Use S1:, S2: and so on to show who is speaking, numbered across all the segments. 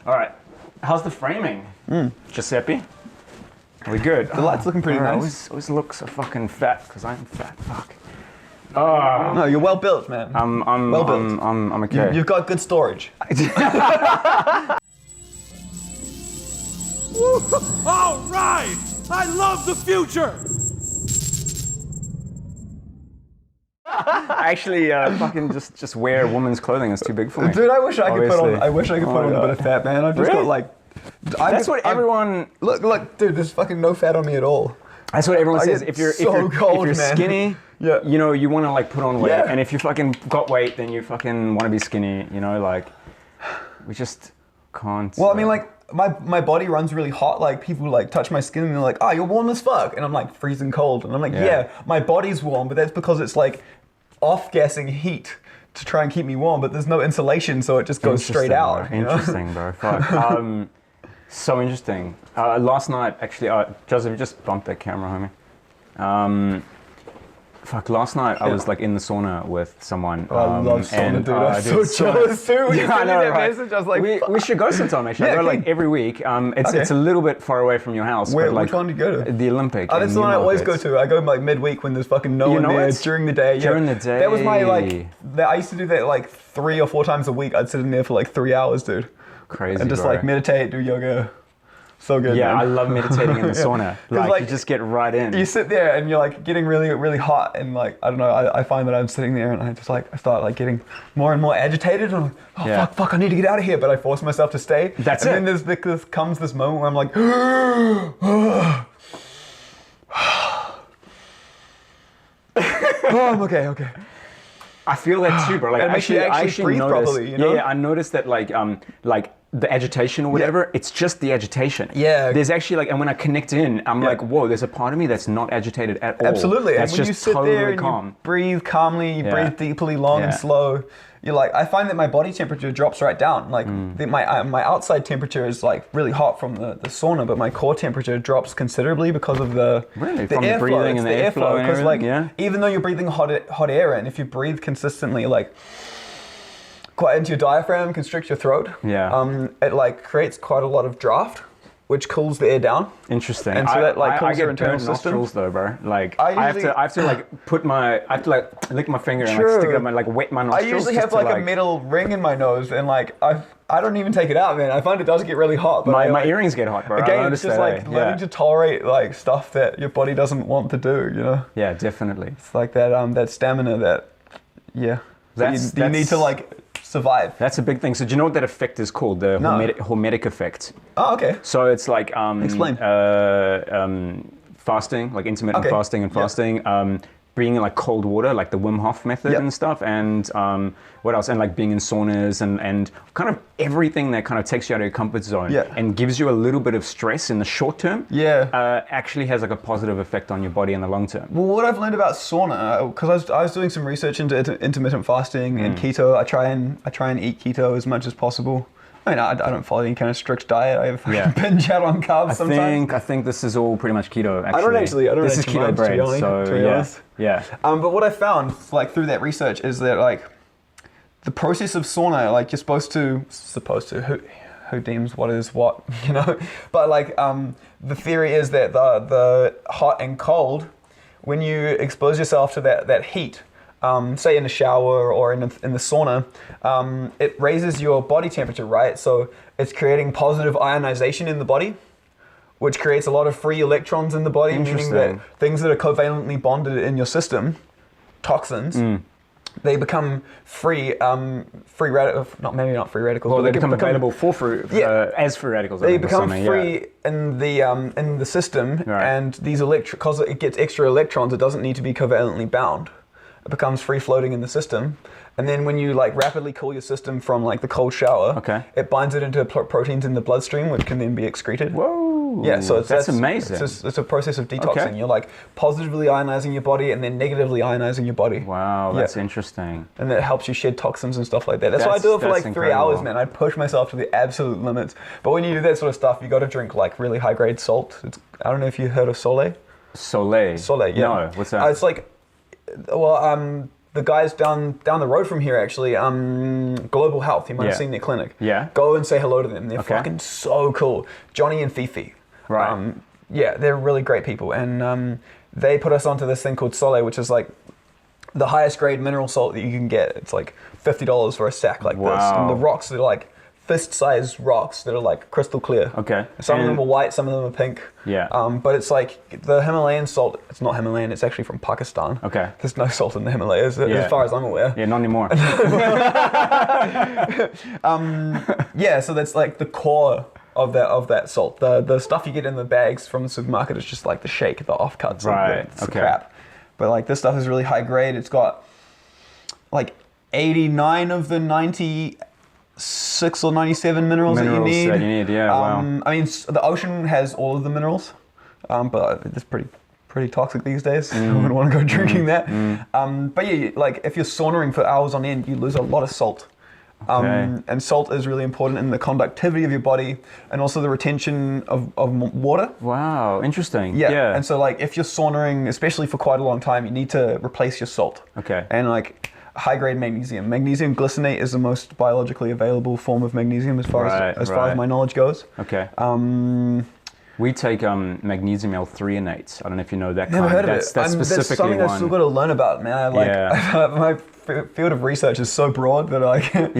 S1: All right. How's the framing, Giuseppe? Are we good?
S2: The light's looking pretty nice.
S1: Always look so fucking fat because I'm fat. Fuck.
S2: No, you're well built, man.
S1: I'm
S2: well built.
S1: I'm okay.
S2: You've got good storage.
S3: All right! I love the future!
S1: I actually fucking just wear a woman's clothing. It's too big for me.
S2: Dude, I wish I could put on.
S1: Obviously.
S2: I wish I could put on a bit of fat, man. I've just got like.
S1: That's what everyone.
S2: Look, dude. There's fucking no fat on me at all.
S1: That's what everyone
S2: I
S1: says.
S2: get
S1: If you're
S2: cold, man.
S1: skinny,
S2: Yeah.
S1: you know, you want to like put on weight,
S2: Yeah.
S1: and if you fucking got weight, then you fucking want to be skinny. You know, like we just can't.
S2: Well, I mean, like my body runs really hot. Like people like touch my skin and they're like, "Oh, you're warm as fuck," and I'm like freezing cold, and I'm like, "Yeah, my body's warm," but that's because it's like off-gassing heat to try and keep me warm, but there's no insulation, so it just goes straight out.
S1: Bro. Interesting, bro. Fuck. So interesting. Last night, actually, Joseph, just bump that camera, homie. Fuck, last night I was like in the sauna with someone.
S2: I love sauna, dude. I'm so jealous too. When you sent me that message, I was like,
S1: we should go sometime, actually. I go like every week. It's a little bit far away from your house.
S2: Where,
S1: but like,
S2: which one do you go to?
S1: The Olympic.
S2: Oh, that's the one I always go to. I go like midweek when there's fucking no one there during the day.
S1: During the day.
S2: That was my like. I used to do that like 3 or 4 times a week. I'd sit in there for like 3 hours, dude.
S1: Crazy,
S2: and just
S1: bro.
S2: like meditate, do yoga. So good.
S1: Yeah,
S2: man.
S1: I love meditating in the sauna. Like you just get right in.
S2: You sit there and you're like getting really, really hot, and like I don't know. I find that I'm sitting there and I just like I start like getting more and more agitated. And I'm like, fuck, I need to get out of here. But I force myself to stay.
S1: That's it.
S2: And then there comes this moment where I'm like, oh, I'm okay.
S1: I feel that too, bro. Like
S2: It makes you actually breathe
S1: noticed,
S2: properly, you know?
S1: Yeah, I noticed that like the agitation or whatever, it's just the agitation.
S2: Yeah.
S1: There's actually like, and when I connect in, I'm like, whoa, there's a part of me that's not agitated at all.
S2: Absolutely.
S1: That's
S2: and when
S1: just
S2: you sit
S1: totally
S2: there and
S1: calm.
S2: you breathe calmly, you breathe deeply, long and slow. You're like, I find that my body temperature drops right down. Like my outside temperature is like really hot from the sauna, but my core temperature drops considerably because of the
S1: from the
S2: airflow.
S1: breathing and the airflow.
S2: Because like even though you're breathing hot air in, if you breathe consistently, like quite into your diaphragm, constrict your throat.
S1: Yeah.
S2: It like creates quite a lot of draft, which cools the air down.
S1: Interesting.
S2: And so that like
S1: I
S2: cools
S1: get
S2: your internal
S1: burnt
S2: system.
S1: nostrils though, bro. Like
S2: I
S1: have to like put my, I have to like lick my finger and like stick it up my, like wet my
S2: I
S1: nostrils.
S2: usually
S1: just
S2: have like a metal ring in my nose, and like I don't even take it out, man. I find it does get really hot. But
S1: my earrings get hot, bro.
S2: Again, it's just like learning to tolerate like stuff that your body doesn't want to do, you know?
S1: Yeah, definitely.
S2: It's like that stamina that you need to like survive.
S1: That's a big thing. So do you know what that effect is called? The hormetic effect.
S2: Oh, okay.
S1: So it's like
S2: Explain.
S1: Fasting, like intermittent fasting and fasting. Being in like cold water, like the Wim Hof method and stuff, and what else? And like being in saunas and kind of everything that kind of takes you out of your comfort zone and gives you a little bit of stress in the short term. Actually has like a positive effect on your body in the long term.
S2: Well, what I've learned about sauna, because I was doing some research into intermittent fasting and keto. I try and eat keto as much as possible. I mean, I don't follow any kind of strict diet. I binge out on carbs sometimes.
S1: I think this is all pretty much keto. Actually,
S2: I don't
S1: This is keto bread. So yeah.
S2: But what I found, like through that research, is that like the process of sauna, like you're supposed to who deems what is what, you know? But like the theory is that the hot and cold, when you expose yourself to that heat. Say in the shower or in the sauna, it raises your body temperature, right? So it's creating positive ionization in the body, which creates a lot of free electrons in the body, meaning that things that are covalently bonded in your system, toxins, they become free radicals. Not free radicals.
S1: Well, they become available for as free radicals.
S2: They become free in the system, and these because it gets extra electrons, it doesn't need to be covalently bound. It becomes free floating in the system, and then when you like rapidly cool your system from like the cold shower, it binds it into proteins in the bloodstream, which can then be excreted.
S1: Whoa!
S2: Yeah, so that's
S1: amazing.
S2: It's a process of detoxing. You're like positively ionizing your body and then negatively ionizing your body.
S1: Wow, that's interesting.
S2: And that helps you shed toxins and stuff like that. That's why I do it for like 3 hours, man. I push myself to the absolute limits. But when you do that sort of stuff, you got to drink like really high grade salt. I don't know if you heard of Soleil.
S1: Soleil.
S2: Soleil, yeah.
S1: No, what's that?
S2: It's like. Well, the guys down the road from here actually, Global Health. You might have seen their clinic.
S1: Yeah.
S2: Go and say hello to them. They're fucking so cool. Johnny and Fifi.
S1: Right.
S2: Yeah, they're really great people, and they put us onto this thing called Sole, which is like the highest grade mineral salt that you can get. It's like $50 for a sack like this, and the rocks are like fist-sized rocks that are like crystal clear.
S1: Okay.
S2: Some of them are white, some of them are pink.
S1: Yeah.
S2: But it's like the Himalayan salt. It's not Himalayan. It's actually from Pakistan.
S1: Okay.
S2: There's no salt in the Himalayas, as far as I'm aware.
S1: Yeah, not anymore.
S2: Yeah. So that's like the core of that salt. The stuff you get in the bags from the supermarket is just like the shake, the offcuts.
S1: Right.
S2: It's the crap. But like this stuff is really high grade. It's got like 89 of the 96 or 97 minerals that you need.
S1: Yeah, wow.
S2: I mean, the ocean has all of the minerals, but it's pretty toxic these days. I wouldn't want to go drinking that. But yeah, like if you're saunaing for hours on end, you lose a lot of salt. And salt is really important in the conductivity of your body and also the retention of water.
S1: Wow, interesting.
S2: Yeah. And so like if you're saunaing, especially for quite a long time, you need to replace your salt.
S1: Okay.
S2: And like high grade magnesium. Magnesium glycinate is the most biologically available form of magnesium as far as my knowledge goes.
S1: Okay. We take magnesium L-threonate. I don't know if you know that.
S2: Never heard of it.
S1: That's specifically
S2: that's something I've still got to learn about, man. My field of research is so broad that like you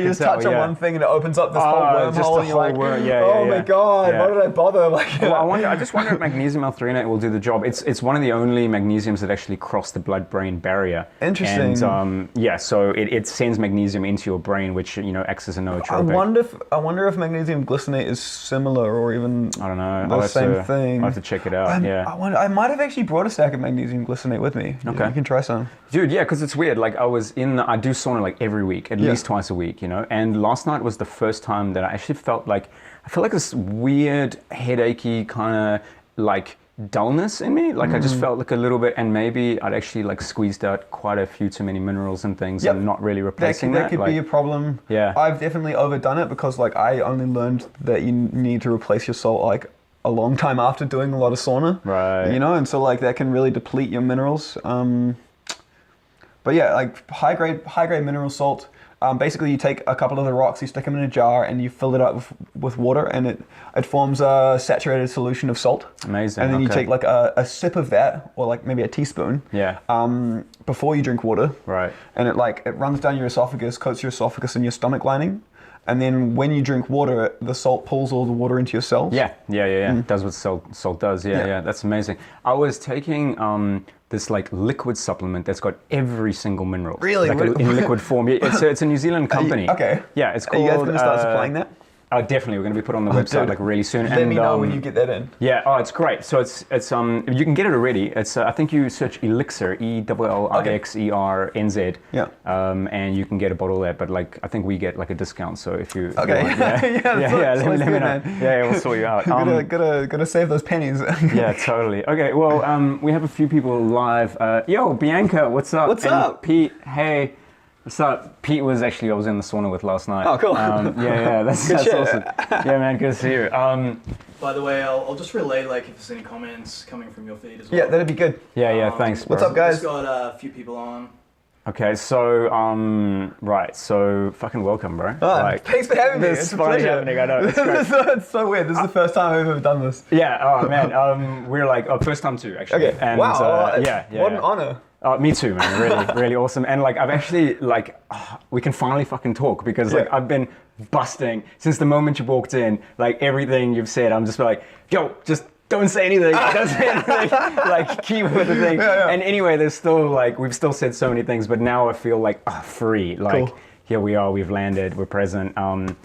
S2: just touch on one thing and it opens up this whole wormhole and you're like, my god, why did I bother? Like,
S1: well, I just wonder if magnesium L-threonate will do the job. It's one of the only magnesiums that actually cross the blood-brain barrier.
S2: Interesting.
S1: And so it sends magnesium into your brain, which acts as a nootropic.
S2: I wonder if magnesium glycinate is similar or even
S1: I don't know.
S2: the same thing.
S1: I'll have to check it out.
S2: I might have actually brought a stack of magnesium glycinate with me.
S1: Okay.
S2: You can try some.
S1: Dude, yeah, because it's weird. Like I do sauna like every week, at least twice a week, and last night was the first time that I actually felt like this weird headachy kind of like dullness in me. Like I just felt like a little bit, and maybe I'd actually like squeezed out quite a few too many minerals and things and not really replacing that.
S2: That could be a problem.
S1: Yeah.
S2: I've definitely overdone it because like I only learned that you need to replace your salt like a long time after doing a lot of sauna.
S1: Right.
S2: And so like that can really deplete your minerals. But yeah, like high grade mineral salt. Basically, you take a couple of the rocks, you stick them in a jar, and you fill it up with water, and it forms a saturated solution of salt.
S1: Amazing.
S2: And then you take like a sip of that, or like maybe a teaspoon.
S1: Yeah.
S2: Before you drink water.
S1: Right.
S2: And it runs down your esophagus, coats your esophagus and your stomach lining. And then when you drink water, the salt pulls all the water into your cells.
S1: Yeah. It does what salt does. Yeah. That's amazing. I was taking this like liquid supplement that's got every single mineral.
S2: Really?
S1: Like in liquid form. It's a New Zealand company.
S2: Okay.
S1: Yeah, it's called...
S2: Are you guys going to start supplying that?
S1: Definitely, we're going to be put on the website like really soon.
S2: Let me know when you get that in.
S1: Yeah, it's great. So it's you can get it already. It's I think you search Elixir, ELLIXERNZ.
S2: Yeah.
S1: And you can get a bottle of that. But like I think we get like a discount. So if you
S2: okay,
S1: let me know. Yeah, we'll sort you out.
S2: Gotta save those pennies.
S1: Yeah, totally. Okay, well we have a few people live. Yo, Bianca, what's up?
S2: What's up?
S1: Pete, hey. So Pete was actually I was in the sauna with last night.
S2: Oh, cool.
S1: That's awesome. Yeah, man, good to see you.
S4: By the way, I'll just relay like if there's any comments coming from your feed as well.
S2: Yeah, that'd be good.
S1: Yeah, thanks. Bro.
S2: What's up, guys?
S4: Just got a few people on.
S1: Okay, so so fucking welcome, bro.
S2: Thanks for having me.
S1: It's funny happening. I know. It's great.
S2: It's so weird. This is the first time I've ever done this.
S1: Yeah. Oh man. We're like first time too, actually.
S2: Okay.
S1: And,
S2: wow. What an honor.
S1: Me too, man. Really, really awesome. And like, I've actually we can finally fucking talk because like I've been busting since the moment you walked in. Like everything you've said, I'm just like, yo, just don't say anything. Don't say anything. Like keep with the thing.
S2: Yeah.
S1: And anyway, there's still like we've still said so many things, but now I feel like free. Like
S2: cool.
S1: Here we are. We've landed. We're present. And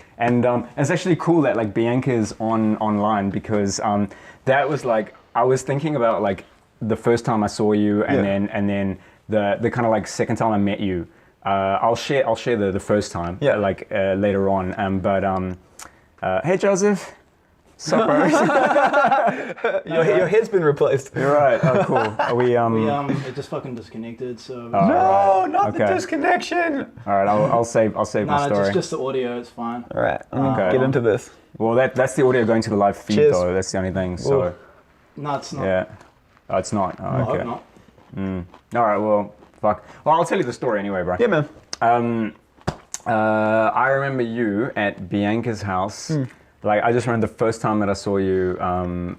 S1: it's actually cool that like Bianca's online because that was like I was thinking about like. The first time I saw you, and then the kind of like second time I met you. I'll share the first time, later on. Hey Joseph, sup bro?
S2: Your head's been replaced.
S1: You're right. Oh cool. Are we
S4: it just fucking disconnected. So
S2: no, not the disconnection.
S1: All right, I'll save my story.
S4: No, just the audio. It's fine.
S2: All right, get into this.
S1: Well, that's the audio going to the live feed though. That's the only thing. So
S4: no, it's not.
S1: Yeah. Oh, it's not. Oh,
S4: I
S1: okay.
S4: hope not.
S1: All right. Well, fuck. Well, I'll tell you the story anyway, bro.
S2: Yeah, man.
S1: I remember you at Bianca's house. Like, I just remember the first time that I saw you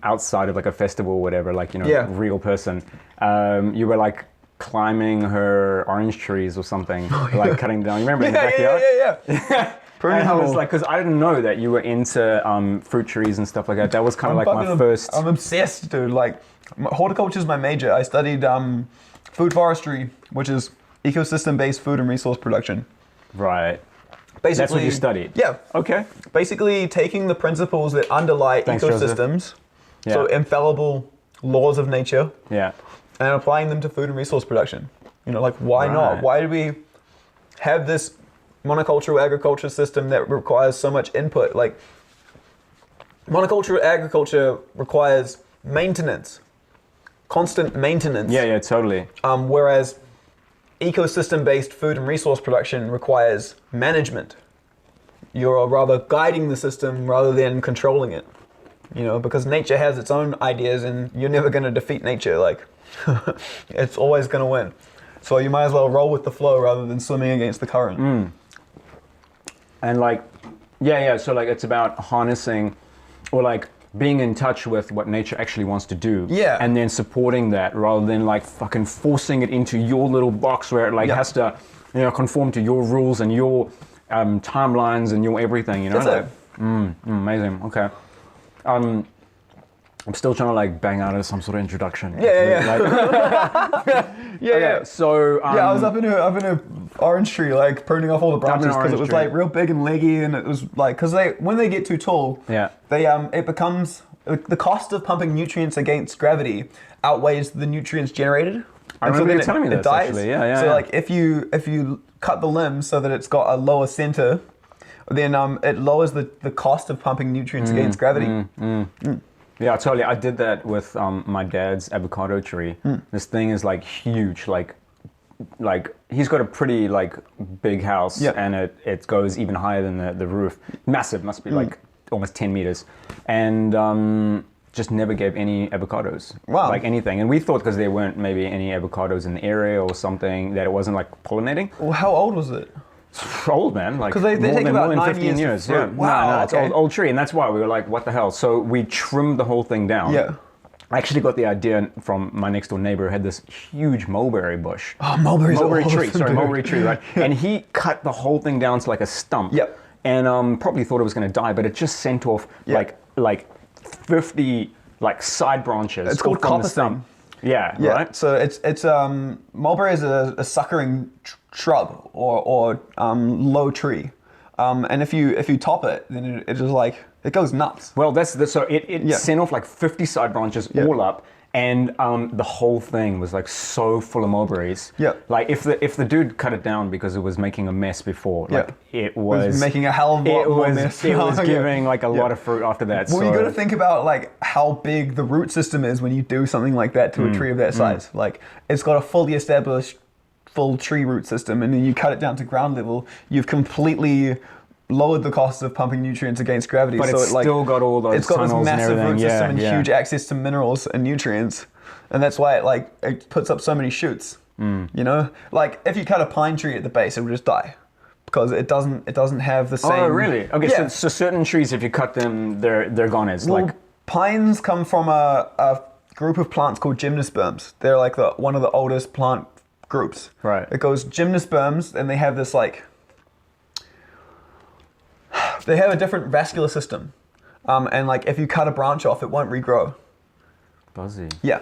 S1: outside of like a festival or whatever, like, you know, real person. You were like climbing her orange trees or something, like cutting down. You remember in the backyard?
S2: Yeah.
S1: And I was like, because I didn't know that you were into fruit trees and stuff like that. That was kind of like my first.
S2: I'm obsessed, dude. Like, horticulture is my major. I studied food forestry, which is ecosystem-based food and resource production.
S1: Right.
S2: Basically,
S1: that's what you studied?
S2: Yeah.
S1: Okay.
S2: Basically, taking the principles that underlie ecosystems, so infallible laws of nature, and applying them to food and resource production. You know, like, why not? Why do we have this monocultural agriculture system that requires so much input? Like, monocultural agriculture requires maintenance, constant maintenance.
S1: Yeah, totally.
S2: Whereas ecosystem-based food and resource production requires management. You're rather guiding the system rather than controlling it. You know, because nature has its own ideas, and you're never going to defeat nature. Like, it's always going to win. So you might as well roll with the flow rather than swimming against the current.
S1: And like, so like it's about harnessing or like being in touch with what nature actually wants to do.
S2: Yeah.
S1: And then supporting that rather than like fucking forcing it into your little box where it like has to, you know, conform to your rules and your timelines and your everything, you know?
S2: That's
S1: like, amazing. Okay. I'm still trying to like bang out of some sort of introduction.
S2: Yeah.
S1: So
S2: I was up in a orange tree, like pruning off all the branches because it was like real big and leggy, and it was like because when they get too tall, it becomes the cost of pumping nutrients against gravity outweighs the nutrients generated.
S1: I remember you telling me this actually.
S2: So like if you cut the limb so that it's got a lower center, then it lowers the cost of pumping nutrients against gravity.
S1: Yeah, totally. I did that with my dad's avocado tree. This thing is like huge, like he's got a pretty like big house, and it goes even higher than the roof. Massive, must be like almost 10 meters, and just never gave any avocados, like anything. And we thought because there weren't maybe any avocados in the area or something that it wasn't like pollinating.
S2: Well, how old was it?
S1: Old, man, like
S2: because they take about
S1: more than
S2: 9
S1: 15 years.
S2: Yeah. Wow.
S1: No, it's old tree, and that's why we were like, what the hell? So we trimmed the whole thing down.
S2: Yeah.
S1: I actually got the idea from my next door neighbor who had this huge mulberry bush.
S2: Oh, mulberry
S1: tree. Sorry, mulberry tree, right? And he cut the whole thing down to like a stump.
S2: Yep.
S1: And probably thought it was going to die, but it just sent off like 50 like side branches.
S2: It's called copper
S1: stump. Yeah. Right.
S2: So it's mulberry is a suckering shrub or low tree, and if you top it, then it just like it goes nuts.
S1: Well, so it sent off like 50 side branches all up, and the whole thing was like so full of mulberries.
S2: Yeah.
S1: Like if the dude cut it down because it was making a mess before, like it was
S2: making a hell of a lot more mess.
S1: It was giving like a lot of fruit after that.
S2: Well, you got to think about like how big the root system is when you do something like that to a tree of that size. Like it's got a fully established full tree root system, and then you cut it down to ground level, you've completely lowered the cost of pumping nutrients against gravity.
S1: But it's still got all those tunnels and everything. It's got this massive root system and huge access to minerals and nutrients, and that's why it puts up so many shoots. You know, like if you cut a pine tree at the base, it will just die because it doesn't have the same. Oh, really? Okay, so certain trees, if you cut them, they're gone. It's like
S2: pines come from a group of plants called gymnosperms. They're like one of the oldest plant groups.
S1: Right.
S2: It goes gymnosperms, and they have this like they have a different vascular system, and like if you cut a branch off, it won't regrow.
S1: Buzzy.
S2: Yeah.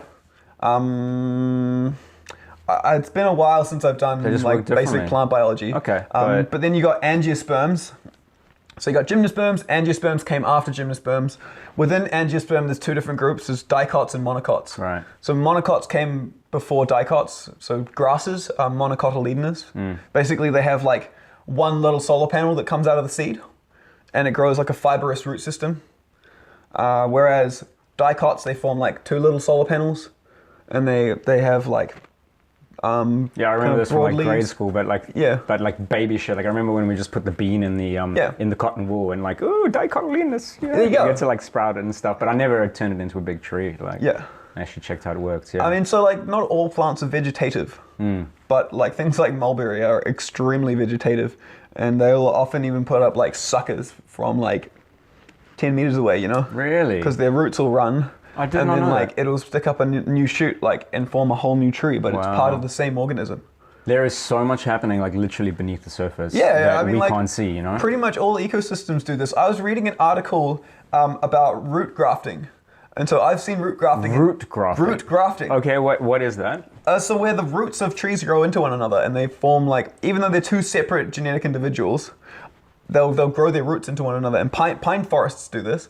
S2: It's been a while since I've done like basic plant biology.
S1: Okay.
S2: But then you got angiosperms. So you got gymnosperms. Angiosperms came after gymnosperms. Within angiosperm, there's two different groups. There's dicots and monocots.
S1: Right.
S2: So monocots came before dicots. So grasses are monocotyledonous. Basically, they have like one little solar panel that comes out of the seed, and it grows like a fibrous root system. Whereas dicots, they form like two little solar panels, and they have like
S1: I remember this from like
S2: leaves.
S1: grade school, but like baby shit. Like I remember when we just put the bean in the in the cotton wool and like dicotyledonous.
S2: There you go.
S1: Get to like sprout it and stuff, but I never turned it into a big tree. Like I actually checked how it works. Yeah.
S2: I mean, so like not all plants are vegetative. But like things like mulberry are extremely vegetative, and they'll often even put up like suckers from like 10 meters away, you know?
S1: Really?
S2: Because their roots will run.
S1: I did
S2: and
S1: not
S2: then
S1: know
S2: like
S1: that.
S2: it'll stick up a new shoot like and form a whole new tree, but it's part of the same organism.
S1: There is so much happening like literally beneath the surface
S2: Yeah,
S1: that
S2: I mean,
S1: we
S2: like,
S1: can't see, you know?
S2: Pretty much all ecosystems do this. I was reading an article about root grafting. And so I've seen root grafting.
S1: Root grafting?
S2: Root grafting.
S1: Okay, what is that?
S2: So where the roots of trees grow into one another and they form like, even though they're two separate genetic individuals, they'll grow their roots into one another. And pine forests do this.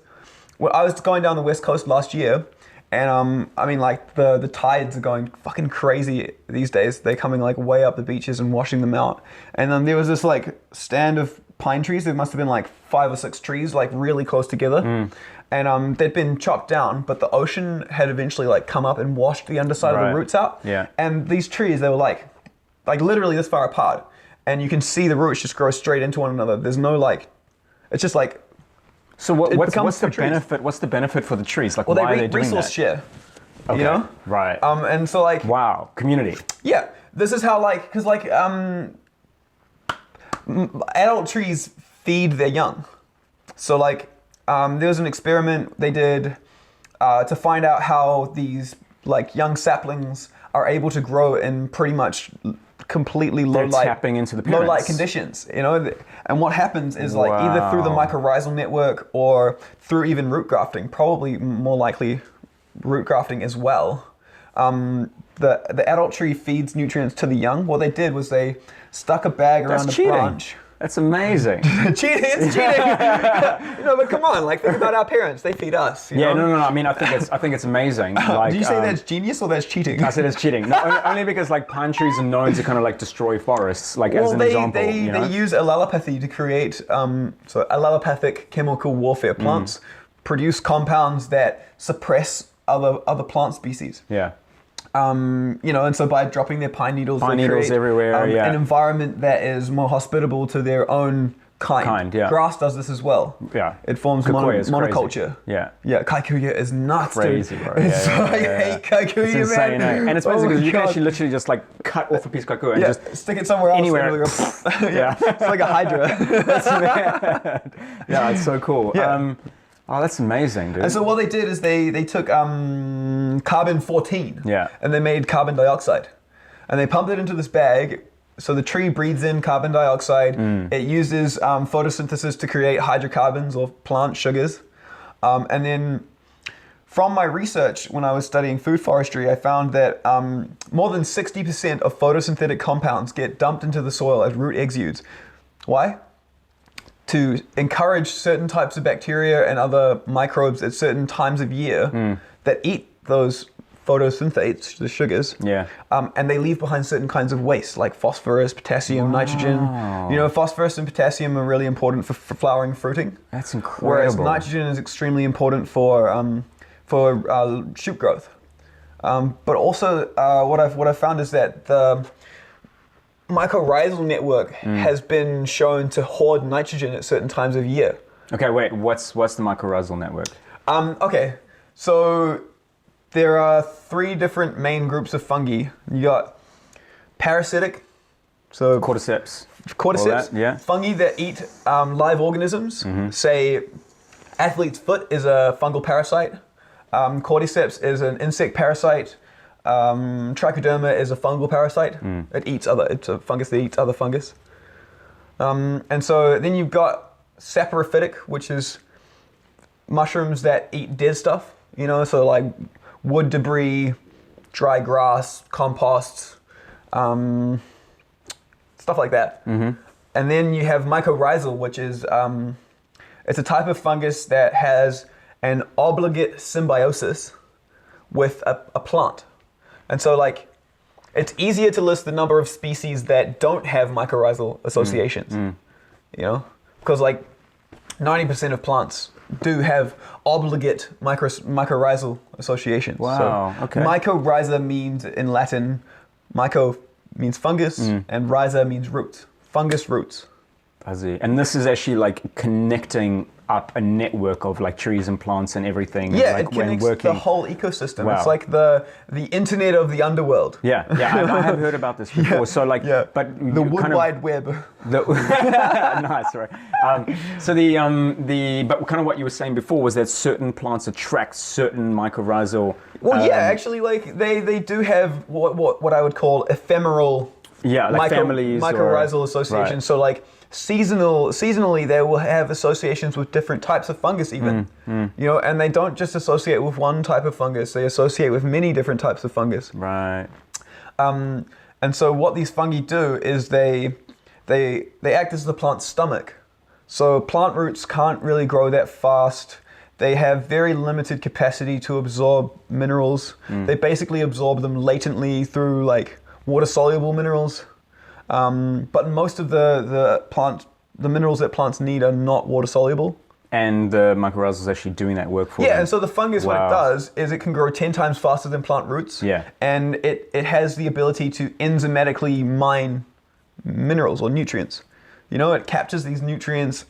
S2: Well, I was going down the west coast last year, and I mean like the tides are going fucking crazy these days. They're coming like way up the beaches and washing them out. And then there was this like stand of pine trees. There must have been like 5 or 6 trees like really close together. And they'd been chopped down, but the ocean had eventually like come up and washed the underside of the roots out.
S1: Yeah.
S2: And these trees, they were like literally this far apart. And you can see the roots just grow straight into one another. There's no like, it's just like.
S1: So
S2: It
S1: what's
S2: becomes
S1: the
S2: two trees.
S1: benefit? What's the benefit for the trees? Like,
S2: Well,
S1: why are they doing
S2: resource
S1: that?
S2: share.
S1: Okay.
S2: You know?
S1: Right.
S2: And so like.
S1: Wow. Community.
S2: Yeah. This is how like, because like adult trees feed their young. So like there was an experiment they did to find out how these like young saplings are able to grow in pretty much completely low
S1: They're
S2: light,
S1: tapping into the
S2: low light
S1: parents.
S2: conditions, you know. And what happens is like either through the
S1: Wow.
S2: mycorrhizal network or through even root grafting, probably more likely root grafting as well. The adult tree feeds nutrients to the young. What they did was they stuck a bag around
S1: That's
S2: a
S1: cheating.
S2: branch.
S1: That's amazing.
S2: Cheating, it's cheating. You know, but come on, like think about our parents. They feed us. You
S1: Yeah,
S2: know?
S1: no. I mean, I think it's amazing. Like,
S2: Did you say that's genius or that's cheating?
S1: I said it's cheating. No, only because like pine trees are known to kind of like destroy forests. Like as
S2: Well,
S1: an example, you know?
S2: they use allelopathy to create so allelopathic chemical warfare. Plants produce compounds that suppress other plant species.
S1: Yeah.
S2: You know, and so by dropping their pine needles, they
S1: needles
S2: create,
S1: everywhere, yeah.
S2: an environment that is more hospitable to their own kind.
S1: Yeah.
S2: Grass does this as well.
S1: Yeah.
S2: It forms
S1: Kikuyu is crazy.
S2: monoculture.
S1: Yeah.
S2: Yeah, kikuyu is nuts,
S1: Crazy,
S2: dude.
S1: bro.
S2: It's
S1: Yeah,
S2: I
S1: yeah.
S2: hate kikuyu,
S1: It's insane,
S2: man.
S1: eh? And it's
S2: Oh
S1: amazing
S2: my
S1: because you can
S2: God.
S1: actually literally just like cut off a piece of kikuyu and
S2: Yeah,
S1: just
S2: stick it somewhere else.
S1: anywhere.
S2: and it'll go-
S1: Yeah.
S2: It's like a hydra.
S1: Yeah, it's so cool.
S2: Yeah.
S1: Oh, that's amazing, dude.
S2: And so what they did is they took carbon-14
S1: Yeah.
S2: and they made carbon dioxide. And they pumped it into this bag. So the tree breathes in carbon dioxide. It uses photosynthesis to create hydrocarbons or plant sugars. And then from my research, when I was studying food forestry, I found that more than 60% of photosynthetic compounds get dumped into the soil as root exudes. Why? To encourage certain types of bacteria and other microbes at certain times of year that eat those photosynthates, the sugars,
S1: Yeah.
S2: and they leave behind certain kinds of waste like phosphorus, potassium, nitrogen. You know, phosphorus and potassium are really important for flowering fruiting.
S1: That's
S2: Whereas
S1: incredible.
S2: nitrogen is extremely important for shoot growth. But also, what I've found is that the mycorrhizal network has been shown to hoard nitrogen at certain times of year.
S1: Okay, wait. What's the mycorrhizal network?
S2: Okay, so there are 3 different main groups of fungi. You got parasitic, so
S1: Cordyceps.
S2: cordyceps,
S1: All that, yeah.
S2: fungi that eat live organisms. Say, athlete's foot is a fungal parasite. Cordyceps is an insect parasite. Trichoderma is a fungal parasite. It's a fungus that eats other fungus. And so then you've got saprophytic, which is mushrooms that eat dead stuff. You know, so like wood debris, dry grass, compost, stuff like that. And then you have mycorrhizal, which is it's a type of fungus that has an obligate symbiosis with a plant. And so like it's easier to list the number of species that don't have mycorrhizal associations. You know, because like 90% of plants do have obligate mycorrhizal associations.
S1: Wow,
S2: So
S1: okay.
S2: mycorrhiza means in Latin, myco means fungus and rhiza means roots. Fungus roots.
S1: Fuzzy. And this is actually like connecting up a network of like trees and plants and everything.
S2: Yeah,
S1: like
S2: it connects the whole ecosystem.
S1: Wow.
S2: It's like the internet of the underworld.
S1: Yeah, I have heard about this before. So like, but
S2: the Wood Wide Web.
S1: Nice, right? But kind of what you were saying before was that certain plants attract certain mycorrhizal.
S2: Well, yeah, actually, like they do have what I would call ephemeral.
S1: Yeah, like families
S2: mycorrhizal associations.
S1: Right.
S2: So like seasonally, they will have associations with different types of fungus, even. You know, and they don't just associate with one type of fungus; they associate with many different types of fungus.
S1: Right.
S2: And so what these fungi do is they act as the plant's stomach. So plant roots can't really grow that fast. They have very limited capacity to absorb minerals. They basically absorb them latently through like water-soluble minerals. But most of the minerals that plants need are not water-soluble.
S1: And the mycorrhizal is actually doing that work for them.
S2: Yeah, and so the fungus, what it does is it can grow 10 times faster than plant roots.
S1: Yeah.
S2: And it has the ability to enzymatically mine minerals or nutrients. You know, it captures these nutrients,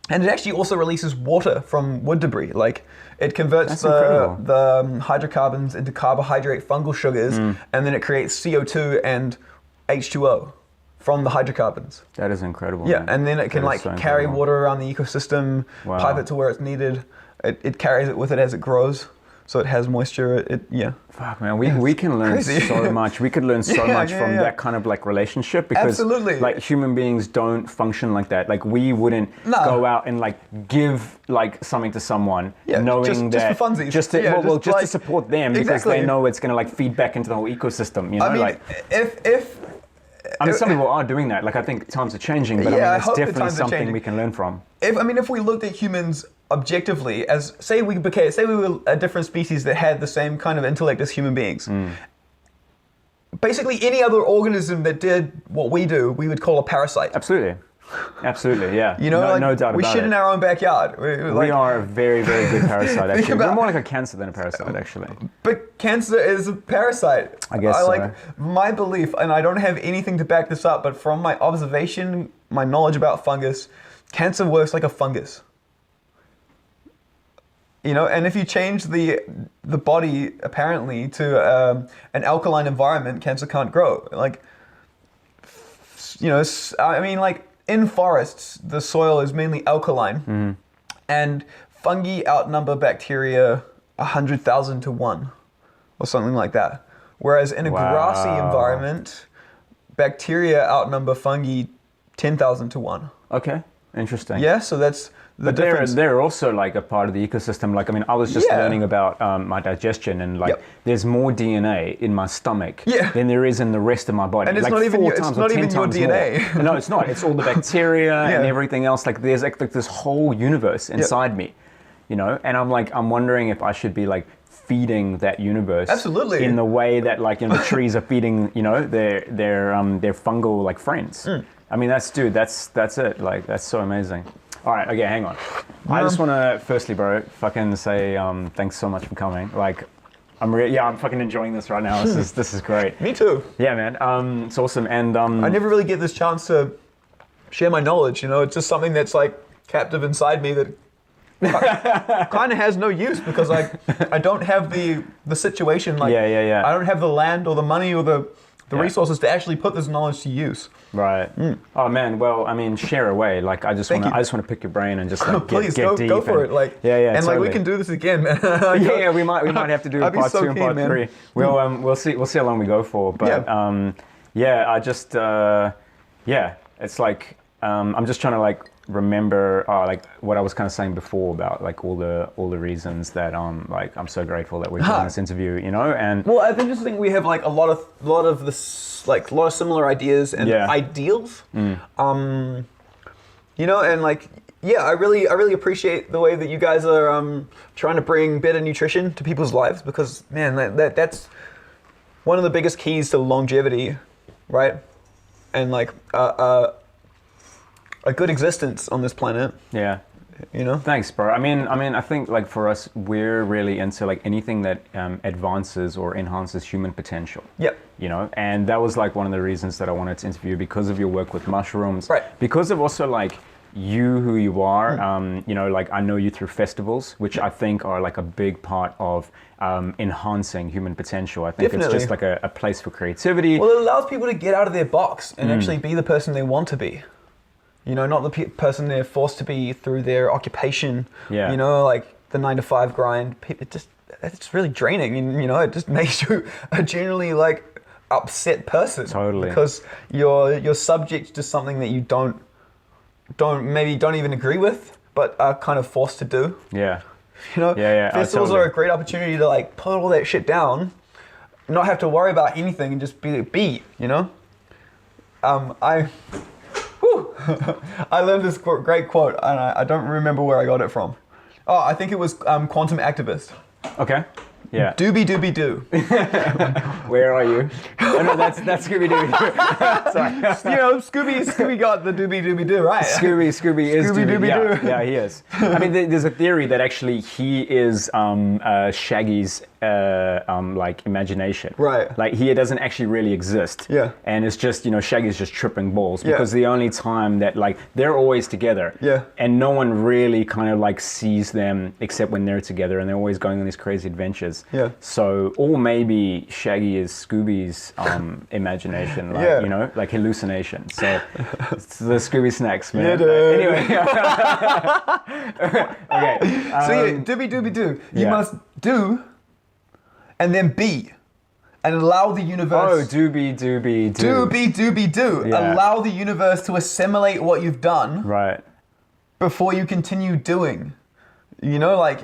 S2: and it actually also releases water from wood debris. Like, it converts the hydrocarbons into carbohydrate fungal sugars, and then it creates CO2 and H2O from the hydrocarbons.
S1: That is incredible.
S2: Yeah,
S1: man.
S2: and then it can like carry water around the ecosystem, pipe it to where it's needed. It carries it with it as it grows, so it has moisture.
S1: Fuck, man, we can learn so much. We could learn so much from that kind of like relationship, because like human beings don't function like that. Like we wouldn't go out and like give like something to someone knowing
S2: just for funsies.
S1: Just to support them because they know it's going to like feed back into the whole ecosystem. You know,
S2: I mean,
S1: like
S2: I
S1: mean, some people are doing that. Like, I think times are changing, but I mean, it's definitely something we can learn from.
S2: If we looked at humans objectively, as say we were a different species that had the same kind of intellect as human beings. Basically, any other organism that did what we do, we would call a parasite.
S1: Absolutely, yeah.
S2: You know,
S1: no doubt about it.
S2: We shit in our own backyard.
S1: We are a very, very good parasite, actually. We're more like a cancer than a parasite, actually.
S2: But cancer is a parasite.
S1: I guess so.
S2: My belief, and I don't have anything to back this up, but from my observation, my knowledge about fungus, cancer works like a fungus. You know, and if you change the body, apparently, to an alkaline environment, cancer can't grow. Like, you know, I mean, like, in forests, the soil is mainly alkaline, and fungi outnumber bacteria 100,000 to 1, or something like that. Whereas in a grassy environment, bacteria outnumber fungi 10,000 to 1.
S1: Okay, interesting.
S2: Yeah, so that's the difference.
S1: They're also like a part of the ecosystem. Like, I mean, I was just learning about my digestion, and like, there's more DNA in my stomach than there is in the rest of my body.
S2: And it's
S1: like
S2: not even,
S1: your
S2: DNA.
S1: No, it's not. It's all the bacteria and everything else. Like, there's like this whole universe inside me, you know. And I'm wondering if I should be like feeding that universe in the way that, like, you know, the trees are feeding, you know, their fungal like friends. I mean, that's it. Like, that's so amazing. All right, okay, hang on. I just want to, firstly, bro, fucking say thanks so much for coming. Like, I'm fucking enjoying this right now. This is great.
S2: Me too.
S1: Yeah, man. It's awesome. And
S2: I never really get this chance to share my knowledge. You know, it's just something that's like captive inside me that kind of has no use, because like I don't have the situation. Like, I don't have the land or the money or the resources to actually put this knowledge to use.
S1: Right. Oh man. Well, I mean, share away. Like, I just want to pick your brain and just like
S2: please
S1: get deep.
S2: Go for it. Like,
S1: and
S2: totally. Like, we can do this again, man.
S1: we might have to do part 2 and part 3. We'll see how long we go for. But I just it's like I'm just trying to like remember like what I was kind of saying before about like all the reasons that like I'm so grateful that we're doing this interview, you know. And
S2: well, I just think we have like a lot of this, like a lot of similar ideas and ideals, you know, and like I really appreciate the way that you guys are trying to bring better nutrition to people's lives, because man, that's one of the biggest keys to longevity, right? And like a good existence on this planet. Yeah. You know?
S1: Thanks, bro. I mean, I think like for us, we're really into like anything that advances or enhances human potential.
S2: Yep.
S1: You know, and that was like one of the reasons that I wanted to interview, because of your work with mushrooms.
S2: Right.
S1: Because of also like you who you are. You know, like I know you through festivals, which I think are like a big part of enhancing human potential. I think
S2: Definitely.
S1: it's just like a place for creativity.
S2: Well, it allows people to get out of their box and actually be the person they want to be. You know, not the person they're forced to be through their occupation.
S1: Yeah.
S2: You know, like the 9-to-5 grind. It's really draining, and you know, it just makes you a generally like upset person.
S1: Totally.
S2: Because you're subject to something that you don't even agree with, but are kind of forced to do.
S1: Yeah.
S2: You know,
S1: Yeah,
S2: festivals
S1: totally.
S2: are a great opportunity to like put all that shit down, not have to worry about anything, and just be. You know, I learned this great quote, and I don't remember where I got it from. Oh, I think it was Quantum Activist.
S1: Okay. Yeah.
S2: Doobie doobie doo.
S1: Where are you? Oh no, that's Scooby Doo. Sorry.
S2: You know, Scooby got the doobie doobie doo, right?
S1: Scooby is
S2: Scooby-Dooby-Doo.
S1: Yeah, he is. I mean, there's a theory that actually he is Shaggy's like imagination.
S2: Right.
S1: Like he doesn't actually really exist.
S2: Yeah.
S1: And it's just, you know, Shaggy's just tripping balls
S2: Yeah.
S1: because the only time that like they're always together.
S2: Yeah.
S1: And no one really kind of like sees them except when they're together, and they're always going on these crazy adventures.
S2: Yeah.
S1: So, or maybe Shaggy is Scooby's imagination, like,
S2: Yeah.
S1: you know, like hallucination. So, it's the Scooby snacks, man.
S2: Yeah, dude.
S1: Anyway. Okay.
S2: So yeah, doobie doobie doo. You
S1: yeah.
S2: must do, and then be, and allow the
S1: Oh,
S2: universe.
S1: doobie doobie doo.
S2: Doobie doobie doo.
S1: Yeah.
S2: Allow the universe to assimilate what you've done
S1: Right.
S2: before you continue doing. You know, like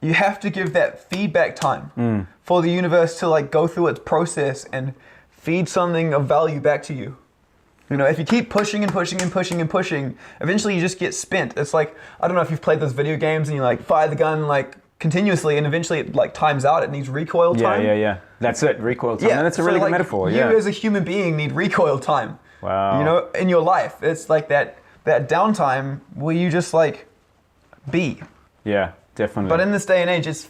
S2: you have to give that feedback time for the universe to like go through its process and feed something of value back to you. You know, if you keep pushing and pushing and pushing and pushing, eventually you just get spent. It's like, I don't know if you've played those video games and you like fire the gun like continuously and eventually it like times out, it needs recoil time.
S1: Yeah. That's it, recoil time.
S2: Yeah,
S1: And that's a
S2: so,
S1: really
S2: like,
S1: good metaphor,
S2: you
S1: yeah.
S2: as a human being need recoil time.
S1: Wow.
S2: You know, in your life. It's like that downtime where you just like be.
S1: Yeah, definitely.
S2: But in this day and age, it's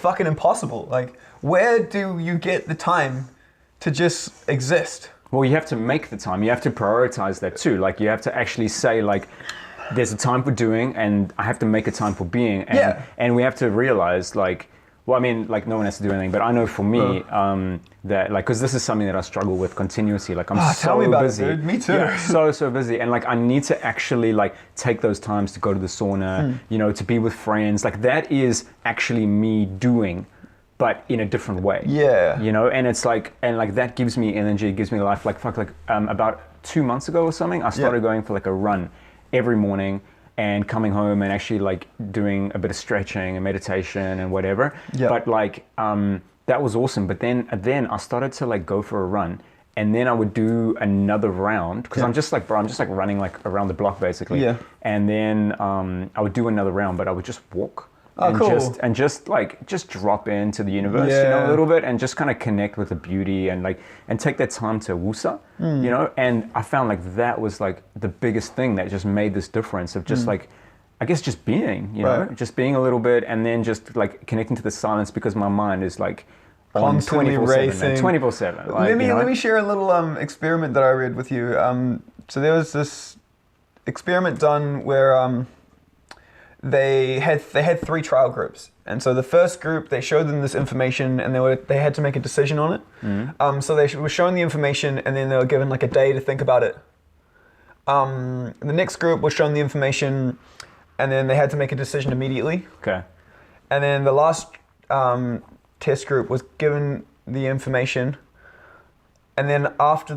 S2: fucking impossible. Like, where do you get the time to just exist?
S1: Well, you have to make the time. You have to prioritize that too. Like, you have to actually say, like, there's a time for doing, and I have to make a time for being. And,
S2: Yeah.
S1: And we have to realize, like, well, I mean, like, no one has to do anything, but I know for me, that, like, because this is something that I struggle with continuously. Like, I'm so
S2: tell me about
S1: busy.
S2: it, dude. Me too.
S1: Yeah, so busy. And, like, I need to actually, like, take those times to go to the sauna, you know, to be with friends. Like, that is actually me doing, but in a different way.
S2: Yeah.
S1: You know, and it's like, and like that gives me energy, gives me life. Like, fuck, like about 2 months ago or something, I started going for like a run every morning and coming home and actually like doing a bit of stretching and meditation and whatever.
S2: Yeah.
S1: But like, that was awesome. But then I started to like go for a run, and then I would do another round because I'm just like, bro, I'm just like running like around the block basically.
S2: Yeah.
S1: And then I would do another round, but I would just walk.
S2: Oh,
S1: and
S2: cool.
S1: just drop into the universe, you know, a little bit, and just kind of connect with the beauty and like and take that time to wusa, you know. And I found like that was like the biggest thing that just made this difference of just like, I guess just being, you know, just being a little bit, and then just like connecting to the silence because my mind is like on
S2: Constantly
S1: 24/7,
S2: racing.
S1: 24/7. Like,
S2: Let me share a little experiment that I read with you. So there was this experiment done where they had 3 trial groups, and so the first group, they showed them this information and they had to make a decision on it. So they were shown the information and then they were given like a day to think about it. The next group was shown the information and then they had to make a decision immediately.
S1: Okay.
S2: And then the last test group was given the information, and then after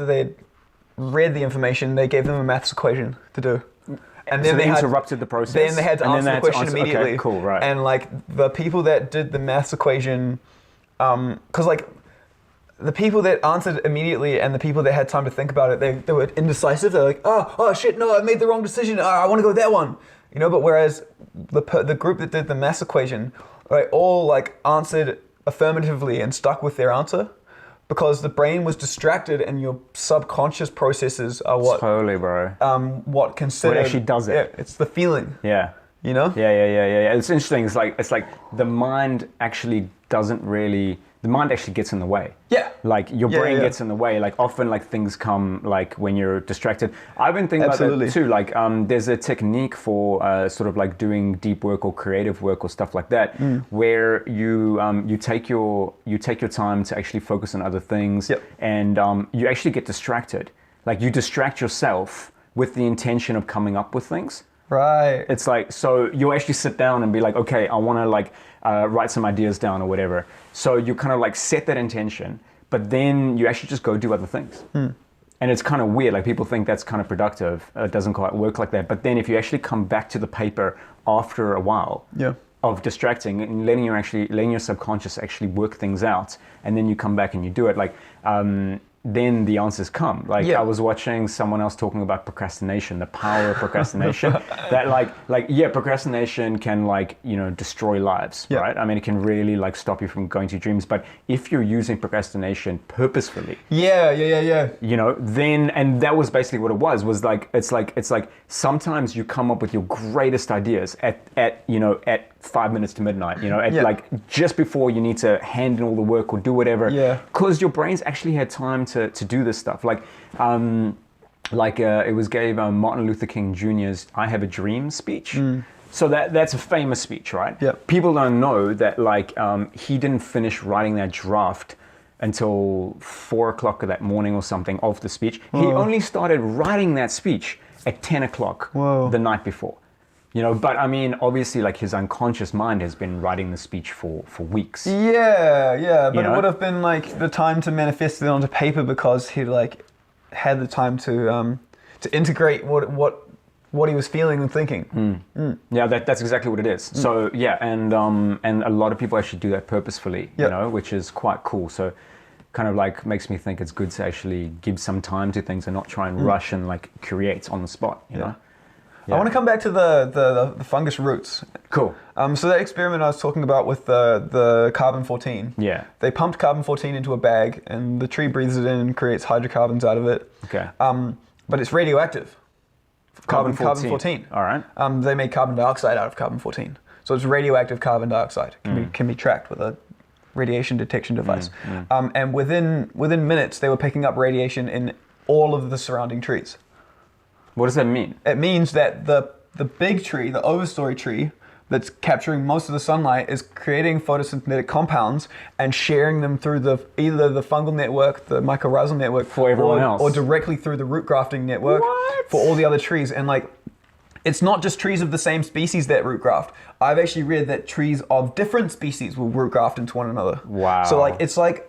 S2: they read the information, they gave them a maths equation to do. And
S1: So they interrupted the process.
S2: Then they had to
S1: and
S2: answer
S1: then
S2: the
S1: they had to
S2: question
S1: answer-
S2: immediately.
S1: Okay, cool, right.
S2: And like the people that did the maths equation, because like the people that answered immediately and the people that had time to think about it, they were indecisive. They're like, oh shit, no, I made the wrong decision. I want to go with that one. You know, but whereas the group that did the maths equation, right, all like answered affirmatively and stuck with their answer, because the brain was distracted and your subconscious processes are what
S1: Totally, bro.
S2: what considered.
S1: What actually does it.
S2: Yeah, it's the feeling.
S1: Yeah.
S2: You know?
S1: Yeah. It's interesting. It's like the mind actually doesn't really. the mind actually gets in the way.
S2: Yeah.
S1: Like your brain gets in the way. Like often like things come like when you're distracted. I've been thinking about that too. Like there's a technique for sort of like doing deep work or creative work or stuff like that, where you take your time to actually focus on other things, and you actually get distracted. Like you distract yourself with the intention of coming up with things.
S2: Right.
S1: It's like, so you'll actually sit down and be like, okay, I want to like write some ideas down or whatever. So you kind of like set that intention, but then you actually just go do other things. And it's kind of weird. Like people think that's kind of productive. It doesn't quite work like that. But then if you actually come back to the paper after a while of distracting and letting your subconscious actually work things out, and then you come back and you do it, like, then the answers come. Like I was watching someone else talking about procrastination, the power of procrastination. That procrastination can like, you know, destroy lives, right? I mean, it can really like stop you from going to your dreams. But if you're using procrastination purposefully, you know, then, and that was basically what it was like, it's like sometimes you come up with your greatest ideas at 5 minutes to midnight, you know, at like just before you need to hand in all the work or do whatever, because your brain's actually had time to do this stuff. Like it was gave Martin Luther King Jr.'s "I Have a Dream" speech. So that's a famous speech, right? People don't know that like he didn't finish writing that draft until 4 o'clock of that morning or something of the speech. He only started writing that speech at 10 o'clock the night before. You know, but I mean, obviously, like his unconscious mind has been writing the speech for weeks.
S2: But it would have been like the time to manifest it onto paper because he like had the time to integrate what he was feeling and thinking.
S1: Yeah, that's exactly what it is. So and a lot of people actually do that purposefully, you know, which is quite cool. So kind of like makes me think it's good to actually give some time to things and not try and rush and like create on the spot, you know.
S2: I want to come back to the fungus roots.
S1: Cool.
S2: So that experiment I was talking about with the carbon-14.
S1: Yeah.
S2: They pumped carbon-14 into a bag, and the tree breathes it in and creates hydrocarbons out of it.
S1: Okay.
S2: But it's radioactive. Carbon-14.
S1: All right.
S2: They make carbon dioxide out of carbon-14. So it's radioactive carbon dioxide. Can be tracked with a radiation detection device. And within minutes, they were picking up radiation in all of the surrounding trees.
S1: What does that mean?
S2: It means that the big tree, the overstory tree, that's capturing most of the sunlight is creating photosynthetic compounds and sharing them through either the fungal network, the mycorrhizal network,
S1: for everyone else,
S2: or directly through the root grafting network for all the other trees. And like, it's not just trees of the same species that root graft. I've actually read that trees of different species will root graft into one another.
S1: Wow.
S2: So like, it's like.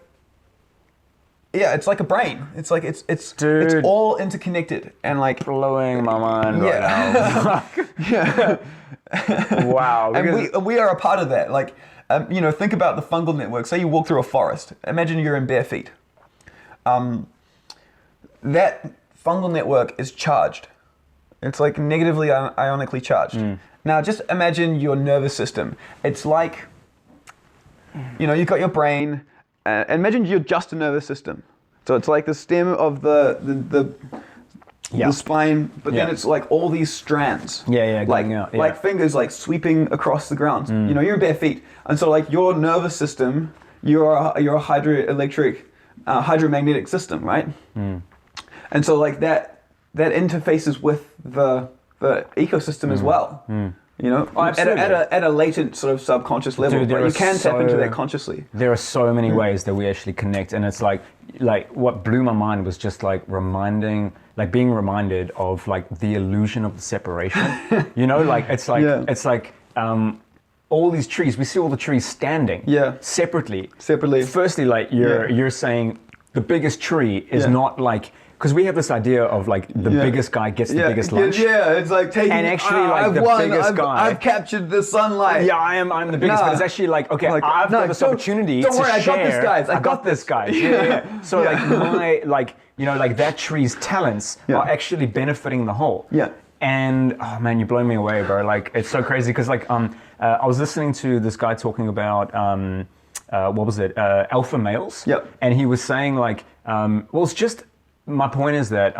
S2: Yeah, it's like a brain. It's like it's all interconnected and like
S1: blowing my mind right now. Wow.
S2: And we are a part of that. Like, you know, think about the fungal network. Say you walk through a forest. Imagine you're in bare feet. That fungal network is charged. It's like negatively ionically charged. Now, just imagine your nervous system. It's like, you know, you've got your brain. Imagine you're just a nervous system. So it's like the stem of the spine, but then it's like all these strands. Like fingers like sweeping across the ground. You know, you're in bare feet. And so like your nervous system, you're a hydroelectric, hydromagnetic system, right? And so like that interfaces with the ecosystem as well. You know, at a latent sort of subconscious level, but you can tap into that consciously.
S1: There are so many ways that we actually connect, and it's like what blew my mind was just like being reminded of like the illusion of the separation. You know, like it's like all these trees. We see all the trees standing separately. Firstly, like you're saying the biggest tree is not like. Because we have this idea of like the biggest guy gets the biggest lunch.
S2: Yeah, it's like taking.
S1: And actually, like biggest guy.
S2: I've captured the sunlight.
S1: Yeah, I'm the biggest. But it's actually like, okay, I've got this opportunity to share.
S2: Don't worry, I got this, guys.
S1: I got this, guys. Yeah. So like that tree's talents are actually benefiting the whole.
S2: Yeah.
S1: And oh man, you're blowing me away, bro. Like it's so crazy because like I was listening to this guy talking about what was it? Alpha males.
S2: Yep.
S1: And he was saying like, well, it's just. My point is that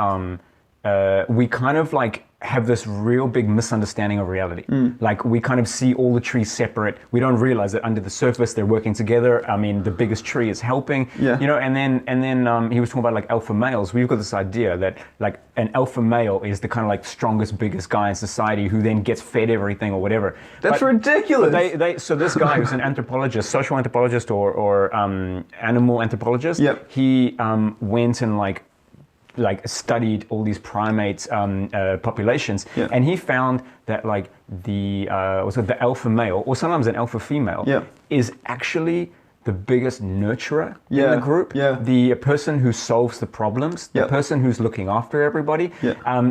S1: we kind of like have this real big misunderstanding of reality. Like we kind of see all the trees separate. We don't realize that under the surface they're working together. I mean, the biggest tree is helping. You know, and then he was talking about like alpha males. We've got this idea that like an alpha male is the kind of like strongest, biggest guy in society who then gets fed everything or whatever.
S2: That's ridiculous.
S1: So this guy who's an anthropologist, social anthropologist, or animal anthropologist, he went and like studied all these primate populations, and he found that like the alpha male, or sometimes an alpha female, is actually the biggest nurturer in the group, the person who solves the problems, the person who's looking after everybody,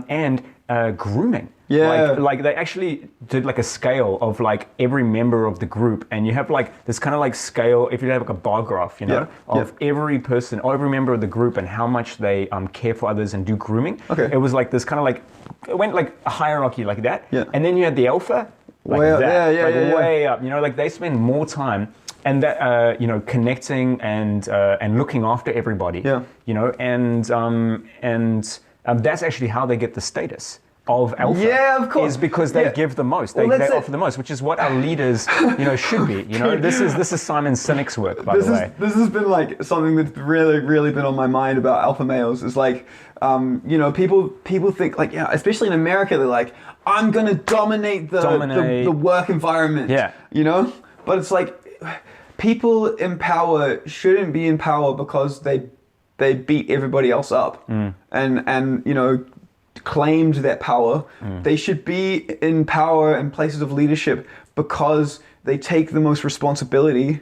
S1: and grooming. Like they actually did like a scale of like every member of the group, and you have like this kind of like scale, if you have like a bar graph, you know, of every person or every member of the group and how much they care for others and do grooming. It was like this kind of like, it went like a hierarchy like that, and then you had the alpha, like way up, you know, like they spend more time and that you know, connecting and looking after everybody, you know, and that's actually how they get the status of alpha.
S2: Of course.
S1: Is because they give the most. They offer the most, which is what our leaders, you know, should be. You know, this is Simon Sinek's work, by the way.
S2: This has been like something that's really been on my mind about alpha males. Is like, you know, people think like, especially in America, they're like, I'm gonna dominate the work environment. You know, but it's like, people in power shouldn't be in power because they beat everybody else up and you know, claimed that power. They should be in power and places of leadership because they take the most responsibility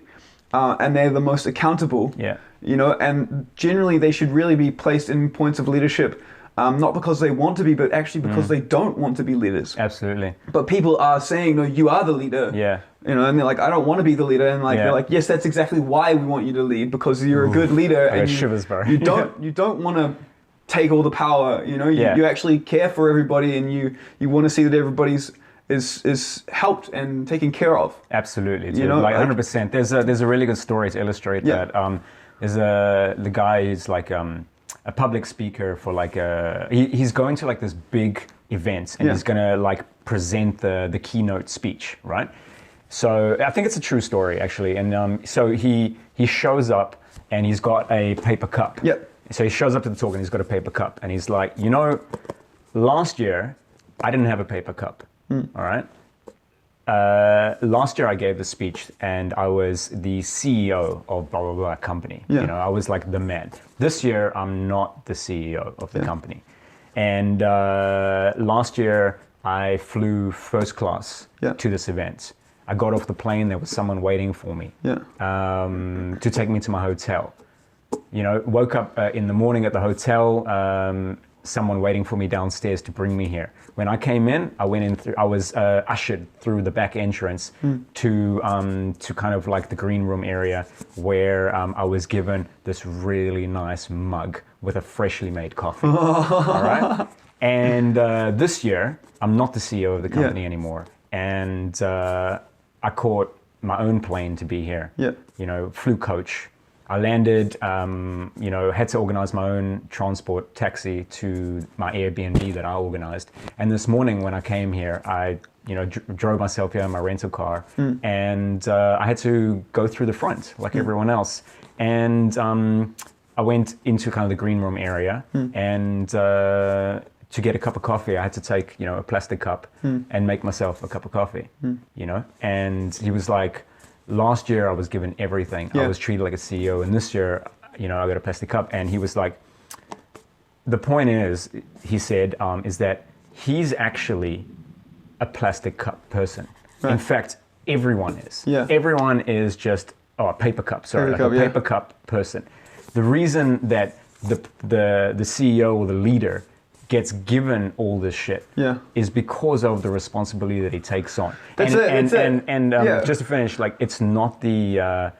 S2: and they're the most accountable. You know, and generally they should really be placed in points of leadership, not because they want to be, but actually because they don't want to be leaders.
S1: Absolutely.
S2: But people are saying, no, you are the leader. You know, and they're like, I don't want to be the leader, and like they're like, yes, that's exactly why we want you to lead, because you're a good leader, and
S1: shivers, bro.
S2: you don't want to take all the power. You know, you actually care for everybody, and you want to see that everybody's is helped and taken care of.
S1: Absolutely, dude.
S2: You know,
S1: like 100%. There's a really good story to illustrate that. There's the guy who's like a public speaker for like he's going to like this big event, and he's gonna like present the keynote speech, right? So I think it's a true story actually, and so he shows up and he's got a paper cup. So he shows up to the talk and he's got a paper cup, and he's like, you know, last year I didn't have a paper cup. All right. Last year I gave the speech and I was the CEO of blah blah blah company. You know, I was like the man. This year I'm not the CEO of the company, and last year I flew first class to this event. I got off the plane, there was someone waiting for me to take me to my hotel. You know, woke up in the morning at the hotel, someone waiting for me downstairs to bring me here. When I came in, I was ushered through the back entrance to kind of like the green room area, where I was given this really nice mug with a freshly made coffee. All right? And this year, I'm not the CEO of the company anymore. And I caught my own plane to be here. You know, flew coach. I landed, you know, had to organize my own transport taxi to my Airbnb that I organized. And this morning when I came here, I, you know, drove myself here in my rental car, and I had to go through the front like everyone else. And I went into kind of the green room area, and to get a cup of coffee, I had to take, you know, a plastic cup and make myself a cup of coffee, you know? And he was like, last year I was given everything. I was treated like a CEO, and this year, you know, I got a plastic cup. And he was like, the point is, he said, is that he's actually a plastic cup person. In fact, everyone is. Everyone is just, a paper cup, sorry, a paper cup person. The reason that the CEO or the leader gets given all this shit is because of the responsibility that he takes on. Just to finish, like it's not the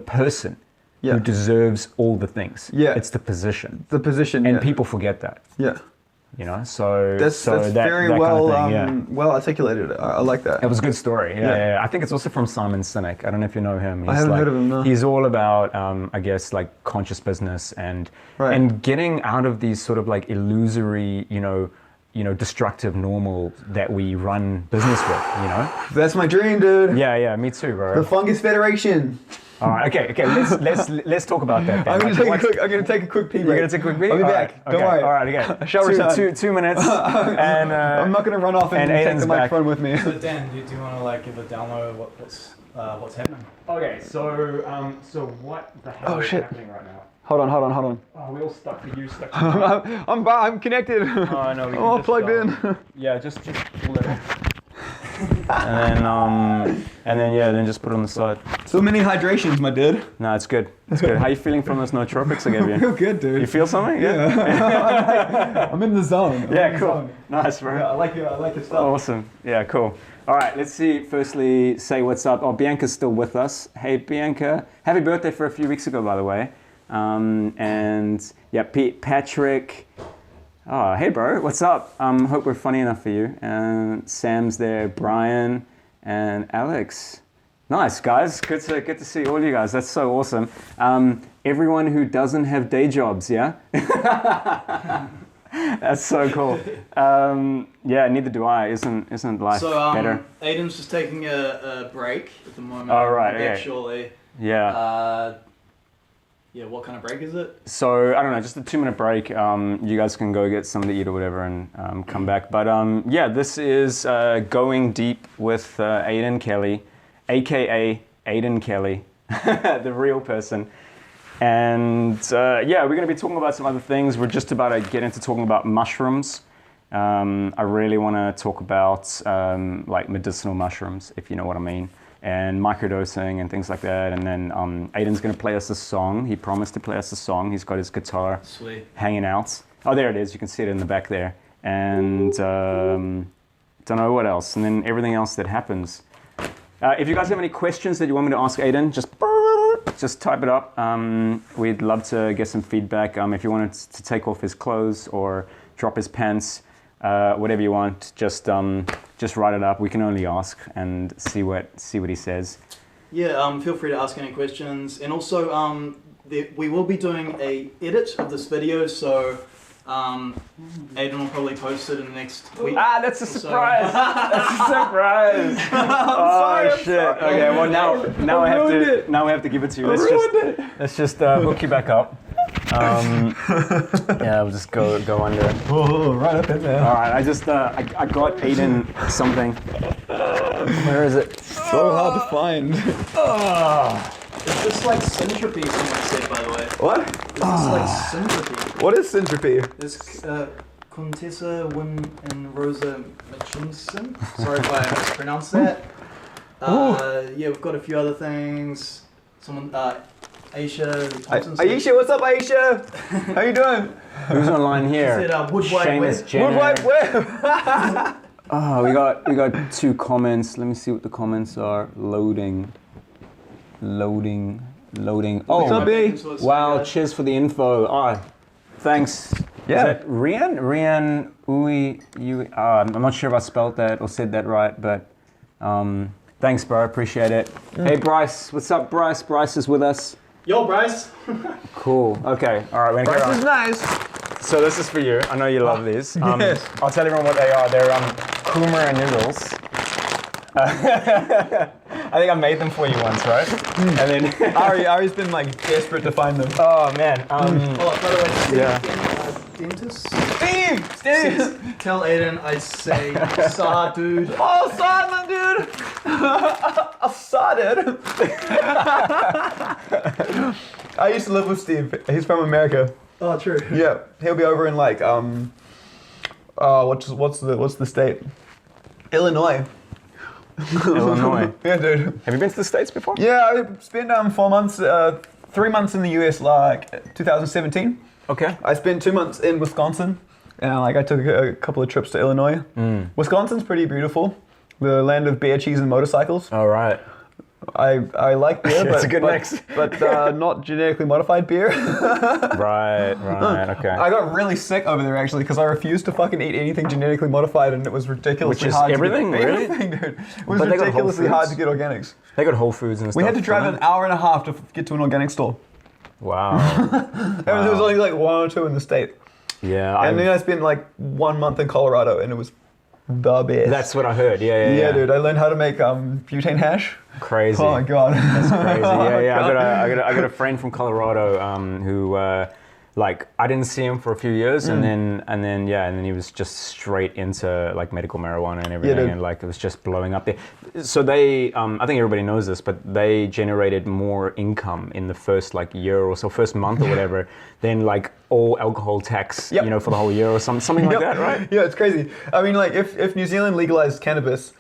S1: person who deserves all the things. It's the position. And people forget that. You know, so
S2: that's very well articulated. I like that.
S1: It was a good story. I think it's also from Simon Sinek. I don't know if you know him.
S2: I haven't heard of him. No.
S1: He's all about, I guess, like conscious business and getting out of these sort of like illusory, you know, destructive normal that we run business with,
S2: That's my dream, dude.
S1: Yeah, me too, bro.
S2: The Fungus Federation.
S1: All right, okay. Let's talk about that. Then.
S2: I'm gonna take a quick pee break.
S1: You're gonna take a quick break.
S2: I'll be
S1: All
S2: back.
S1: right,
S2: Don't worry.
S1: All right, okay.
S2: I shall return.
S1: 2 minutes, and
S2: I'm not gonna run off and take
S1: Aidan's
S2: the microphone with me.
S4: So Dan, do you want to like give a download of what's happening?
S1: Okay, so what the hell is happening right now?
S2: Hold on.
S1: Oh, we're all stuck. Are you stuck?
S2: I'm connected.
S1: Oh no, we can
S2: I'm all
S1: just,
S2: plugged in.
S1: Yeah, just pull it. and then just put it on the side.
S2: So many hydrations, my dude.
S1: No, it's good. It's good. How are you feeling from those nootropics I gave you?
S2: I feel good, dude.
S1: You feel something?
S2: Yeah. I'm in the zone.
S1: Cool. Nice, bro.
S2: Yeah, I like your stuff.
S1: Awesome. Yeah, cool. All right, let's see. Firstly, say what's up. Oh, Bianca's still with us. Hey, Bianca. Happy birthday for a few weeks ago, by the way. And yeah, Patrick. Oh, hey, bro. What's up? Hope we're funny enough for you. And Sam's there. Brian and Alex. Nice, guys. Good to see all you guys. That's so awesome. Everyone who doesn't have day jobs, yeah? That's so cool. Yeah, neither do I. Isn't life better?
S4: Aidan's just taking a break at the moment.
S1: Oh, right,
S4: Back
S1: okay.
S4: shortly.
S1: Yeah.
S4: Yeah, what kind of break is it?
S1: So, I don't know, just a 2-minute break. You guys can go get something to eat or whatever and come back. But yeah, this is Going Deep with Aidan Kelly, aka Aidan Kelly, the real person. And yeah, we're going to be talking about some other things. We're just about to get into talking about mushrooms. I really want to talk about like medicinal mushrooms, if you know what I mean, and microdosing and things like that. And then Aidan's going to play us a song. He promised to play us a song. He's got his guitar hanging out. Oh, there it is. You can see it in the back there. And don't know what else. And then everything else that happens. If you guys have any questions that you want me to ask Aidan, just type it up. We'd love to get some feedback. If you wanted to take off his clothes or drop his pants, whatever you want, just write it up. We can only ask and see what he says. Yeah,
S4: feel free to ask any questions. And also, we will be doing a edit of this video, so Aidan will probably post it in the next week.
S1: Ah, that's a surprise! That's a surprise! Oh shit! Okay, well now I have to give it to you. Let's just hook you back up. Yeah, we'll just go under.
S2: Oh, right up in there.
S1: All right, I got Aidan something. Where is it?
S2: So hard to find.
S4: It's just like syntropy, someone said, by the way.
S2: What?
S4: It's just like syntropy.
S2: What is syntropy?
S4: There's Contessa, Wim, and Rosa Mitchinson. Sorry if I mispronounced that. Yeah, we've got a few other things. Someone, Aisha.
S2: Aisha, what's up, Aisha? How you doing?
S1: Who's online here?
S4: She said, Wood Wide Web.
S2: Wood Wide Web.
S1: Oh, we got 2 comments. Let me see what the comments are. Loading. Oh,
S2: what's up, B?
S1: Wow, cheers for the info. Oh, thanks.
S2: Yeah.
S1: Is that Rian? I'm not sure if I spelled that or said that right, but thanks, bro. Appreciate it. Hey, Bryce. What's up, Bryce? Bryce is with us.
S4: Yo, Bryce.
S1: Cool. Okay. All right. We're gonna
S2: Bryce is nice.
S1: So this is for you. I know you love these.
S2: Yes.
S1: I'll tell everyone what they are. They're kumara noodles. I think I made them for you once, right? And then
S2: Ari's been like desperate to find them.
S1: Oh man.
S4: By the way, Steve,
S1: Yeah.
S4: dentist.
S2: Steve!
S4: Tell Aidan I say saw, dude.
S2: Oh, saw man, dude! I saw dude. I used to live with Steve. He's from America.
S4: Oh, true.
S2: Yeah, he'll be over in like what's the state? Illinois.
S1: Illinois.
S2: Yeah, dude.
S1: Have you been to the States before?
S2: Yeah, I spent 4 months, 3 months in the US, like 2017.
S1: Okay.
S2: I spent 2 months in Wisconsin, and I took a couple of trips to Illinois. Wisconsin's pretty beautiful, the land of beer, cheese, and motorcycles.
S1: All right.
S2: I like beer,
S1: It's a good mix.
S2: but not genetically modified beer.
S1: Right, okay.
S2: I got really sick over there actually because I refused to fucking eat anything genetically modified, and it was ridiculously
S1: Which is
S2: hard.
S1: everything,
S2: to get,
S1: really?
S2: Everything, dude. It was
S1: But they got Whole
S2: ridiculously hard
S1: Foods?
S2: to get organics.
S1: They got Whole Foods and stuff.
S2: We had to drive
S1: don't
S2: an hour and a half to get to an organic store.
S1: they? Wow.
S2: There was only like 1 or 2 in the state.
S1: Yeah,
S2: And then I spent like 1 month in Colorado, and it was the best.
S1: that's what I heard. Yeah,
S2: dude. I learned how to make butane hash.
S1: Crazy.
S2: Oh my god.
S1: That's crazy.
S2: Oh
S1: Yeah.
S2: my
S1: I got a friend from Colorado who like I didn't see him for a few years, and then he was just straight into like medical marijuana and everything,
S2: dude.
S1: and like it was just blowing up there. So they, I think everybody knows this, but they generated more income in the first like year or so, first month or whatever, than like all alcohol tax,
S2: Yep.
S1: you know, for the whole year or something like that, right?
S2: Yeah, it's crazy. I mean, like if New Zealand legalized cannabis,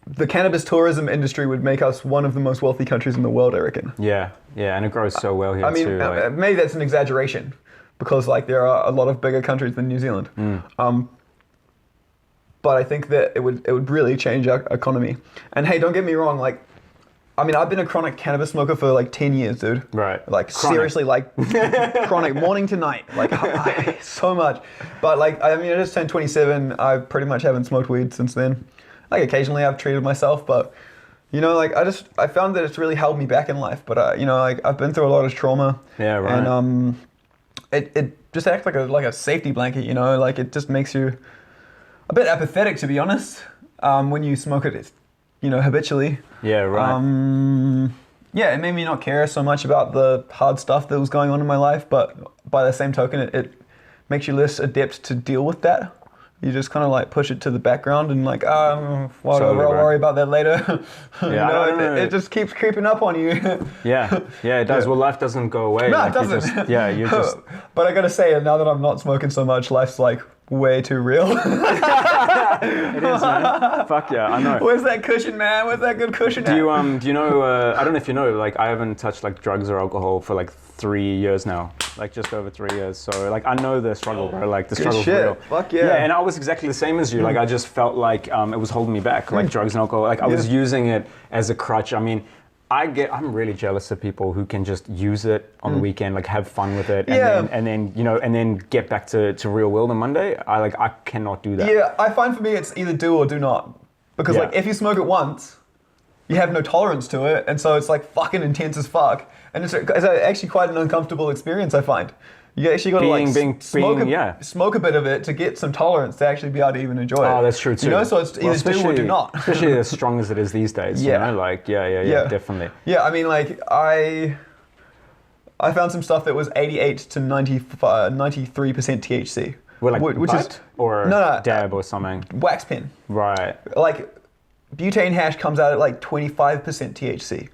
S2: the cannabis tourism industry would make us one of the most wealthy countries in the world, I reckon.
S1: Yeah, and it grows so well here
S2: I mean,
S1: too. Like,
S2: maybe that's an exaggeration, because like there are a lot of bigger countries than New Zealand. But I think that it would really change our economy. And hey, don't get me wrong, like, I mean, I've been a chronic cannabis smoker for like 10 years, dude.
S1: Right.
S2: Like
S1: Chronic.
S2: seriously, like chronic, morning to night, like so much. But like, I mean, I just turned 27. I pretty much haven't smoked weed since then. Like occasionally I've treated myself, but you know, like I found that it's really held me back in life. But you know, like I've been through a lot of trauma.
S1: Yeah, right.
S2: And it just acts like a safety blanket, you know, like it just makes you a bit apathetic, to be honest, when you smoke it, you know, habitually.
S1: yeah, right.
S2: Yeah, it made me not care so much about the hard stuff that was going on in my life, but by the same token, it makes you less adept to deal with that. You just kind of like push it to the background and like, whatever,
S1: Totally,
S2: I'll
S1: bro.
S2: worry about that later. You
S1: Yeah, I
S2: know,
S1: don't know.
S2: it just keeps creeping up on you.
S1: Yeah, it does.
S2: Yeah.
S1: Well, life doesn't go away.
S2: No,
S1: like,
S2: it doesn't.
S1: You just.
S2: But I gotta say, now that I'm not smoking so much, life's like way too real.
S1: It is, man. Fuck yeah, I know.
S2: Where's that cushion, man? Where's that good cushion?
S1: Do you know? I don't know if you know. Like, I haven't touched like drugs or alcohol for like 3 years now. Like just over 3 years. So like I know the struggle, bro. Like the struggle's
S2: shit.
S1: real.
S2: Fuck yeah.
S1: Yeah, and I was exactly the same as you. Like I just felt like it was holding me back, like drugs and alcohol. Like I was using it as a crutch. I mean, I'm really jealous of people who can just use it on the weekend, like have fun with it, and then get back to real world on Monday. I cannot do that.
S2: Yeah, I find for me it's either do or do not. Because like if you smoke it once, you have no tolerance to it, and so it's like fucking intense as fuck. And it's actually quite an uncomfortable experience, I find. You actually got to smoke a bit of it to get some tolerance to actually be able to even enjoy it.
S1: Oh, that's true too.
S2: You know, so it's either do or do not.
S1: Especially as strong as it is these days.
S2: Yeah.
S1: You know? Like yeah, definitely.
S2: Yeah, I mean, like I found some stuff that was 88 to 93% THC.
S1: Well, like
S2: which
S1: bite?
S2: is
S1: or
S2: no,
S1: dab or something.
S2: wax pen.
S1: Right.
S2: Like butane hash comes out at like 25% THC.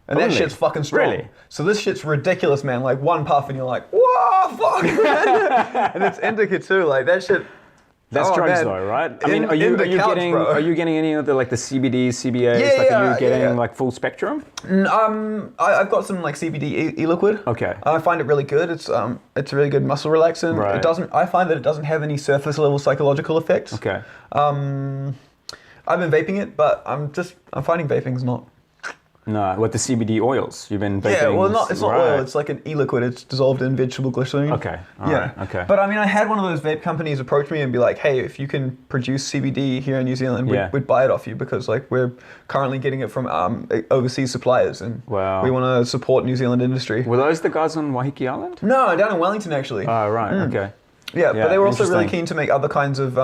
S2: And that
S1: Only?
S2: shit's fucking strong.
S1: Really?
S2: So this shit's ridiculous, man. Like one puff and you're like, whoa, fuck. And it's indica too. Like that shit.
S1: That's drugs
S2: man.
S1: though, right? I mean, are you getting any of the like the CBD, CBAs?
S2: Yeah,
S1: like, are you getting
S2: yeah.
S1: like full spectrum?
S2: I've got some like CBD e-liquid.
S1: Okay.
S2: I find it really good. It's a really good muscle relaxant.
S1: Right.
S2: I find that it doesn't have any surface level psychological effects.
S1: Okay.
S2: I've been vaping it, but I'm finding vaping's not.
S1: No, what the CBD oils? You've been vaping?
S2: Yeah, well, it's not
S1: right.
S2: oil. It's like an e-liquid. It's dissolved in vegetable glycerine.
S1: Okay. All right. Okay.
S2: But I mean, I had one of those vape companies approach me and be like, "Hey, if you can produce CBD here in New Zealand, we'd buy it off you because like we're currently getting it from overseas suppliers, and
S1: Wow.
S2: we want to support New Zealand industry."
S1: Were those the guys on Waiheke Island?
S2: No, down in Wellington actually.
S1: Oh, right. Okay.
S2: Yeah, but they were also really
S1: interesting.
S2: keen to make other kinds of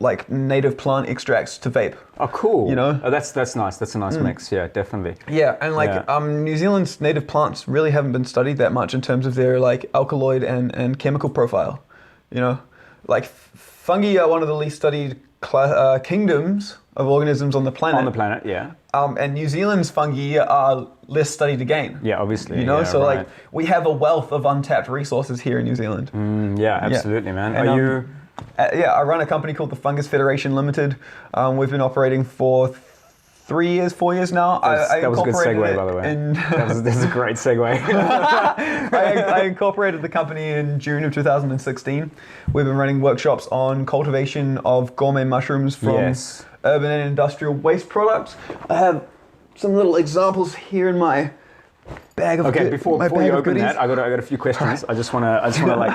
S2: like native plant extracts to vape.
S1: Oh, cool.
S2: You know?
S1: Oh, that's nice. That's a nice mix. Yeah, definitely.
S2: Yeah, and like New Zealand's native plants really haven't been studied that much in terms of their like alkaloid and chemical profile. You know, like fungi are one of the least studied kingdoms of organisms on the planet.
S1: On the planet, yeah.
S2: And New Zealand's fungi are less studied again.
S1: Yeah, obviously.
S2: You know,
S1: yeah,
S2: so
S1: right.
S2: like we have a wealth of untapped resources here in New Zealand.
S1: Yeah, absolutely, man.
S2: And,
S1: Are you?
S2: I run a company called the Fungus Federation Limited. We've been operating for 4 years now.
S1: That was a good segue, by the way. That's a great segue.
S2: I incorporated the company in June of 2016. We've been running workshops on cultivation of gourmet mushrooms from urban and industrial waste products. I have some little examples here in my bag of
S1: Okay, before you open
S2: goodies.
S1: that, I got a few questions. I just wanna like,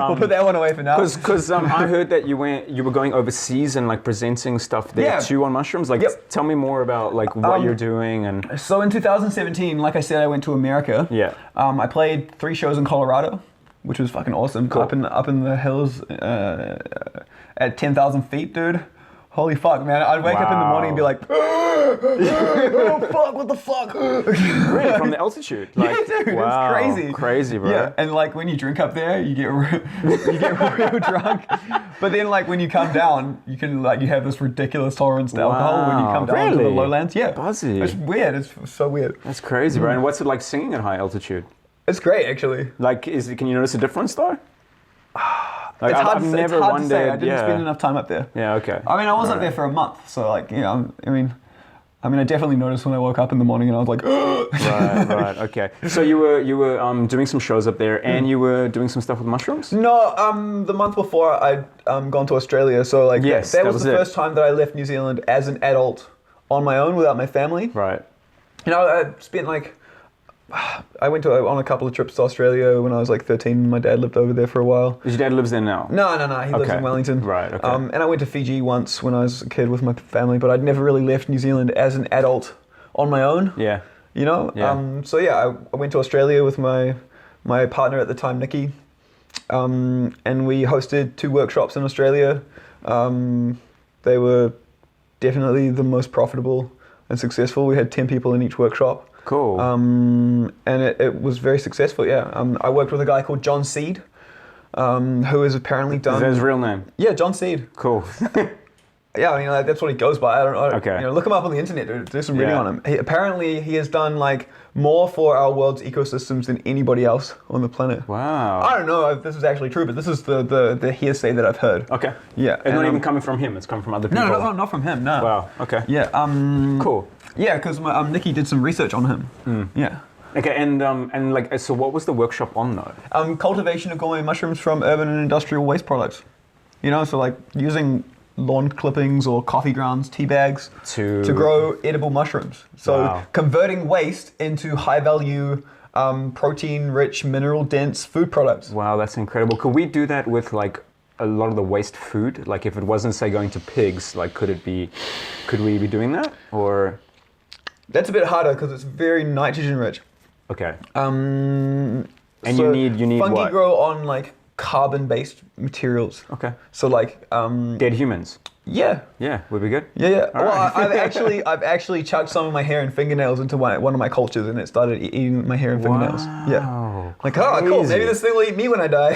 S2: we'll put that one away for now.
S1: Because I heard that you were going overseas and like presenting stuff there too on mushrooms. Like, tell me more about like what you're doing and.
S2: So in 2017, like I said, I went to America.
S1: Yeah.
S2: I played 3 shows in Colorado. which was fucking awesome.
S1: Cool.
S2: Up in the hills at 10,000 feet, dude. Holy fuck, man. I'd wake up in the morning and be like, oh fuck, what the fuck?
S1: Really? From the altitude? Like,
S2: Yeah, dude,
S1: wow,
S2: it's crazy.
S1: Crazy, bro.
S2: Yeah, and like when you drink up there, you get real drunk. But then like when you come down, you have this ridiculous tolerance to alcohol when you come down to the
S1: Really?
S2: lowlands. Yeah.
S1: Buzzy.
S2: It's weird. It's so weird.
S1: That's crazy, bro. And what's it like singing at high altitude?
S2: It's great, actually.
S1: Like, can you notice a difference though? Like,
S2: It's hard,
S1: I've
S2: to,
S1: never
S2: it's hard to
S1: wondered.
S2: say. I didn't
S1: yeah.
S2: spend enough time up there.
S1: Yeah. Okay.
S2: I mean, I was up
S1: Right.
S2: there for a month, so like, you know, I mean, I definitely noticed when I woke up in the morning and I was like,
S1: Right. Okay. So you were doing some shows up there, and you were doing some stuff with mushrooms.
S2: No, the month before I'd gone to Australia, so like
S1: Yes,
S2: that
S1: that
S2: was
S1: was
S2: the
S1: it.
S2: first time that I left New Zealand as an adult on my own without my family.
S1: Right.
S2: You know, I spent like, I went on a couple of trips to Australia when I was like 13. My dad lived over there for a while.
S1: Your dad lives there now.
S2: No, he lives
S1: Okay.
S2: in Wellington.
S1: Right, okay.
S2: And I went to Fiji once when I was a kid with my family, but I'd never really left New Zealand as an adult on my own.
S1: Yeah.
S2: You know?
S1: Yeah.
S2: So yeah, I went to Australia with my partner at the time, Nikki, and we hosted 2 workshops in Australia. They were definitely the most profitable and successful. We had 10 people in each workshop.
S1: Cool.
S2: And it was very successful, yeah. I worked with a guy called John Seed, who has apparently done...
S1: Is that his real name?
S2: Yeah, John Seed.
S1: Cool.
S2: Yeah, I mean, like, that's what he goes by. I don't know.
S1: Okay.
S2: You know, look him up on the internet, dude. Do some reading
S1: Yeah.
S2: on him. Apparently, he has done, like, more for our world's ecosystems than anybody else on the planet.
S1: Wow.
S2: I don't know if this is actually true, but this is the hearsay that I've heard.
S1: Okay.
S2: Yeah.
S1: It's
S2: and,
S1: not even coming from him. It's coming from other people.
S2: No, not from him, no.
S1: Wow. Okay.
S2: Yeah,
S1: Cool.
S2: yeah, because Nikki did some research on him. Yeah.
S1: Okay. And like, so what was the workshop on though?
S2: Cultivation of gourmet mushrooms from urban and industrial waste products. You know, so like using lawn clippings or coffee grounds, tea bags
S1: To
S2: grow edible mushrooms. So
S1: Wow.
S2: converting waste into high value, protein-rich, mineral-dense food products.
S1: Wow, that's incredible. Could we do that with like a lot of the waste food? Like if it wasn't say going to pigs, like could we be doing that? Or
S2: That's a bit harder because it's very nitrogen-rich.
S1: okay.
S2: And
S1: you need
S2: fungi
S1: what?
S2: grow on like carbon-based materials.
S1: Okay.
S2: So like
S1: Dead humans.
S2: yeah.
S1: Yeah, would be good.
S2: Yeah.
S1: All
S2: Well,
S1: right.
S2: I've actually chucked some of my hair and fingernails into one of my cultures, and it started eating my hair and fingernails. Yeah.
S1: Wow.
S2: Like, oh, cool.
S1: Crazy.
S2: Maybe this thing will eat me when I die.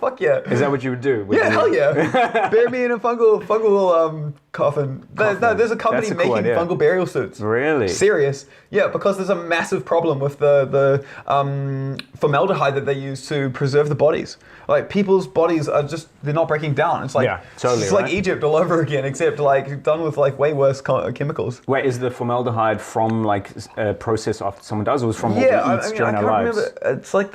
S2: Fuck yeah.
S1: Is that what you would do? Would
S2: Yeah,
S1: you-
S2: hell yeah. Bury me in a fungal coffin. No, there's a company
S1: That's a cool
S2: making
S1: idea.
S2: fungal burial suits.
S1: Really?
S2: Serious. Yeah, because there's a massive problem with the formaldehyde that they use to preserve the bodies. Like, people's bodies are just, they're not breaking down. It's like,
S1: Yeah, totally,
S2: it's like
S1: right?
S2: Egypt all over again, except like done with like way worse chemicals.
S1: Wait, is the formaldehyde from like a process after someone does, or is from what
S2: Yeah,
S1: we
S2: I
S1: eat
S2: mean,
S1: during
S2: I
S1: our
S2: can't
S1: lives?
S2: remember. It's like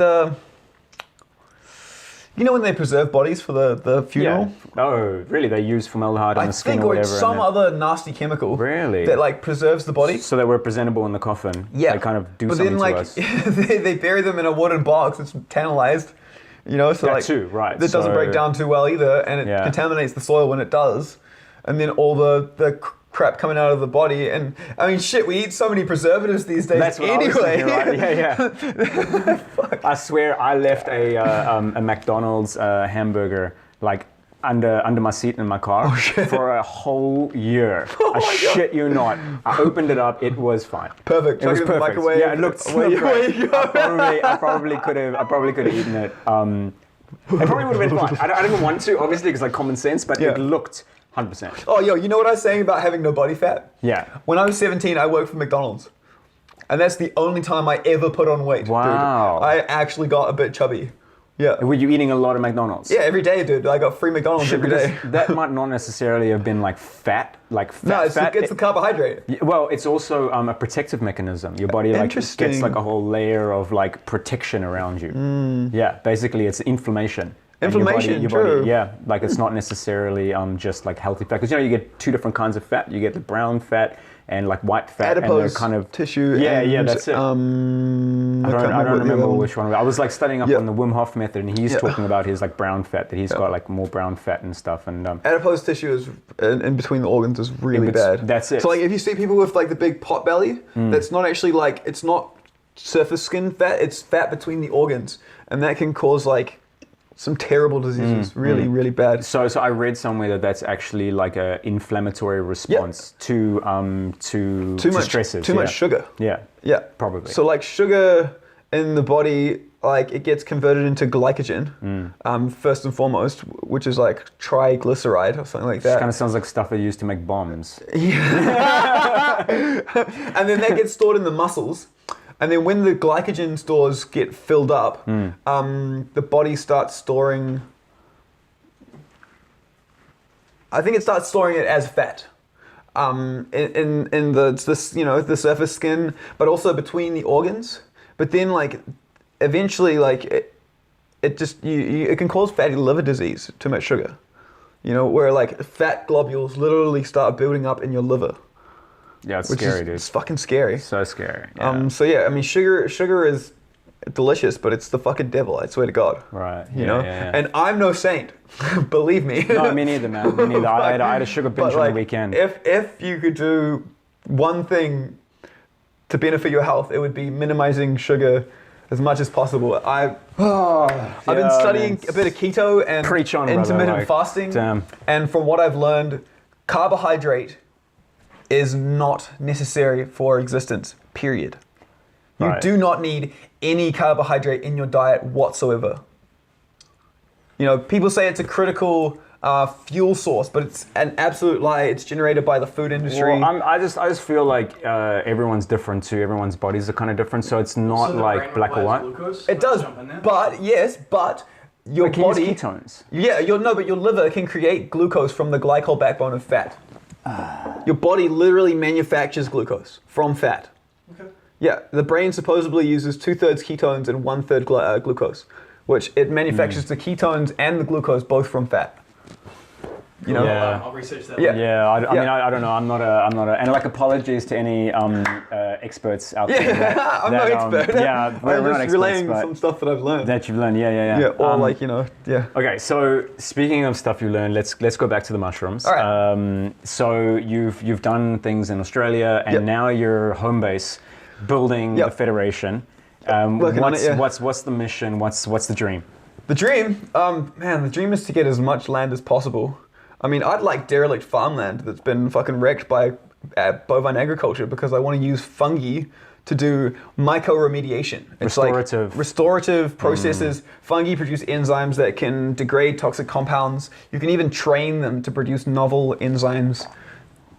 S2: you know when they preserve bodies for the funeral?
S1: Yeah. Oh, really? They use formaldehyde on
S2: I
S1: the skin
S2: think,
S1: or
S2: or
S1: whatever.
S2: it's some
S1: and
S2: other nasty chemical.
S1: Really?
S2: That like preserves the body.
S1: so that we're presentable in the coffin.
S2: Yeah.
S1: They kind of do
S2: but
S1: something
S2: then like
S1: to us.
S2: they bury them in a wooden box. It's tantalized. You know, so
S1: That
S2: like
S1: too, right,
S2: That doesn't
S1: so-
S2: break down too well either, and it
S1: Yeah.
S2: contaminates the soil when it does, and then all the crap coming out of the body. And I mean, shit, we eat so many preservatives these days.
S1: That's what
S2: anyway.
S1: I was thinking, right? Yeah. I swear I left a McDonald's hamburger like under my seat in my car for a whole year. I shit you not. I opened it up. It was fine.
S2: Perfect.
S1: It was
S2: Chuck in the
S1: perfect.
S2: microwave.
S1: Yeah, it looked
S2: Away you
S1: great.
S2: go.
S1: I probably could have eaten it. It probably would have been fine. I didn't want to, obviously, because like common sense, but
S2: Yeah.
S1: it looked 100%.
S2: Oh, yo, you know what I was saying about having no body fat?
S1: Yeah.
S2: When I was 17, I worked for McDonald's. And that's the only time I ever put on weight,
S1: Wow.
S2: dude. I actually got a bit chubby. Yeah.
S1: Were you eating a lot of McDonald's?
S2: Yeah, every day, dude. I got free McDonald's every
S1: Because
S2: day.
S1: that might not necessarily have been like fat,
S2: No, it's
S1: fat.
S2: the carbohydrate.
S1: Yeah, well, it's also a protective mechanism. Your body like gets
S2: Interesting.
S1: like a whole layer of like protection around you. Yeah, basically it's inflammation. And
S2: Inflammation, true.
S1: yeah, like it's not necessarily just like healthy fat. Because you know you get two different kinds of fat. You get the brown fat and like white fat.
S2: Adipose
S1: and they're kind of
S2: tissue.
S1: Yeah,
S2: and,
S1: yeah, that's it.
S2: I
S1: I don't remember which one. I was like studying up
S2: Yeah.
S1: on the Wim Hof method, and he's
S2: Yeah.
S1: talking about his like brown fat, that he's got like more brown fat and stuff. And
S2: Adipose tissue is in between the organs is really bad.
S1: That's it.
S2: So like if you see people with like the big pot belly, that's not actually like, it's not surface skin fat. It's fat between the organs, and that can cause like some terrible diseases, really, really bad.
S1: So I read somewhere that that's actually like a inflammatory response to stresses.
S2: Too much sugar.
S1: Yeah.
S2: Yeah.
S1: Probably.
S2: So like sugar in the body, like it gets converted into glycogen, first and foremost, which is like triglyceride or something like that.
S1: Kind of sounds like stuff they use to make bombs.
S2: Yeah. And then that gets stored in the muscles. And then when the glycogen stores get filled up, the body starts storing, I think it starts storing it as fat. In the surface skin, but also between the organs. But then like eventually like it can cause fatty liver disease, too much sugar. You know, where like fat globules literally start building up in your liver.
S1: Yeah, it's scary, dude.
S2: It's fucking scary.
S1: So scary. Yeah.
S2: So yeah, I mean, sugar is delicious, but it's the fucking devil. I swear to God.
S1: Right.
S2: You know.
S1: Yeah.
S2: And I'm no saint, believe me.
S1: No, me neither, man. Me neither. I had a sugar binge on the weekend.
S2: If you could do one thing to benefit your health, it would be minimizing sugar as much as possible. I've been studying a bit of keto and intermittent fasting, and from what I've learned, carbohydrate is not necessary for existence, period. You do not need any carbohydrate in your diet whatsoever. You know, people say it's a critical fuel source, but it's an absolute lie. It's generated by the food industry.
S1: Well, I just feel like everyone's different too. Everyone's bodies are kind of different, so it's not like black or white.
S2: It does, but your body
S1: use ketones.
S2: Yeah, but your liver can create glucose from the glycol backbone of fat. Your body literally manufactures glucose from fat. Okay. Yeah, the brain supposedly uses 2/3 ketones and 1/3 glucose, which it manufactures the ketones and the glucose both from fat. You know?
S1: Yeah.
S4: I'll research that.
S1: I mean, I don't know. I'm not a, and like apologies to any experts out there.
S2: I'm no expert.
S1: We're
S2: I'm
S1: not
S2: just
S1: experts,
S2: relaying
S1: but
S2: some stuff that I've learned.
S1: that you've learned. Yeah.
S2: Yeah, or
S1: Okay, so speaking of stuff you learned, let's go back to the mushrooms.
S2: All right.
S1: So you've done things in Australia, and now you're home base, building the federation. What's the mission? What's the dream?
S2: The dream, the dream is to get as much land as possible. I mean, I'd like derelict farmland that's been fucking wrecked by bovine agriculture because I want to use fungi to do mycoremediation. It's restorative processes. Fungi produce enzymes that can degrade toxic compounds. You can even train them to produce novel enzymes.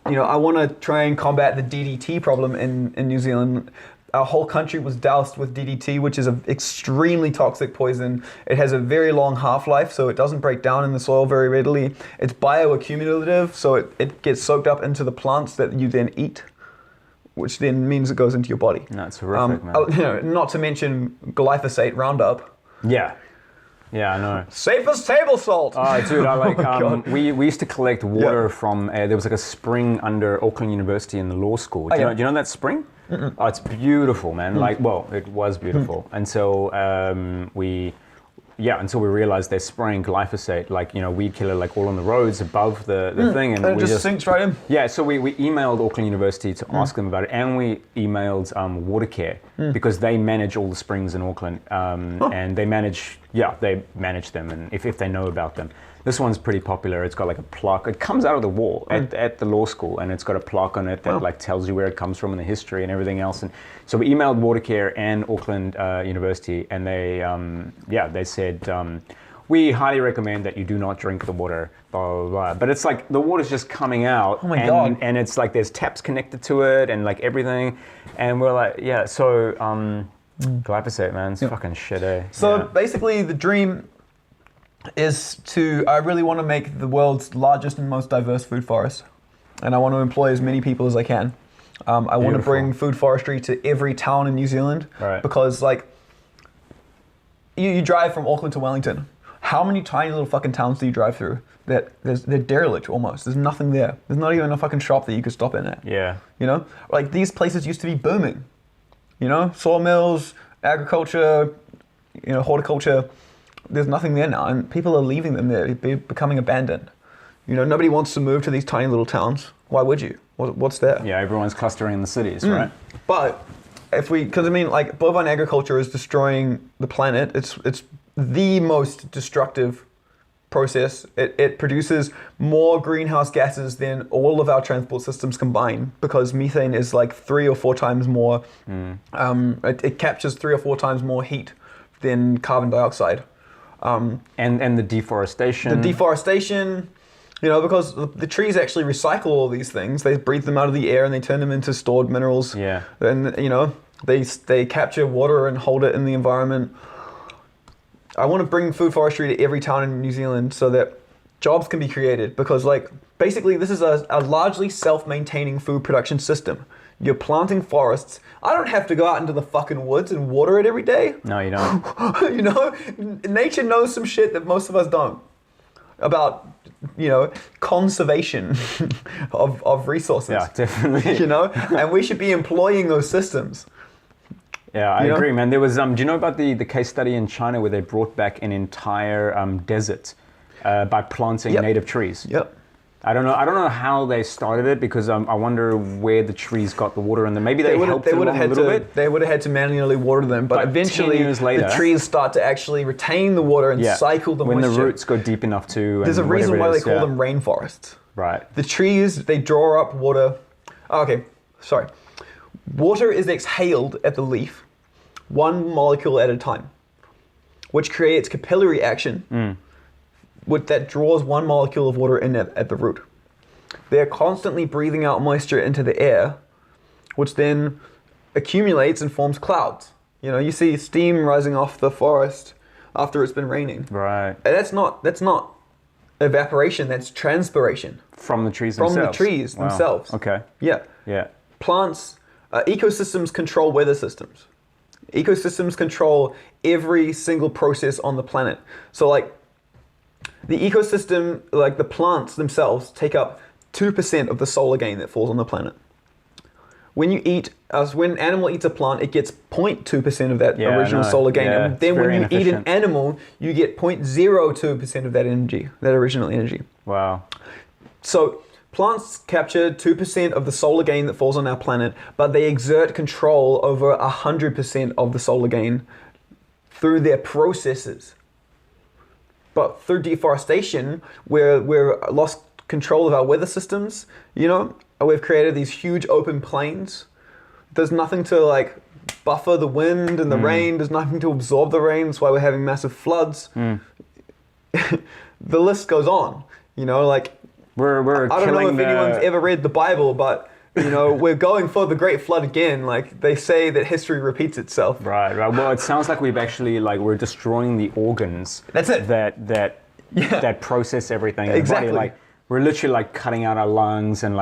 S2: You know, I want to try and combat the DDT problem in New Zealand. Our whole country was doused with DDT, which is an extremely toxic poison. It has a very long half-life, so it doesn't break down in the soil very readily. It's bioaccumulative, so it gets soaked up into the plants that you then eat, which then means it goes into your body.
S1: That's horrific, man.
S2: You know, not to mention glyphosate Roundup.
S1: Yeah, I know.
S2: Safe as table salt.
S1: Oh, dude, we used to collect water from, there was like a spring under Auckland University in the law school. Do you know that spring? Mm-mm. Oh, it's beautiful, man. It was beautiful until until we realized they're spraying glyphosate, weed killer, all on the roads above the thing, and
S2: it just sinks right in.
S1: Yeah, so we emailed Auckland University to ask them about it, and we emailed Watercare because they manage all the springs in Auckland, and they manage them, and if they know about them. This one's pretty popular. It's got like a plaque. It comes out of the wall at the law school, and it's got a plaque on it that tells you where it comes from and the history and everything else. And so we emailed Watercare and Auckland University, and they said we highly recommend that you do not drink the water. Blah blah blah. But it's like the water's just coming out, and it's like there's taps connected to it and like everything, and we're like, glyphosate, man, it's fucking shit, eh?
S2: So basically, the dream is I really want to make the world's largest and most diverse food forest. And I want to employ as many people as I can. I want to bring food forestry to every town in New Zealand.
S1: Right.
S2: Because you drive from Auckland to Wellington. How many tiny little fucking towns do you drive through that they're derelict almost? There's nothing there. There's not even a fucking shop that you could stop in at.
S1: Yeah.
S2: You know? Like these places used to be booming. You know? Sawmills, agriculture, horticulture. There's nothing there now, and people are leaving them there, becoming abandoned. You know, nobody wants to move to these tiny little towns. Why would you? What's there?
S1: Yeah, everyone's clustering in the cities, right?
S2: But because I mean, like, bovine agriculture is destroying the planet. It's the most destructive process. It produces more greenhouse gases than all of our transport systems combined, because methane is like 3 or 4 times more. It captures 3 or 4 times more heat than carbon dioxide.
S1: And the deforestation.
S2: Because the trees actually recycle all these things. They breathe them out of the air and they turn them into stored minerals.
S1: Yeah.
S2: And they capture water and hold it in the environment. I want to bring food forestry to every town in New Zealand so that jobs can be created, because like basically this is a largely self-maintaining food production system. You're planting forests. I don't have to go out into the fucking woods and water it every day.
S1: No, you don't.
S2: Nature knows some shit that most of us don't about, conservation of resources.
S1: Yeah, definitely.
S2: And we should be employing those systems.
S1: Yeah, I agree, man. There was, do you know about the case study in China where they brought back an entire desert by planting native trees?
S2: Yep.
S1: I don't know how they started it, because I wonder where the trees got the water in them. Maybe they helped them a little bit.
S2: They would have had to manually water them, but eventually
S1: 10 years later,
S2: the trees start to actually retain the water and cycle the moisture.
S1: When the roots go deep enough to.
S2: There's a reason why they call them rainforests.
S1: Right.
S2: The trees, they draw up water. Water is exhaled at the leaf, 1 molecule at a time, which creates capillary action. That draws 1 molecule of water in at the root. They're constantly breathing out moisture into the air, which then accumulates and forms clouds. You see steam rising off the forest after it's been raining.
S1: Right.
S2: And that's not evaporation, that's transpiration.
S1: From the trees
S2: themselves.
S1: From the trees
S2: themselves.
S1: Okay.
S2: Yeah.
S1: Yeah.
S2: Plants, ecosystems control weather systems. Ecosystems control every single process on the planet. So like, the ecosystem, like the plants themselves, take up 2% of the solar gain that falls on the planet. When an animal eats a plant, it gets 0.2% of that original solar gain.
S1: Yeah,
S2: and then when you eat an animal, you get 0.02% of that energy, that original energy.
S1: Wow.
S2: So plants capture 2% of the solar gain that falls on our planet, but they exert control over 100% of the solar gain through their processes. But through deforestation, we're lost control of our weather systems. We've created these huge open plains. There's nothing to like buffer the wind and the rain. There's nothing to absorb the rain. That's why we're having massive floods. The list goes on.
S1: We're
S2: I don't know if anyone's ever read the Bible, but we're going for the Great Flood again. Like they say that history repeats itself.
S1: Right. Well, it sounds like we've actually we're destroying the organs.
S2: That's it.
S1: That process everything.
S2: Exactly.
S1: In the body. We're literally cutting out our lungs and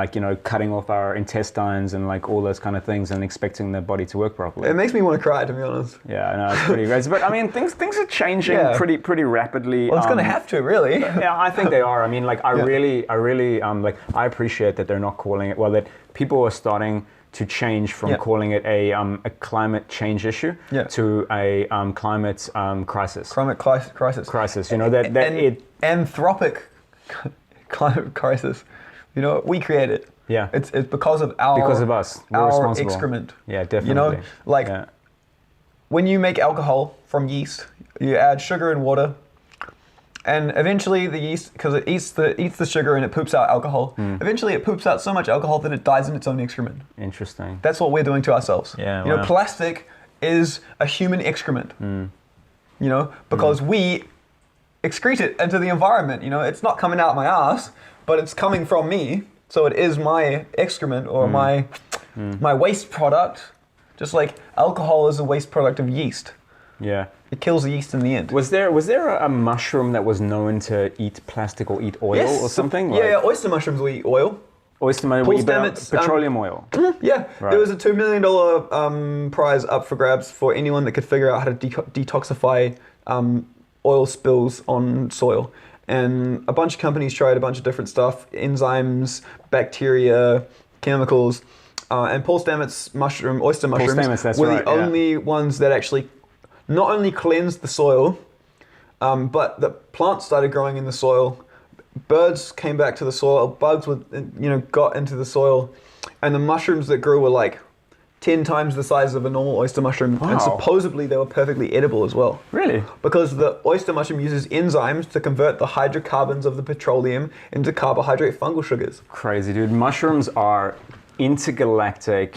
S1: cutting off our intestines and all those kind of things and expecting the body to work properly.
S2: It makes me want to cry, to be honest.
S1: Yeah, I know, it's pretty crazy. But I mean, things are changing pretty rapidly.
S2: Well, it's going to have to, really.
S1: Yeah, I think they are. I mean, I really I appreciate that they're not calling it, that people are starting to change from calling it a climate change issue to a climate crisis.
S2: Climate crisis.
S1: Crisis.
S2: Anthropic climate crisis. We create it.
S1: Yeah.
S2: It's because of us.
S1: We're
S2: our
S1: responsible.
S2: Excrement.
S1: Yeah, definitely.
S2: When you make alcohol from yeast, you add sugar and water, and eventually the yeast, because it eats the sugar and it poops out alcohol. Eventually it poops out so much alcohol that it dies in its own excrement.
S1: Interesting.
S2: That's what we're doing to ourselves.
S1: Yeah.
S2: Plastic is a human excrement. Because we excrete it into the environment. It's not coming out my ass, but it's coming from me. So it is my excrement or my waste product. Just like alcohol is a waste product of yeast.
S1: Yeah.
S2: It kills the yeast in the end.
S1: Was there a mushroom that was known to eat plastic or eat oil or something?
S2: Oyster mushrooms will eat oil.
S1: Oyster mushrooms will eat petroleum oil.
S2: Yeah.
S1: Right.
S2: There was a $2 million prize up for grabs for anyone that could figure out how to detoxify oil spills on soil. And a bunch of companies tried a bunch of different stuff, enzymes, bacteria, chemicals, and Paul Stamets oyster mushrooms were the only ones that actually not only cleansed the soil, but the plants started growing in the soil, birds came back to the soil, bugs got into the soil, and the mushrooms that grew were 10 10 times the size of a normal oyster mushroom,
S1: Wow.
S2: and supposedly they were perfectly edible as well.
S1: Really?
S2: Because the oyster mushroom uses enzymes to convert the hydrocarbons of the petroleum into carbohydrate fungal sugars.
S1: Crazy, dude. Mushrooms are intergalactic,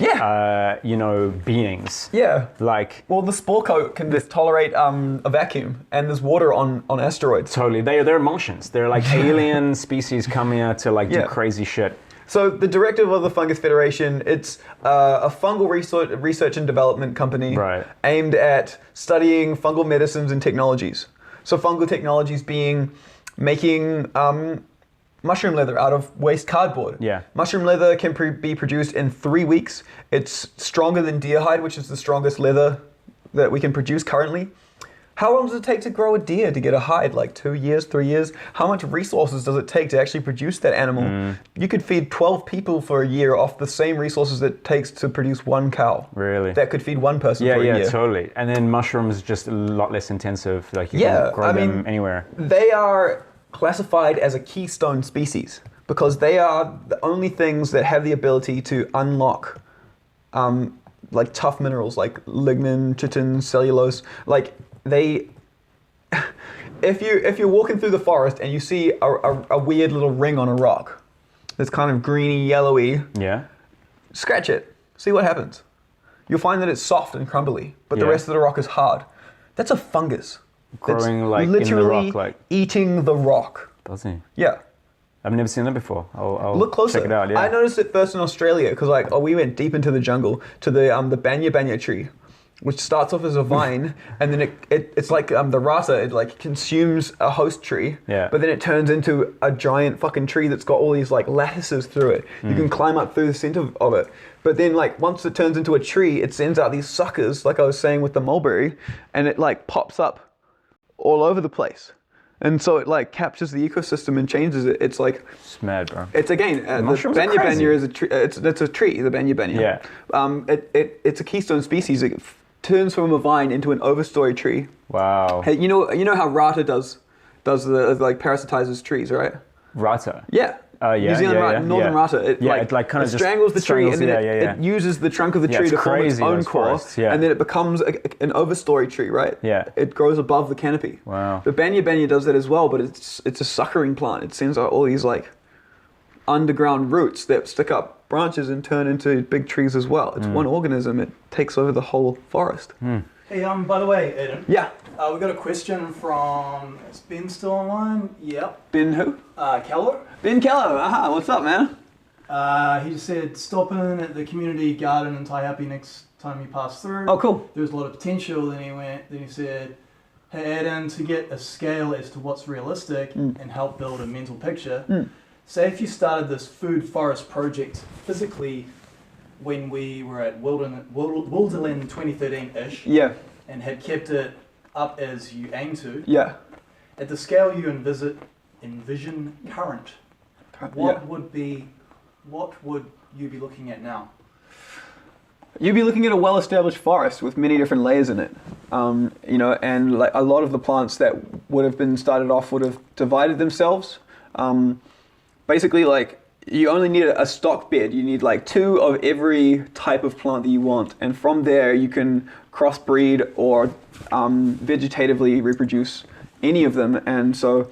S1: beings.
S2: Yeah.
S1: Like,
S2: Well, the spore coat can tolerate a vacuum, and there's water on asteroids.
S1: totally. They're Martians. They're like alien species come here to like do
S2: Yeah.
S1: crazy shit.
S2: So the directive of the Fungus Federation, it's a fungal research and development company
S1: Right.
S2: aimed at studying fungal medicines and technologies. So fungal technologies being making mushroom leather out of waste cardboard.
S1: Yeah.
S2: Mushroom leather can be produced in 3 weeks. It's stronger than deer hide, which is the strongest leather that we can produce currently. How long does it take to grow a deer to get a hide? Like 2 years, 3 years? How much resources does it take to actually produce that animal? You could feed 12 people for a year off the same resources it takes to produce one cow.
S1: Really?
S2: That could feed one person for a year.
S1: Totally. And then mushrooms just a lot less intensive. Like you
S2: Yeah,
S1: can grow
S2: I
S1: them
S2: mean,
S1: anywhere.
S2: They are classified as a keystone species because they are the only things that have the ability to unlock like tough minerals like lignin, chitin, cellulose. Like they, if you're walking through the forest and you see a weird little ring on a rock that's kind of greeny, yellowy,
S1: Yeah.
S2: scratch it, see what happens. You'll find that it's soft and crumbly, but the
S1: Yeah.
S2: rest of the rock is hard. That's a fungus.
S1: Growing
S2: It's
S1: like in the
S2: literally
S1: rock, like
S2: eating the rock.
S1: does he?
S2: Yeah.
S1: I've never seen that before. I'll
S2: Look closer.
S1: check it out. Yeah.
S2: I noticed it first in Australia because we went deep into the jungle to the banya tree, which starts off as a vine and then it's like the rata, it like consumes a host tree,
S1: Yeah.
S2: but then it turns into a giant fucking tree that's got all these like lattices through it. You can climb up through the center of it. But then like once it turns into a tree, it sends out these suckers, like I was saying with the mulberry, and it like pops up all over the place. And so it like captures the ecosystem and changes it. It's like,
S1: It's mad, bro.
S2: it's again, the
S1: mushrooms are
S2: banya
S1: crazy.
S2: is a tree. It's a tree, the banya.
S1: Yeah.
S2: It's a keystone species. It turns from a vine into an overstory tree.
S1: Wow.
S2: Hey, you know how rata does the like parasitizes trees, right?
S1: Rata.
S2: Yeah.
S1: Yeah,
S2: New Zealand
S1: yeah,
S2: rata,
S1: yeah,
S2: northern
S1: yeah.
S2: rata. It
S1: like kind of just
S2: strangles the tree, and then
S1: strangles-
S2: it uses the trunk of the
S1: Yeah,
S2: tree
S1: it's
S2: to form its
S1: crazy,
S2: own
S1: those
S2: core,
S1: forests, yeah.
S2: and then it becomes an overstory tree, right?
S1: Yeah.
S2: It grows above the canopy.
S1: Wow.
S2: The banya does that as well, but it's a suckering plant. It sends out all these like underground roots that stick up branches and turn into big trees as well. It's one organism. It takes over the whole forest.
S4: Hey, by the way, Aidan.
S2: Yeah.
S4: We got a question from, is Ben still online? Yep.
S2: Ben who?
S4: Keller.
S2: Ben Keller. Aha, what's up, man?
S4: He just said, stop in at the community garden in Taihape next time you pass through.
S2: Oh, cool.
S4: There was a lot of potential. Then he said, hey, Aidan, to get a scale as to what's realistic and help build a mental picture, say if you started this food forest project physically when we were at Wilderland 2013-ish,
S2: Yeah.
S4: and had kept it up as you aim to,
S2: Yeah.
S4: at the scale you envision current, what
S2: Yeah.
S4: would you be looking at now?
S2: You'd be looking at a well-established forest with many different layers in it, and like a lot of the plants that would have been started off would have divided themselves. Basically, like you only need a stock bed. You need like 2 of every type of plant that you want, and from there you can crossbreed or vegetatively reproduce any of them. And so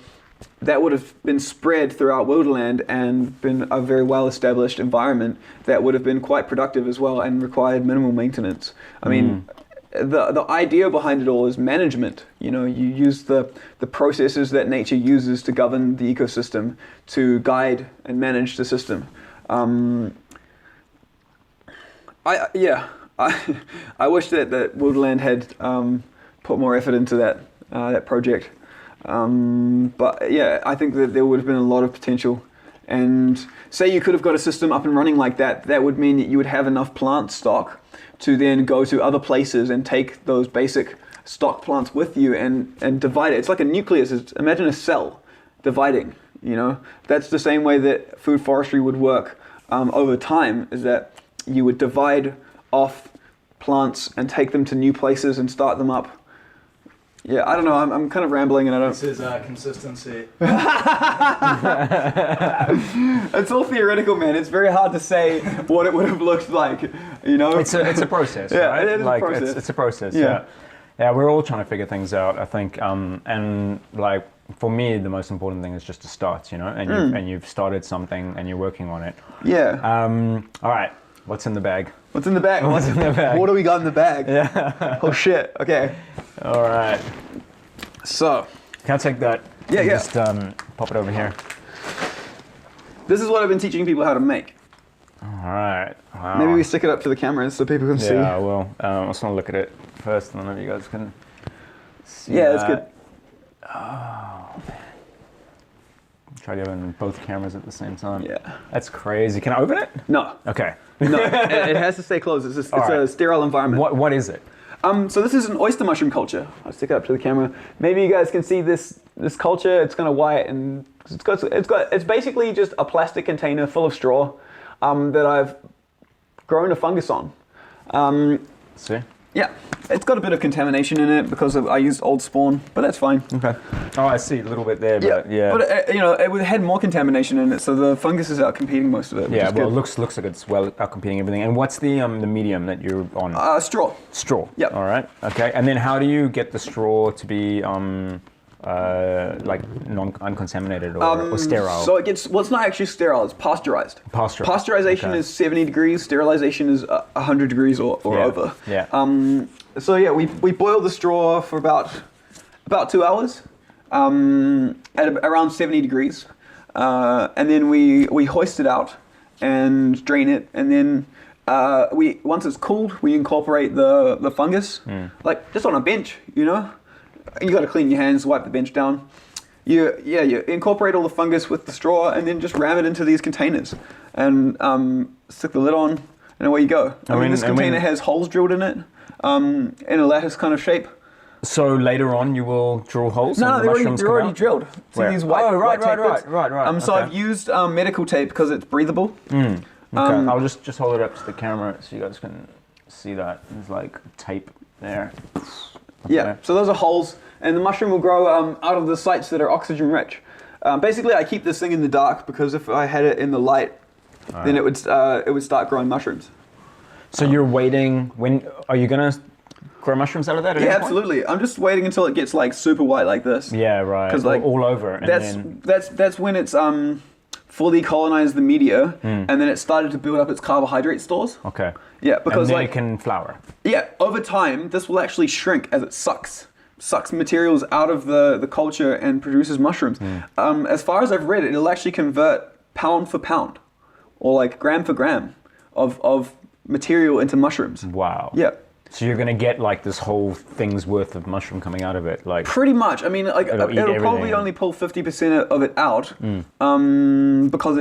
S2: that would have been spread throughout Wilderland and been a very well-established environment that would have been quite productive as well and required minimal maintenance. I mean, the idea behind it all is management. You know, you use the processes that nature uses to govern the ecosystem to guide and manage the system. I wish that Wilderland had put more effort into that project. But yeah, I think that there would have been a lot of potential. And say you could have got a system up and running like that, that would mean that you would have enough plant stock to then go to other places and take those basic stock plants with you and divide it. It's like a nucleus. Imagine a cell dividing, you know? That's the same way that food forestry would work over time, is that you would divide off plants and take them to new places and start them up, Yeah, I don't know. I'm kind of rambling, and I don't.
S4: This is consistency.
S2: It's all theoretical, man. It's very hard to say what it would have looked like. You know,
S1: It's a process,
S2: Yeah,
S1: right?
S2: it is a
S1: like
S2: process.
S1: It's a process.
S2: Yeah.
S1: Yeah, we're all trying to figure things out, I think. And like for me, the most important thing is just to start, you know, and you've started something and you're working on it.
S2: Yeah.
S1: All right, what's in the bag?
S2: What's in the bag?
S1: What's in the bag?
S2: What do we got in the bag?
S1: Yeah.
S2: Oh shit. Okay.
S1: All right.
S2: So
S1: Can I take that?
S2: Yeah,
S1: and
S2: yeah.
S1: Just pop it over here.
S2: this is what I've been teaching people how to make.
S1: All right. Wow.
S2: Maybe we stick it up to the cameras so people can see.
S1: Yeah, I will. I just want to look at it first, and then you guys can see.
S2: Yeah, that's good.
S1: Try having both cameras at the same time.
S2: Yeah.
S1: That's crazy. Can I open it?
S2: No,
S1: Okay.
S2: no, it has to stay closed. It's
S1: All right.
S2: a sterile environment.
S1: What is it?
S2: So this is an oyster mushroom culture. I'll stick it up to the camera. Maybe you guys can see this culture. It's kind of white, and it's basically just a plastic container full of straw that I've grown a fungus on.
S1: See?
S2: Yeah, it's got a bit of contamination in it because I used old spawn, but that's fine.
S1: Okay. Oh, I see a little bit there, but yeah.
S2: But it had more contamination in it, so the fungus is out competing most of it.
S1: Yeah,
S2: which is
S1: well, it
S2: good.
S1: looks like it's well out competing everything. And what's the medium that you're on?
S2: Straw.
S1: Straw.
S2: Yep.
S1: All right. Okay. And then how do you get the straw to be like uncontaminated or sterile?
S2: So it's not actually sterile, it's pasteurized.
S1: Pasteurized.
S2: Pasteurization
S1: Okay.
S2: is 70 degrees, sterilization is 100 degrees or
S1: Yeah.
S2: over.
S1: Yeah.
S2: So yeah, we boil the straw for about 2 hours at around 70 degrees. And then we hoist it out and drain it, and then once it's cooled, we incorporate the fungus, like just on a bench, you know? You got to clean your hands, wipe the bench down. You incorporate all the fungus with the straw, and then just ram it into these containers, and stick the lid on, and away you go. This container has holes drilled in it, in a lattice kind of shape.
S1: So later on, you will drill holes.
S2: No,
S1: and the
S2: they're
S1: mushrooms come
S2: already
S1: out?
S2: drilled. See
S1: Where?
S2: these white,
S1: Oh, right,
S2: white tape
S1: right,
S2: bits?
S1: right.
S2: So
S1: Okay.
S2: I've used medical tape because it's breathable.
S1: Okay, I'll just hold it up to the camera so you guys can see that. There's like tape there.
S2: Yeah,
S1: Okay.
S2: so those are holes, and the mushroom will grow out of the sites that are oxygen rich. Basically, I keep this thing in the dark because if I had it in the light, then it would start growing mushrooms.
S1: So you're waiting. When are you gonna grow mushrooms out of that? At
S2: Yeah,
S1: any point?
S2: absolutely. I'm just waiting until it gets like super white like this.
S1: Yeah, right.
S2: 'Cause, like,
S1: all over. And then,
S2: That's when it's fully colonized the media, and then it started to build up its carbohydrate stores.
S1: okay.
S2: Yeah, because
S1: and then
S2: like
S1: it can flower.
S2: yeah, over time this will actually shrink as it sucks materials out of the culture and produces mushrooms. As far as I've read, it'll actually convert pound for pound, or like gram for gram of material into mushrooms.
S1: Wow.
S2: Yeah.
S1: So you're gonna get like this whole thing's worth of mushroom coming out of it, like.
S2: Pretty much. I mean, like
S1: It'll eat
S2: it'll probably
S1: everything.
S2: only pull 50% of it out, because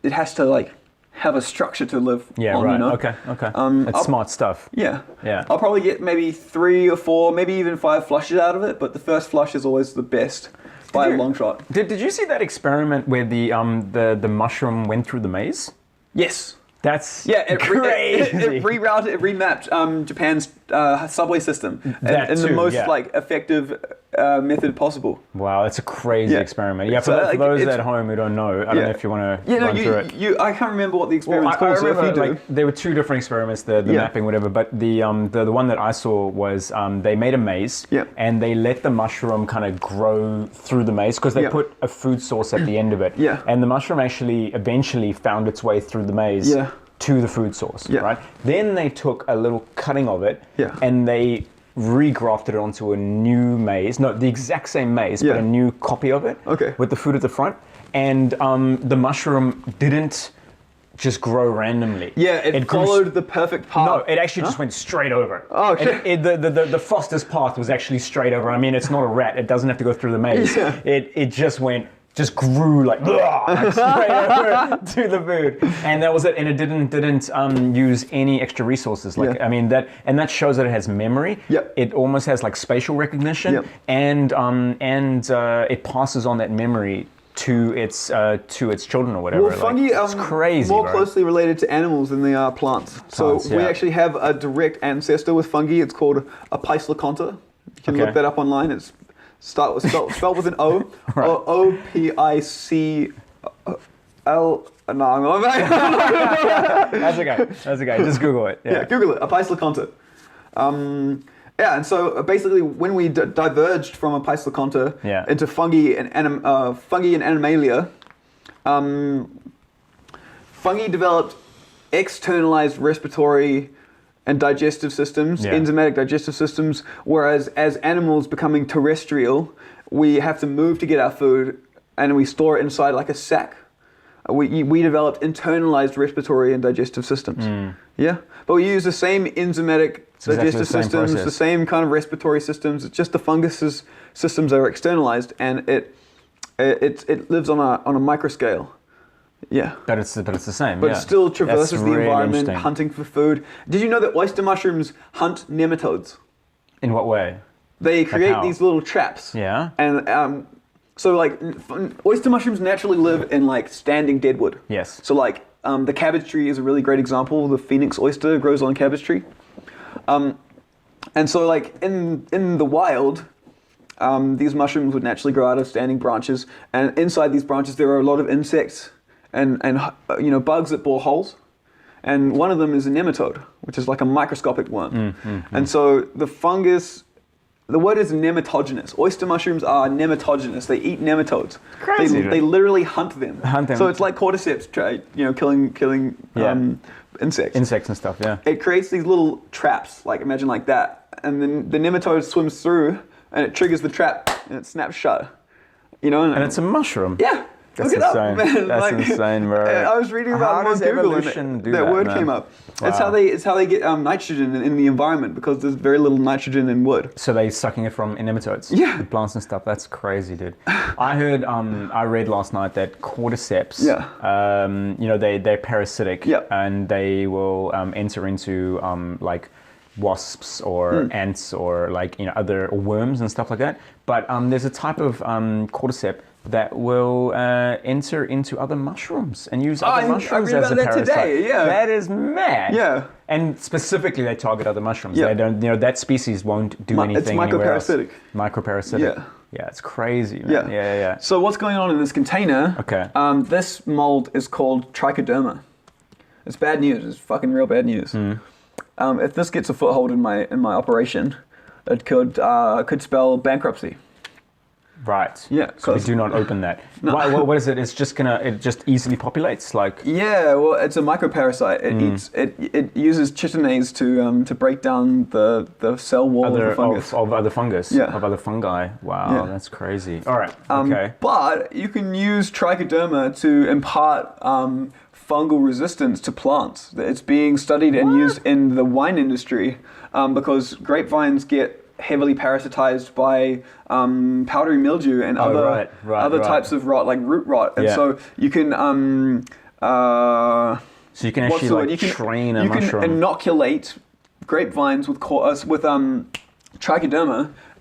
S2: it has to like have a structure to live
S1: Yeah,
S2: on.
S1: right.
S2: You know?
S1: Okay. That's
S2: I'll-
S1: smart stuff.
S2: Yeah.
S1: Yeah.
S2: I'll probably get maybe 3 or 4, maybe even 5 flushes out of it, but the first flush is always the best by a long shot.
S1: Did you see that experiment where the mushroom went through the maze?
S2: Yes.
S1: That's
S2: Yeah,
S1: crazy.
S2: it rerouted, it remapped Japan's subway system
S1: That
S2: in the
S1: too,
S2: most
S1: yeah.
S2: like effective method possible.
S1: Wow, that's a crazy
S2: Yeah.
S1: experiment. Yeah,
S2: So,
S1: for
S2: like,
S1: those
S2: it's-
S1: at home who don't know, I don't know if you want to
S2: Yeah, no,
S1: run through it.
S2: I can't remember what the
S1: Well,
S2: experiment's called, so if you do.
S1: like, there were 2 different experiments, the
S2: Yeah.
S1: mapping, whatever. But the one that I saw was they made a maze,
S2: Yeah.
S1: and they let the mushroom kind of grow through the maze because they
S2: Yeah.
S1: put a food source at the end of it.
S2: Yeah.
S1: And the mushroom actually eventually found its way through the maze.
S2: Yeah.
S1: To the food source,
S2: Yeah.
S1: right? Then they took a little cutting of it,
S2: Yeah.
S1: and they regrafted it onto a new maze. No, the exact same maze,
S2: Yeah.
S1: but a new copy of it.
S2: Okay.
S1: With the food at the front, and the mushroom didn't just grow randomly.
S2: Yeah, it
S1: grew
S2: followed the perfect path.
S1: No, it actually just went straight over.
S2: Oh, shit.
S1: And the fastest path was actually straight over. I mean, it's not a rat. It doesn't have to go through the maze.
S2: Yeah.
S1: It just grew like straight over to the food, and that was it. And it didn't use any extra resources. Like
S2: Yeah.
S1: I mean that shows that it has memory.
S2: Yep.
S1: It almost has like spatial recognition,
S2: Yep.
S1: and it passes on that memory to its children or whatever.
S2: Well,
S1: Like,
S2: fungi
S1: it's crazy.
S2: more
S1: bro.
S2: closely related to animals than they are plants.
S1: Plants,
S2: So we
S1: yeah.
S2: actually have a direct ancestor with fungi. It's called a Paislaconta. can look that up online. It's spelled with an O.
S1: Right.
S2: OPICL. No, I'm not.
S1: That's okay. Just Google it.
S2: Yeah, Google it. Apaislaconta. And so basically, when we diverged from Apaislaconta into fungi and animalia, fungi developed externalized respiratory and digestive systems, enzymatic digestive systems, whereas as animals becoming terrestrial, we have to move to get our food, and we store it inside like a sack. We developed internalized respiratory and digestive systems. Yeah, but we use the same enzymatic digestive systems, the same kind of respiratory systems. It's just the fungus systems that are externalized, and it lives on a micro scale. Yeah,
S1: but it's the same.
S2: But it still traverses the
S1: really
S2: environment, hunting for food. Did you know that oyster mushrooms hunt nematodes?
S1: In what way?
S2: They create these little traps.
S1: Yeah.
S2: And so like oyster mushrooms naturally live in like standing deadwood.
S1: Yes.
S2: So like the cabbage tree is a really great example. The phoenix oyster grows on a cabbage tree. And so like in the wild, these mushrooms would naturally grow out of standing branches, and inside these branches there are a lot of insects and bugs that bore holes, and one of them is a nematode, which is like a microscopic worm. And so the fungus, the word is nematogenous. Oyster mushrooms are nematogenous. They eat nematodes.
S1: Crazy.
S2: They literally hunt them.
S1: So
S2: it's like cordyceps, killing insects.
S1: Insects and stuff. Yeah.
S2: It creates these little traps, like imagine like that, and then the nematode swims through, and it triggers the trap, and it snaps shut.
S1: And it's a mushroom.
S2: Yeah.
S1: That's
S2: Look it
S1: insane.
S2: up, man.
S1: That's insane, bro.
S2: I was reading about it on Google, and that word came up.
S1: Wow.
S2: It's how they get nitrogen in the environment, because there's very little nitrogen in wood.
S1: So they're sucking it from nematodes.
S2: Yeah.
S1: The plants and stuff. That's crazy, dude. I heard, I read last night that cordyceps, they're parasitic, and they will enter into like wasps or ants or like other worms and stuff like that. But there's a type of cordyceps that will enter into other mushrooms and use other mushrooms as a parasite.
S2: Today, yeah.
S1: That is mad.
S2: Yeah.
S1: And specifically, they target other mushrooms.
S2: Yeah.
S1: They don't. That species won't do anything anywhere else.
S2: It's
S1: Microparasitic.
S2: Yeah.
S1: Yeah, it's crazy, man. Yeah.
S2: So what's going on in this container?
S1: Okay.
S2: This mold is called trichoderma. It's bad news. It's fucking real bad news. If this gets a foothold in my operation, it could spell bankruptcy.
S1: Right.
S2: Yeah.
S1: So we do not open that.
S2: No.
S1: What is it? It's just it just easily populates, like.
S2: Yeah. Well, it's a microparasite. It eats. It uses chitinase to break down the cell wall of the fungus.
S1: Of other fungus.
S2: Yeah.
S1: Of other fungi. Wow, that's crazy. All right. Okay.
S2: But you can use trichoderma to impart fungal resistance to plants. It's being studied and used in the wine industry because grapevines get heavily parasitized by powdery mildew and other types of rot, like root rot. And so you can
S1: so you can actually train a mushroom.
S2: You can inoculate grapevines with trichoderma,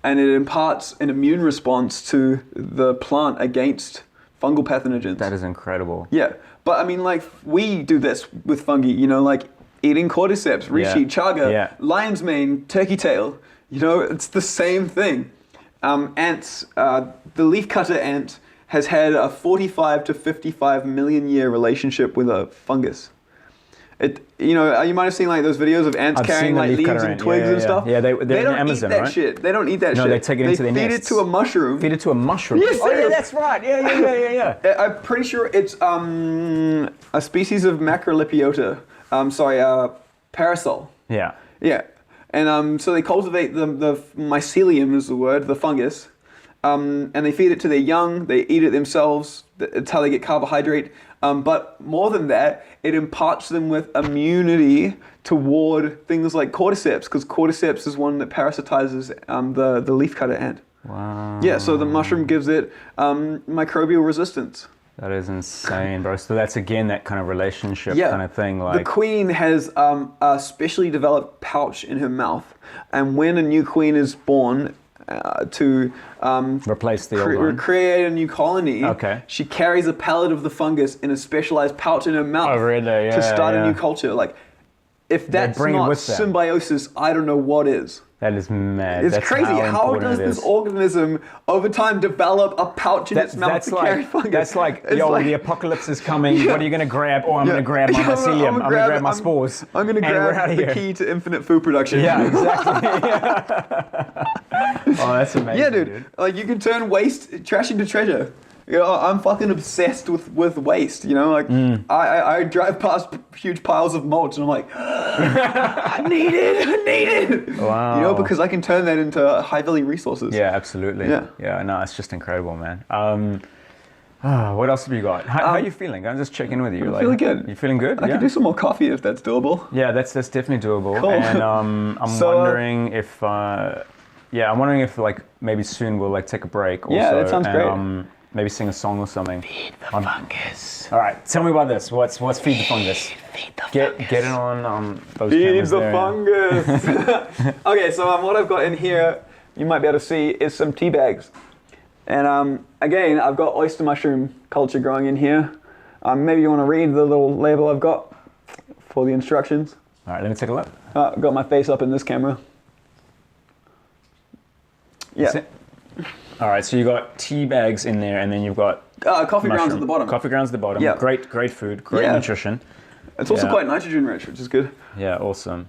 S2: and it imparts an immune response to the plant against fungal pathogens.
S1: That is incredible.
S2: Yeah. But I mean, like, we do this with fungi, like eating cordyceps, reishi, chaga, lion's mane, turkey tail. It's the same thing. Ants, the leafcutter ant has had a 45 to 55 million year relationship with a fungus. You might have seen like those videos of ants carrying like leaves and twigs and stuff.
S1: Yeah, they're
S2: they don't
S1: in Amazon,
S2: eat that
S1: right?
S2: shit. They don't eat that shit.
S1: No, they take it into their nests.
S2: Feed it to a mushroom.
S1: Feed it to a mushroom.
S2: Yes,
S1: oh yeah, that's right. Yeah.
S2: I'm pretty sure it's a species of Macrolipiota. Parasol.
S1: Yeah.
S2: Yeah. And so they cultivate the Mycelium is the word, the fungus, and they feed it to their young. They eat it themselves. It's how they get carbohydrate. But more than that, it imparts them with immunity toward things like cordyceps, because cordyceps is one that parasitizes the leafcutter ant.
S1: Wow.
S2: Yeah, so the mushroom gives it microbial resistance.
S1: That is insane, bro. So that's again that kind of relationship kind of thing. Like
S2: the queen has a specially developed pouch in her mouth, and when a new queen is born, to
S1: replace the old one,
S2: create a new colony, she carries a pellet of the fungus in a specialized pouch in her mouth to start a new culture. Like, if that's not symbiosis, I don't know what is.
S1: That is mad.
S2: It's
S1: That's
S2: crazy. How does
S1: important it
S2: this
S1: is.
S2: organism over time develop a pouch in its mouth to carry fungus?
S1: That's like,
S2: It's
S1: yo,
S2: like-
S1: the apocalypse is coming. What are you gonna grab? Oh, I'm gonna grab my mycelium. I'm gonna grab my spores.
S2: I'm gonna
S1: and we're
S2: grab
S1: outta
S2: the
S1: here.
S2: key to infinite food production.
S1: Yeah, exactly. Oh, that's amazing.
S2: Yeah, dude. Like you can turn trash into treasure. You know, I'm fucking obsessed with waste. You know, like I drive past huge piles of mulch and I'm like, I need it.
S1: Wow.
S2: You know, because I can turn that into high value resources.
S1: Yeah, absolutely.
S2: Yeah.
S1: No, it's just incredible, man. What else have you got? How are you feeling? I'm just checking with you.
S2: I'm feeling good.
S1: You feeling good?
S2: I can do some more coffee if that's doable.
S1: Yeah, that's definitely doable.
S2: Cool.
S1: And I'm wondering if like maybe soon we'll like take a break. Also,
S2: Yeah, that sounds great.
S1: Maybe sing a song or something.
S2: Feed the fungus.
S1: All right, tell me about this. What's Feed the Fungus?
S2: Feed the
S1: Get it on those
S2: Feed
S1: cameras
S2: the
S1: there.
S2: fungus. Okay, so what I've got in here, you might be able to see, is some tea bags. And again, I've got oyster mushroom culture growing in here. Maybe you want to read the little label I've got for the instructions.
S1: All right, let me take a look.
S2: I've got my face up in this camera. Yeah.
S1: That's it. All right, so you got tea bags in there, and then you've got
S2: Coffee grounds
S1: mushroom.
S2: at the bottom.
S1: Coffee grounds at the bottom.
S2: Yeah.
S1: Great food, great
S2: Yeah.
S1: nutrition.
S2: It's also
S1: Yeah.
S2: quite nitrogen rich, which is good.
S1: Yeah, awesome.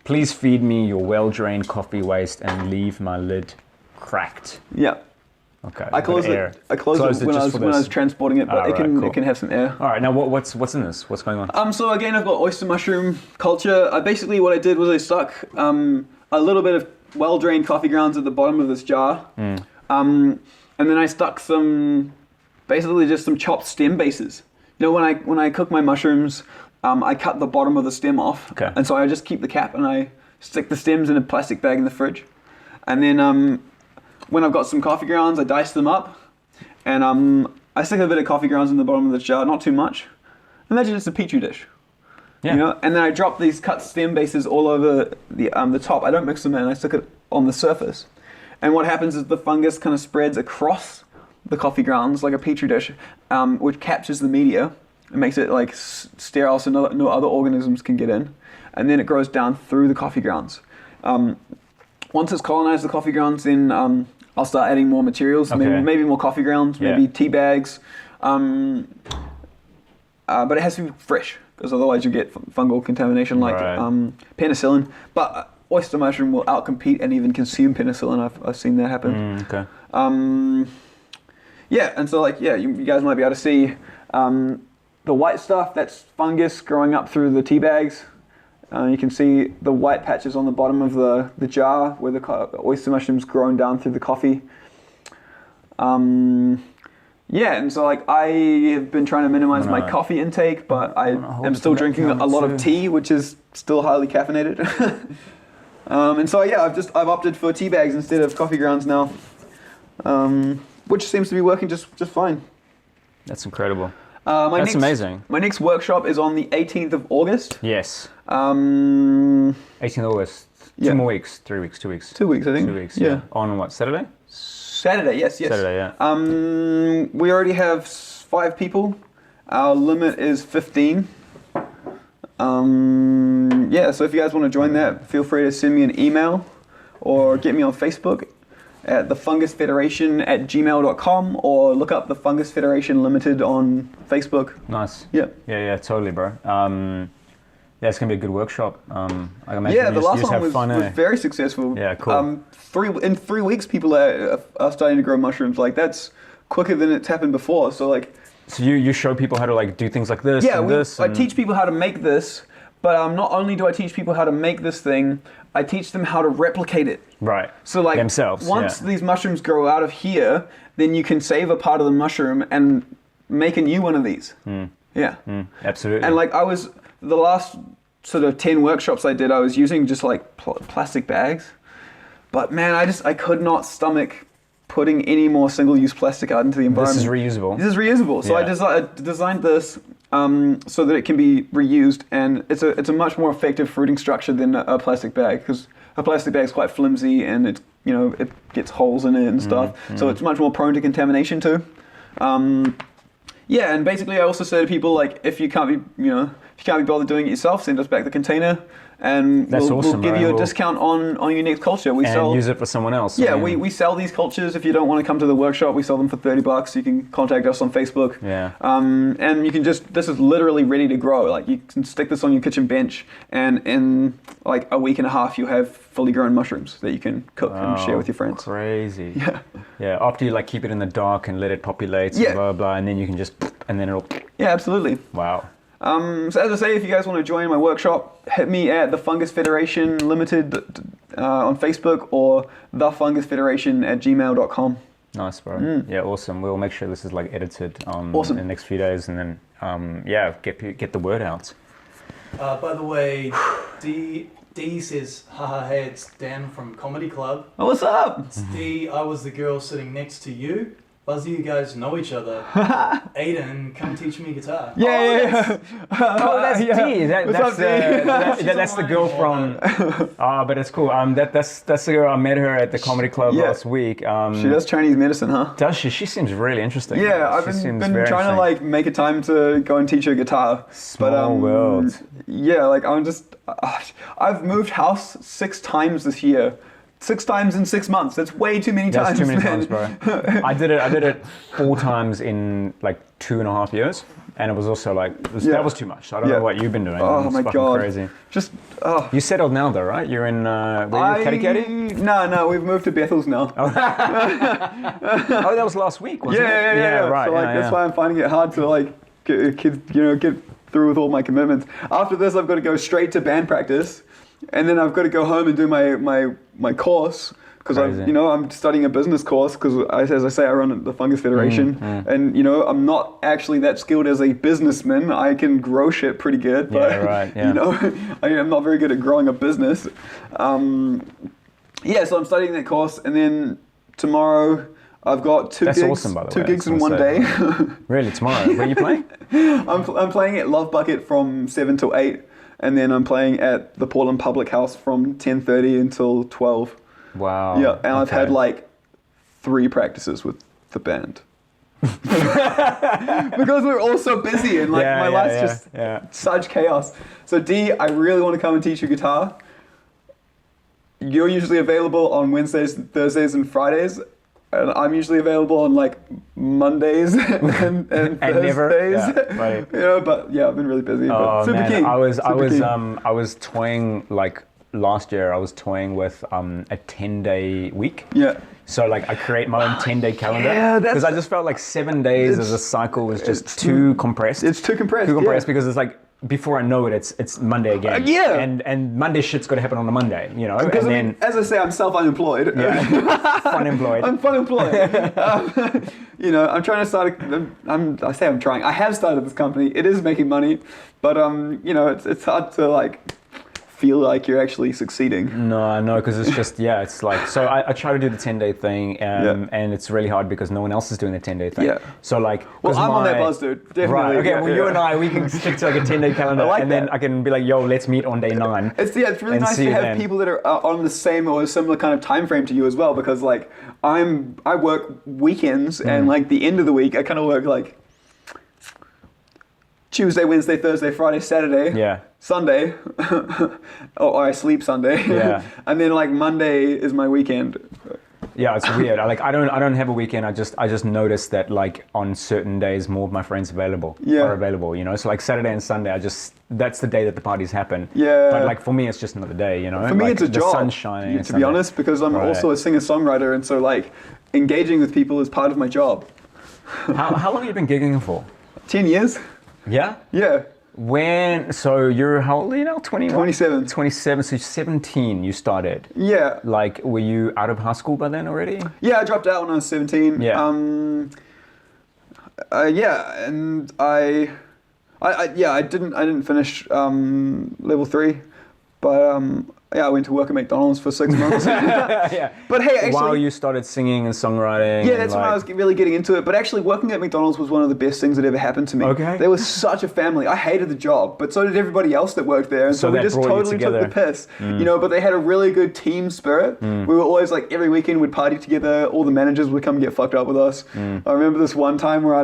S1: Please feed me your well-drained coffee waste and leave my lid cracked.
S2: Yeah.
S1: Okay.
S2: I closed it. I closed it when I was transporting it, but
S1: Ah,
S2: it can
S1: cool.
S2: it can have some air.
S1: All right, now what's in this? What's going on?
S2: So again, I've got oyster mushroom culture. Basically what I did was I stuck a little bit of well-drained coffee grounds at the bottom of this jar. And then I stuck basically just some chopped stem bases. You know, when I cook my mushrooms, I cut the bottom of the stem off.
S1: Okay.
S2: And so I just keep the cap and I stick the stems in a plastic bag in the fridge. And then when I've got some coffee grounds, I dice them up. And I stick a bit of coffee grounds in the bottom of the jar, not too much. Imagine it's a petri dish.
S1: Yeah.
S2: You know, and then I drop these cut stem bases all over the top. I don't mix them in. I stick it on the surface. And what happens is the fungus kind of spreads across the coffee grounds like a petri dish, which captures the media and makes it like sterile so no other organisms can get in. And then it grows down through the coffee grounds. Once it's colonized the coffee grounds, then I'll start adding more materials.
S1: Okay.
S2: Maybe more coffee grounds, maybe tea bags. But it has to be fresh, because otherwise you get fungal contamination like penicillin. But oyster mushroom will outcompete and even consume penicillin. I've seen that happen.
S1: Okay.
S2: Yeah, and so you guys might be able to see the white stuff. That's fungus growing up through the tea bags. You can see the white patches on the bottom of the jar where the oyster mushroom's grown down through the coffee. Yeah, and so I have been trying to minimize my coffee intake, but I am still drinking a lot of tea, which is still highly caffeinated. And so I've opted for tea bags instead of coffee grounds now, which seems to be working just fine.
S1: That's incredible.
S2: That's
S1: amazing.
S2: My next workshop is on the 18th of August.
S1: Yes.
S2: 18th
S1: August.
S2: Yeah.
S1: 2 more weeks. 3 weeks. 2 weeks.
S2: 2 weeks, I think.
S1: 2 weeks.
S2: Yeah.
S1: On what? Saturday?
S2: Saturday, yes.
S1: Saturday, yeah.
S2: We already have 5 people. Our limit is 15. So if you guys want to join that, feel free to send me an email or get me on Facebook at thefungusfederation@gmail.com or look up the Fungus Federation Limited on Facebook.
S1: Nice.
S2: Yeah.
S1: Yeah, totally, bro. It's gonna be a good workshop. I imagine
S2: Yeah, the last
S1: you just
S2: one
S1: have fun,
S2: was
S1: eh?
S2: very successful.
S1: Yeah, cool.
S2: In 3 weeks, people are starting to grow mushrooms. Like that's quicker than it's happened before. So
S1: So you show people how to do things like this and this.
S2: I teach people how to make this, but not only do I teach people how to make this thing, I teach them how to replicate it.
S1: Right.
S2: So
S1: themselves.
S2: Once these mushrooms grow out of here, then you can save a part of the mushroom and make a new one of these. Yeah.
S1: Absolutely.
S2: And the last sort of 10 workshops I did, I was using just plastic bags. But man, I could not stomach putting any more single-use plastic out into the environment.
S1: This is reusable.
S2: So I designed this so that it can be reused, and it's a much more effective fruiting structure than a plastic bag, because a plastic bag is quite flimsy and it gets holes in it and stuff. So it's much more prone to contamination too. And basically I also say to people if you can't be bothered doing it yourself, send us back the container and
S1: That's
S2: we'll
S1: awesome,
S2: give
S1: bro.
S2: you a
S1: We'll-
S2: discount on your next culture. We
S1: And
S2: sell.
S1: use it for someone else.
S2: Yeah,
S1: I mean,
S2: we sell these cultures. If you don't want to come to the workshop, we sell them for $30. You can contact us on Facebook.
S1: Yeah.
S2: And you can this is literally ready to grow. Like you can stick this on your kitchen bench, and in like a week and a half, you have fully grown mushrooms that you can cook and share with your friends.
S1: Crazy.
S2: Yeah.
S1: Yeah. After you like keep it in the dark and let it populate,
S2: Yeah.
S1: and blah blah, and then you can just, and then it'll.
S2: Yeah, absolutely.
S1: Wow.
S2: So as I say, if you guys want to join my workshop, hit me at the Fungus Federation Limited on Facebook or thefungusfederation@gmail.com.
S1: Nice, bro. Yeah, awesome. We'll make sure this is like edited
S2: Awesome.
S1: in the next few days, and then get the word out.
S4: By the way, D says, haha, hey, it's Dan from Comedy Club.
S2: Oh, what's up?
S4: It's D, I was the girl sitting next to you. Buzzy, you guys know each other. Aidan, come teach me guitar.
S2: Yeah.
S1: Oh, that's
S2: Yeah.
S1: Dee.
S2: What's up, Dee?
S1: That's the girl from. But it's cool. That's the girl. I met her at the comedy club
S2: Yeah.
S1: last week.
S2: She does Chinese medicine, huh?
S1: Does she? She seems really interesting.
S2: Yeah, I've
S1: She
S2: been
S1: seems very
S2: trying to
S1: interesting.
S2: like make a time to go and teach her guitar.
S1: Small world.
S2: Yeah, like I've moved house 6 times this year. 6 times in 6 months. That's way too many times.
S1: That's too many
S2: man.
S1: times, bro. I did it 4 times in like 2.5 years, and it was also like that was too much. I don't know what you've been doing.
S2: Oh
S1: It's
S2: my
S1: fucking
S2: god.
S1: crazy.
S2: Just
S1: You settled now though, right? You're in where you Katikati?
S2: No, we've moved to Bethel's now.
S1: Oh, that was last week, wasn't it?
S2: Yeah.
S1: Right.
S2: So like that's why I'm finding it hard to like get through with all my commitments. After this, I've got to go straight to band practice, and then I've got to go home and do my course. Because I'm studying a business course because, as I say, I run the Fungus Federation, and I'm not actually that skilled as a businessman. I can grow shit pretty good, but I'm not very good at growing a business. So I'm studying that course, and then tomorrow I've got two
S1: That's
S2: gigs,
S1: awesome, by the
S2: two
S1: way.
S2: gigs in one day.
S1: Really, tomorrow? Where are you playing?
S2: I'm playing at Love Bucket from 7 till 8, and then I'm playing at the Portland Public House from 10:30 until 12.
S1: Wow.
S2: Yeah, and I've had like 3 practices with the band. Because we're all so busy and like my life's just such chaos. So D, I really want to come and teach you guitar. You're usually available on Wednesdays, Thursdays, and Fridays. And I'm usually available on like Mondays and Thursdays.
S1: Right.
S2: But yeah, I've been really busy. But super
S1: man,
S2: keen.
S1: I
S2: Super
S1: was toying like last year. I was toying with a 10-day week.
S2: Yeah.
S1: So like I create my own 10-day calendar because I just felt like 7 days as a cycle was just too compressed.
S2: It's too compressed.
S1: Because it's like before I know it, it's Monday again. And Monday shit's got to happen on a Monday,
S2: Because
S1: and then
S2: as I say, I'm self-unemployed.
S1: unemployed.
S2: I'm unemployed. I'm trying to start. I'm trying. I have started this company. It is making money, but it's hard to like feel like you're actually succeeding.
S1: No, I know, because it's just, it's like, so I try to do the 10-day thing, and it's really hard because no one else is doing the 10-day thing.
S2: Yeah.
S1: So like,
S2: well, I'm on that buzz, dude. Definitely.
S1: Right, okay, you and I, we can stick to like a 10-day calendar,
S2: like
S1: and then I can be like, yo, let's meet on day 9.
S2: It's really nice to have people that are on the same or similar kind of time frame to you as well, because like, I work weekends, and like the end of the week, I kind of work like Tuesday, Wednesday, Thursday, Friday, Saturday, Sunday, or I sleep Sunday, and then like Monday is my weekend.
S1: Yeah, it's weird. I don't have a weekend. I just noticed that like on certain days more of my friends are available. So like Saturday and Sunday, that's the day that the parties happen.
S2: Yeah.
S1: But like for me, it's just another day.
S2: For me, it's a job.
S1: The sun's shining.
S2: To be honest, because I'm also a singer-songwriter, and so like engaging with people is part of my job.
S1: How long have you been gigging for?
S2: 10 years.
S1: Yeah?
S2: Yeah.
S1: So you're how old are you now? 21?
S2: 27.
S1: 27, so 17 you started.
S2: Yeah.
S1: Like, were you out of high school by then already?
S2: Yeah, I dropped out when I was 17.
S1: Yeah.
S2: And I didn't finish level 3, but I went to work at McDonald's for 6 months. But hey, actually,
S1: while you started singing and songwriting.
S2: Yeah, that's when I was really getting into it. But actually, working at McDonald's was one of the best things that ever happened to me.
S1: Okay.
S2: They were such a family. I hated the job, but so did everybody else that worked there. And so we just totally took the piss. But they had a really good team spirit. We were always like, every weekend we'd party together. All the managers would come get fucked up with us. I remember this one time where I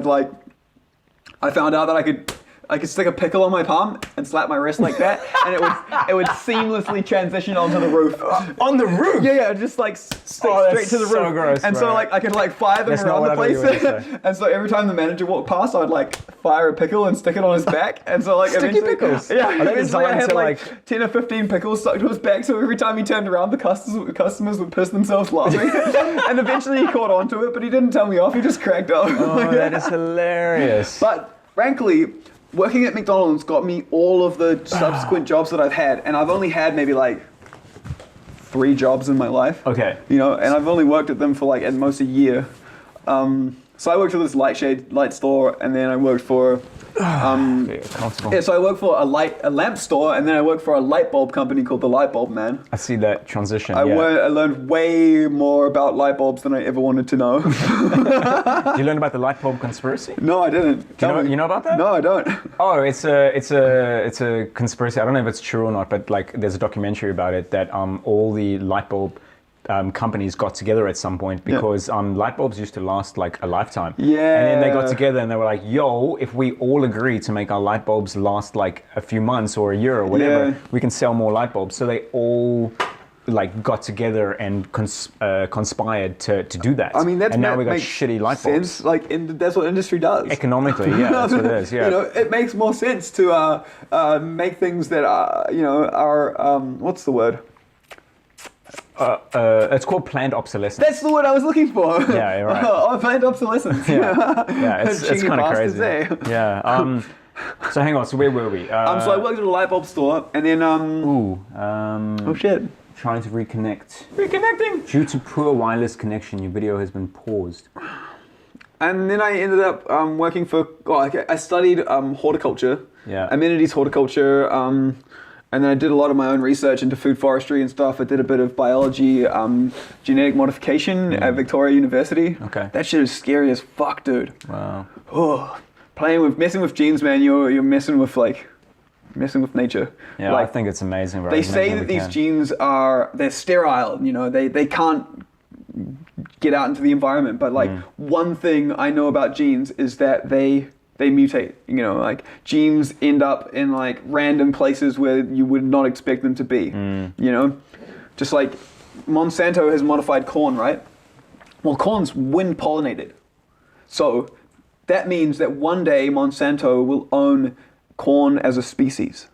S2: found out that I could stick a pickle on my palm and slap my wrist like that, and it would seamlessly transition onto the roof.
S1: On the roof?
S2: Yeah, just like stick straight to the roof.
S1: So gross,
S2: and so like I could like fire them around the place. And so every time the manager walked past, I'd like fire a pickle and stick it on his back. And so like
S1: sticky pickles.
S2: Yeah,
S1: Are they
S2: eventually I
S1: designed
S2: had
S1: to,
S2: like 10 or 15 pickles stuck to his back. So every time he turned around, the customers would piss themselves laughing. And eventually he caught on to it, but he didn't tell me off. He just cracked up.
S1: Oh, that is hilarious.
S2: But frankly, working at McDonald's got me all of the subsequent jobs that I've had, and I've only had maybe like 3 jobs in my life.
S1: Okay.
S2: You know, and I've only worked at them for like at most a year. So I worked for this light store, and then I worked for so I worked for a lamp store, and then I worked for a light bulb company called the Light Bulb Man.
S1: I see that transition.
S2: I learned way more about light bulbs than I ever wanted to know.
S1: Did you learn about the light bulb conspiracy?
S2: No, I didn't.
S1: You know about that?
S2: No, I don't.
S1: Oh, it's a conspiracy. I don't know if it's true or not, but like there's a documentary about it that all the light bulb companies got together at some point because light bulbs used to last like a lifetime.
S2: Yeah.
S1: And then they got together and they were like, yo, if we all agree to make our light bulbs last like a few months or a year or whatever, we can sell more light bulbs. So they all like got together and conspired to do that.
S2: I mean,
S1: and now we got shitty light bulbs.
S2: Sense. Like that's what industry does.
S1: Economically, yeah, that's what it is. Yeah.
S2: You know, it makes more sense to make things that are what's the word?
S1: It's called planned obsolescence.
S2: That's the word I was looking for.
S1: Yeah, you're right.
S2: Planned obsolescence.
S1: Yeah, it's kind of crazy. Yeah. So hang on. So where were we?
S2: So I worked at a light bulb store, and then oh shit.
S1: Trying to reconnect.
S2: Reconnecting.
S1: Due to poor wireless connection, your video has been paused.
S2: And then I ended up working for. I studied horticulture.
S1: Yeah.
S2: Amenities horticulture. And then I did a lot of my own research into food forestry and stuff. I did a bit of biology, genetic modification at Victoria University.
S1: Okay.
S2: That shit is scary as fuck, dude.
S1: Wow.
S2: Oh, messing with genes, man. You're messing with nature.
S1: Yeah,
S2: like,
S1: I think it's amazing. Bro.
S2: They say that these genes they're sterile. You know, they can't get out into the environment. But like one thing I know about genes is that they mutate, you know, like genes end up in like random places where you would not expect them to be, you know, just like Monsanto has modified corn, right? Well, corn's wind pollinated. So that means that one day Monsanto will own corn as a species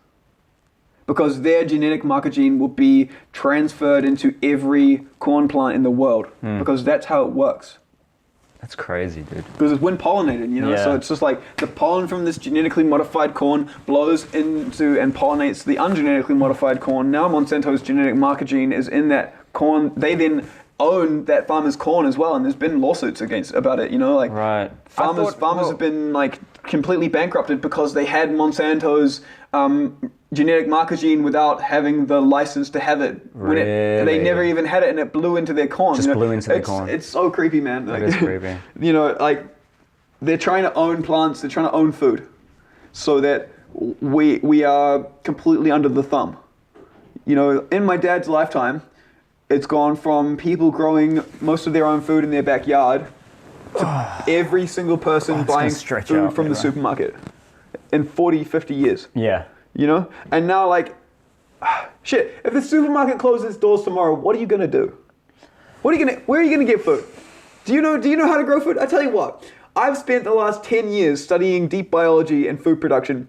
S2: because their genetic marker gene will be transferred into every corn plant in the world because that's how it works.
S1: That's crazy, dude.
S2: Because it's wind pollinated, you know?
S1: Yeah.
S2: So it's just like the pollen from this genetically modified corn blows into and pollinates the ungenetically modified corn. Now Monsanto's genetic marker gene is in that corn. They then own that farmer's corn as well, and there's been lawsuits about it, you know? Like
S1: right.
S2: farmers have been like completely bankrupted because they had Monsanto's genetic marker gene without having the license to have it.
S1: Really?
S2: They never even had it, and it blew into their corn.
S1: Just blew into their corn.
S2: It's so creepy, man.
S1: That is creepy.
S2: You know, like they're trying to own plants. They're trying to own food, so that we are completely under the thumb. You know, in my dad's lifetime, it's gone from people growing most of their own food in their backyard to every single person buying food from the supermarket in 40, 50 years.
S1: Yeah.
S2: You know? And now, like, shit, if the supermarket closes its doors tomorrow, what are you going to do? Where are you going to get food? Do you know how to grow food? I tell you what, I've spent the last 10 years studying deep biology and food production,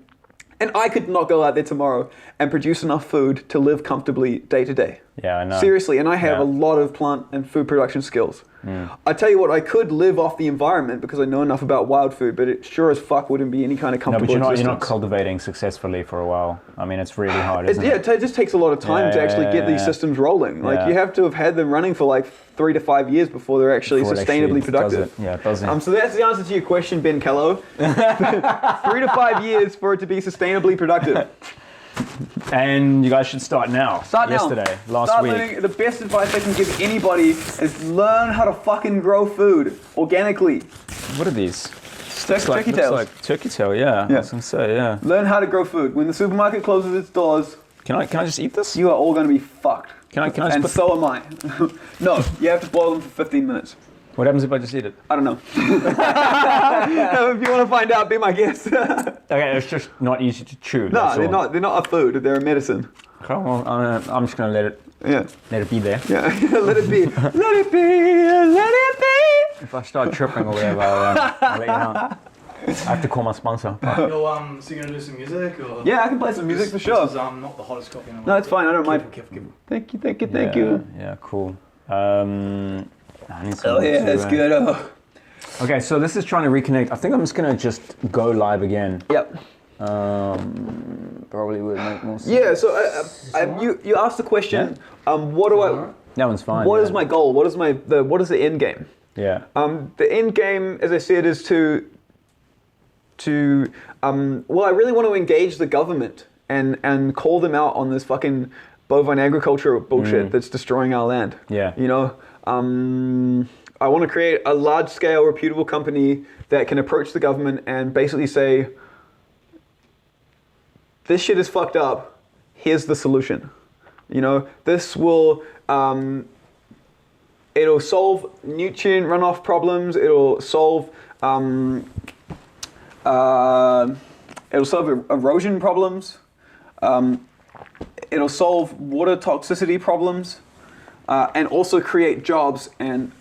S2: and I could not go out there tomorrow and produce enough food to live comfortably day to day.
S1: Yeah, I know.
S2: Seriously, and I have a lot of plant and food production skills. I tell you what, I could live off the environment because I know enough about wild food, but it sure as fuck wouldn't be any kind of comfortable
S1: existence.
S2: existence.
S1: You're not cultivating successfully for a while. I mean, it's really hard, isn't it?
S2: It just takes a lot of time to actually get these systems rolling. Like, you have to have had them running for like 3 to 5 years before they're actually sustainably productive.
S1: It doesn't.
S2: So that's the answer to your question, Ben Kello. 3 to 5 years for it to be sustainably productive.
S1: And you guys should start now. Yesterday, last week.
S2: Learning. The best advice I can give anybody is learn how to fucking grow food organically.
S1: What are these?
S2: Turkey tails.
S1: Like turkey tail, yeah. I was gonna say, yeah.
S2: Learn how to grow food. When the supermarket closes its doors,
S1: can I just eat this?
S2: You are all going to be fucked.
S1: Can I just
S2: and so am I. No, you have to boil them for 15 minutes.
S1: What happens if I just eat it?
S2: I don't know. If you want to find out, be my guest.
S1: Okay, it's just not easy to chew.
S2: No, they're not. They're not a food. They're a medicine.
S1: Okay, well, I'm just gonna let it be there.
S2: Yeah. Let it be. Let it be. Let it be.
S1: If I start tripping or whatever, I'll let you know. I have to call my sponsor.
S4: So you're gonna do some music, or?
S2: Yeah, I can play some music for sure.
S4: This is not the hottest coffee in the world.
S2: No, it's fine. I don't mind.
S4: Careful.
S2: Thank you.
S1: Yeah, cool. I need some
S2: that's good.
S1: Okay, so this is trying to reconnect. I think I'm just gonna go live again.
S2: Yep.
S1: Probably would make more sense.
S2: Yeah. So you asked the question. What do I?
S1: That one's fine.
S2: What is my goal? What is the end game?
S1: Yeah.
S2: The end game, as I said, is to I really want to engage the government and call them out on this fucking bovine agriculture bullshit that's destroying our land.
S1: Yeah.
S2: You know, I want to create a large-scale, reputable company that can approach the government and basically say, this shit is fucked up, here's the solution. You know, this will, it'll solve nutrient runoff problems, it'll solve erosion problems, it'll solve water toxicity problems, and also create jobs and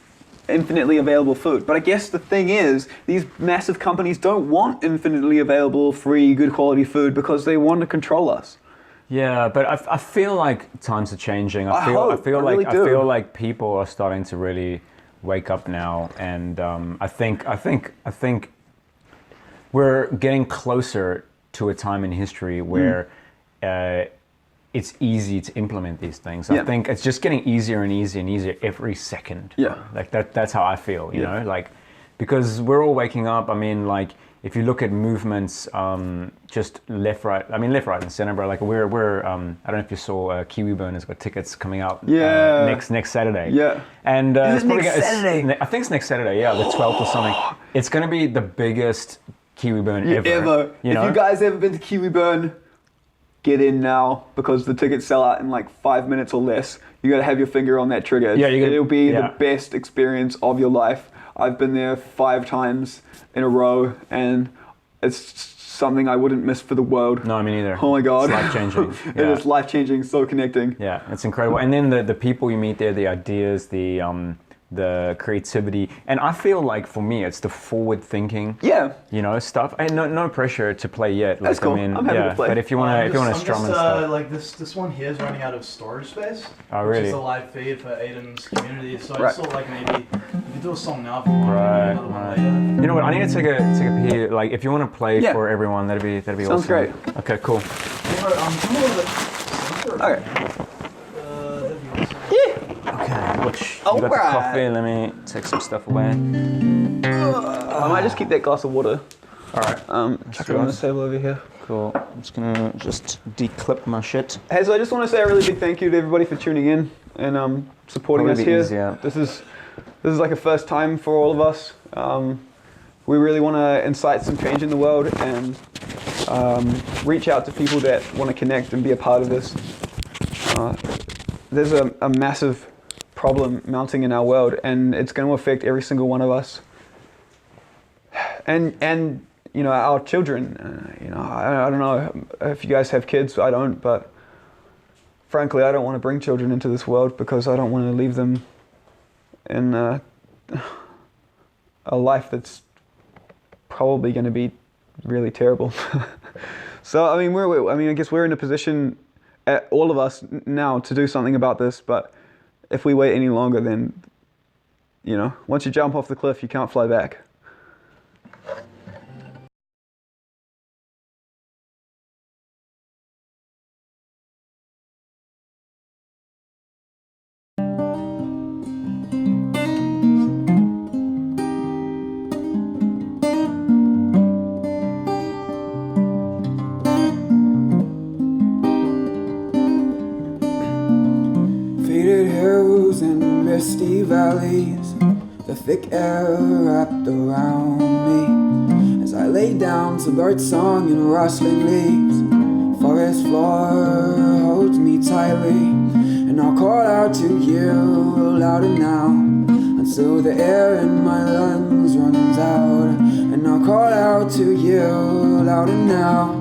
S2: infinitely available food. But I guess the thing is, these massive companies don't want infinitely available, free, good quality food because they want to control us.
S1: Yeah, but I feel like times are changing. I feel like people are starting to really wake up now, and I think we're getting closer to a time in history where it's easy to implement these things. I think it's just getting easier and easier and easier every second.
S2: Yeah.
S1: Like that's how I feel, you know, like, because we're all waking up. I mean, like, if you look at movements, just left, right, and center, bro. Like we're I don't know if you saw Kiwi Burn has got tickets coming out next Saturday.
S2: Yeah.
S1: And
S2: it's next Saturday?
S1: I think it's next Saturday, yeah, the 12th or something. It's going to be the biggest Kiwi Burn ever.
S2: You know? If you guys ever been to Kiwi Burn, get in now, because the tickets sell out in like 5 minutes or less. You got to have your finger on that trigger.
S1: Yeah,
S2: it'll be the best experience of your life. I've been there 5 times in a row, and it's something I wouldn't miss for the world.
S1: No, me neither.
S2: Oh my God.
S1: It's life-changing.
S2: It is life-changing, so connecting.
S1: Yeah, it's incredible. And then the people you meet there, the ideas, the creativity, and I feel like for me it's the forward thinking, you know, stuff. And no pressure to play yet.
S2: That's cool. I'm happy to play.
S1: But if you want to strum and stuff,
S4: like this one here is running out of storage space.
S1: Oh, really?
S4: Which is a live feed for Aidan's community. So I just thought like maybe you could do a song now if you want. Another one later.
S1: You know what? I need to take a pee. Like if you want to play for everyone, that'd be awesome.
S2: Sounds great.
S1: Okay, cool.
S2: Okay.
S1: Okay, you got the coffee, let me take some stuff away.
S2: I might just keep that glass of water.
S1: Alright.
S2: Chuck it on the table over here.
S1: Cool. I'm just gonna declip my shit.
S2: Hey, so I just want to say a really big thank you to everybody for tuning in and supporting us here.
S1: Easier.
S2: This is like a first time for all of us. We really want to incite some change in the world and reach out to people that want to connect and be a part of this. There's a massive problem mounting in our world, and it's going to affect every single one of us. And you know, our children. You know, I don't know if you guys have kids. I don't, but frankly, I don't want to bring children into this world because I don't want to leave them in a life that's probably going to be really terrible. So I mean, I guess we're in a position, all of us now, to do something about this. But if we wait any longer, then, you know, once you jump off the cliff, you can't fly back. Misty valleys, the thick air wrapped around me as I lay down to birdsong and rustling leaves. Forest floor holds me tightly, and I'll call out to you louder now.
S5: until the air in my lungs runs out. And I'll call out to you louder now,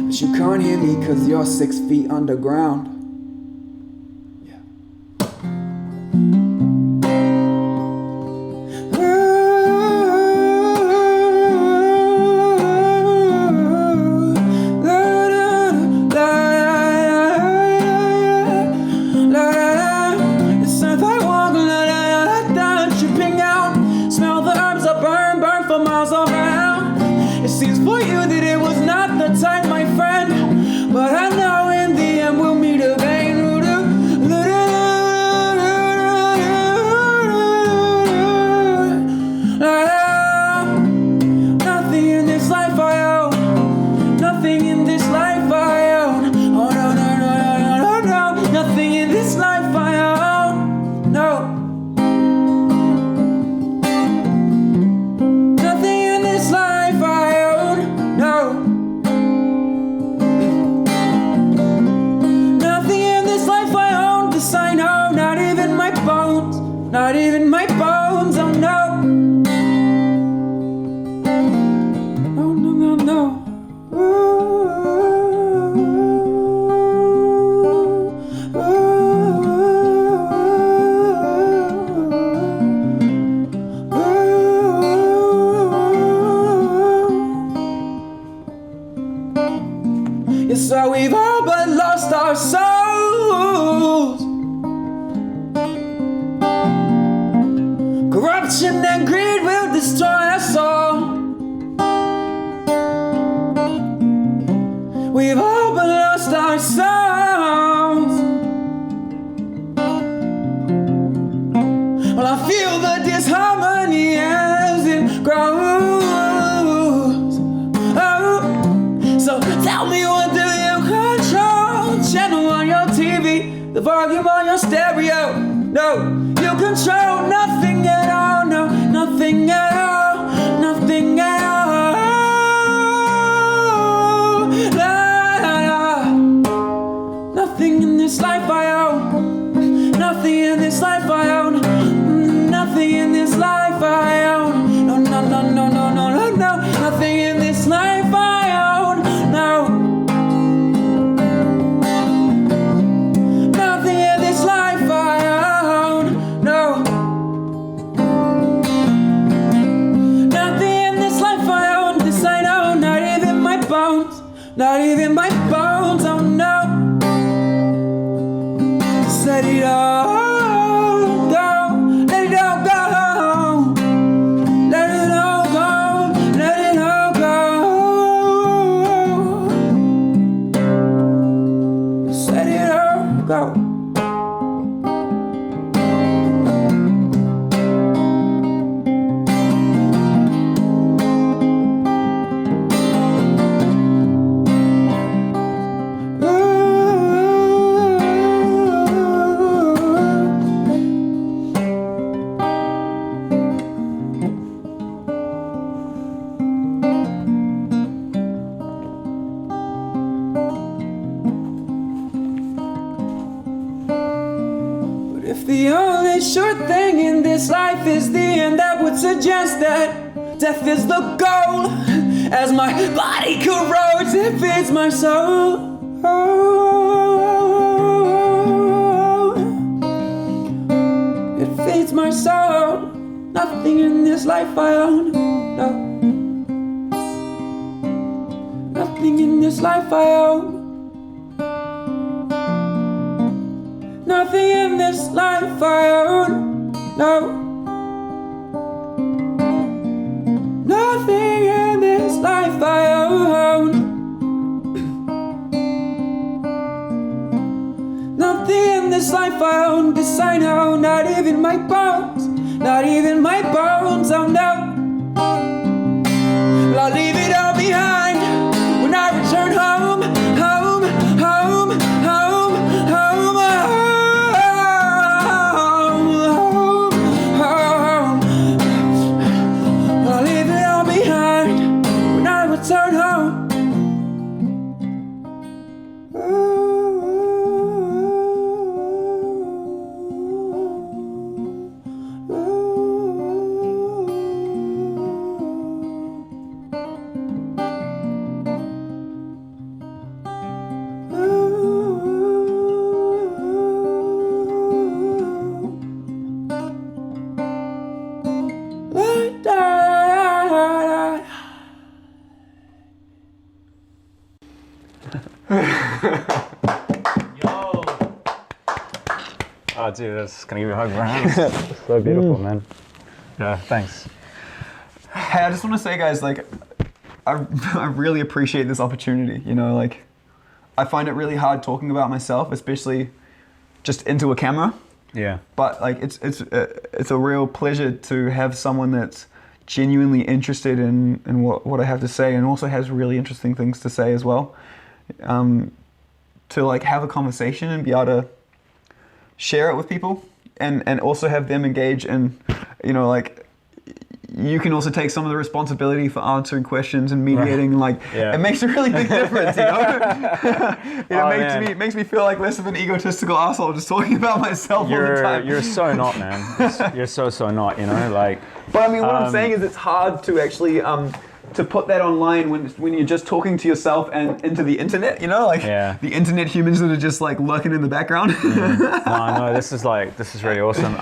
S5: but you can't hear me 'cause you're 6 feet underground. Not even my bones, oh no. No, no, no, no. Yes, so we've all but lost our souls. Corruption and greed will destroy us all. We've all but lost our souls. Well, I feel the disharmony as it grows. Oh, so tell me, what do you control? Channel on your TV, the volume on your stereo. No, you control nothing at all, no, nothing at all, nothing at all. La, la, la. Nothing in this life I own, nothing in this life I own, nothing in this life I own. No, no, no, no, no, no, no, no, nothing in this life I own, no. Nothing in this life I own. No, nothing in this life I own. This I know, not even my bones, not even my bones. Oh no, just let it all go, let it all go, let it all go, let it all go, just let it all go. If the only sure thing in this life is the end, I would suggest that death is the goal. As my body corrodes, it feeds my soul. It feeds my soul. Nothing in this life I own. No. Nothing in this life I own. Nothing in this life I own, no. Nothing in this life I own. Nothing in this life I own, this I know, not even my bones, not even my bones, oh no. Well, I'll leave it all behind when I return home, home, home, home, home, home. Turn home.
S4: Yo.
S1: Oh, dude, that's gonna give you a hug, man. So beautiful, man. Yeah, thanks.
S2: Hey, I just want to say, guys, like, I really appreciate this opportunity. You know, like, I find it really hard talking about myself, especially just into a camera.
S1: Yeah.
S2: But like, it's a real pleasure to have someone that's genuinely interested in what I have to say, and also has really interesting things to say as well. To like have a conversation and be able to share it with people, and also have them engage, and you know, like, you can also take some of the responsibility for answering questions and mediating. Right. Like, it makes a really big difference, you know. It makes me feel like less of an egotistical asshole just talking about myself all the time.
S1: You're so not, man. You're so not, you know, like.
S2: But I mean, what I'm saying is, it's hard to actually to put that online when you're just talking to yourself and into the internet, you know, like the internet humans that are just like lurking in the background.
S1: No, this is really awesome.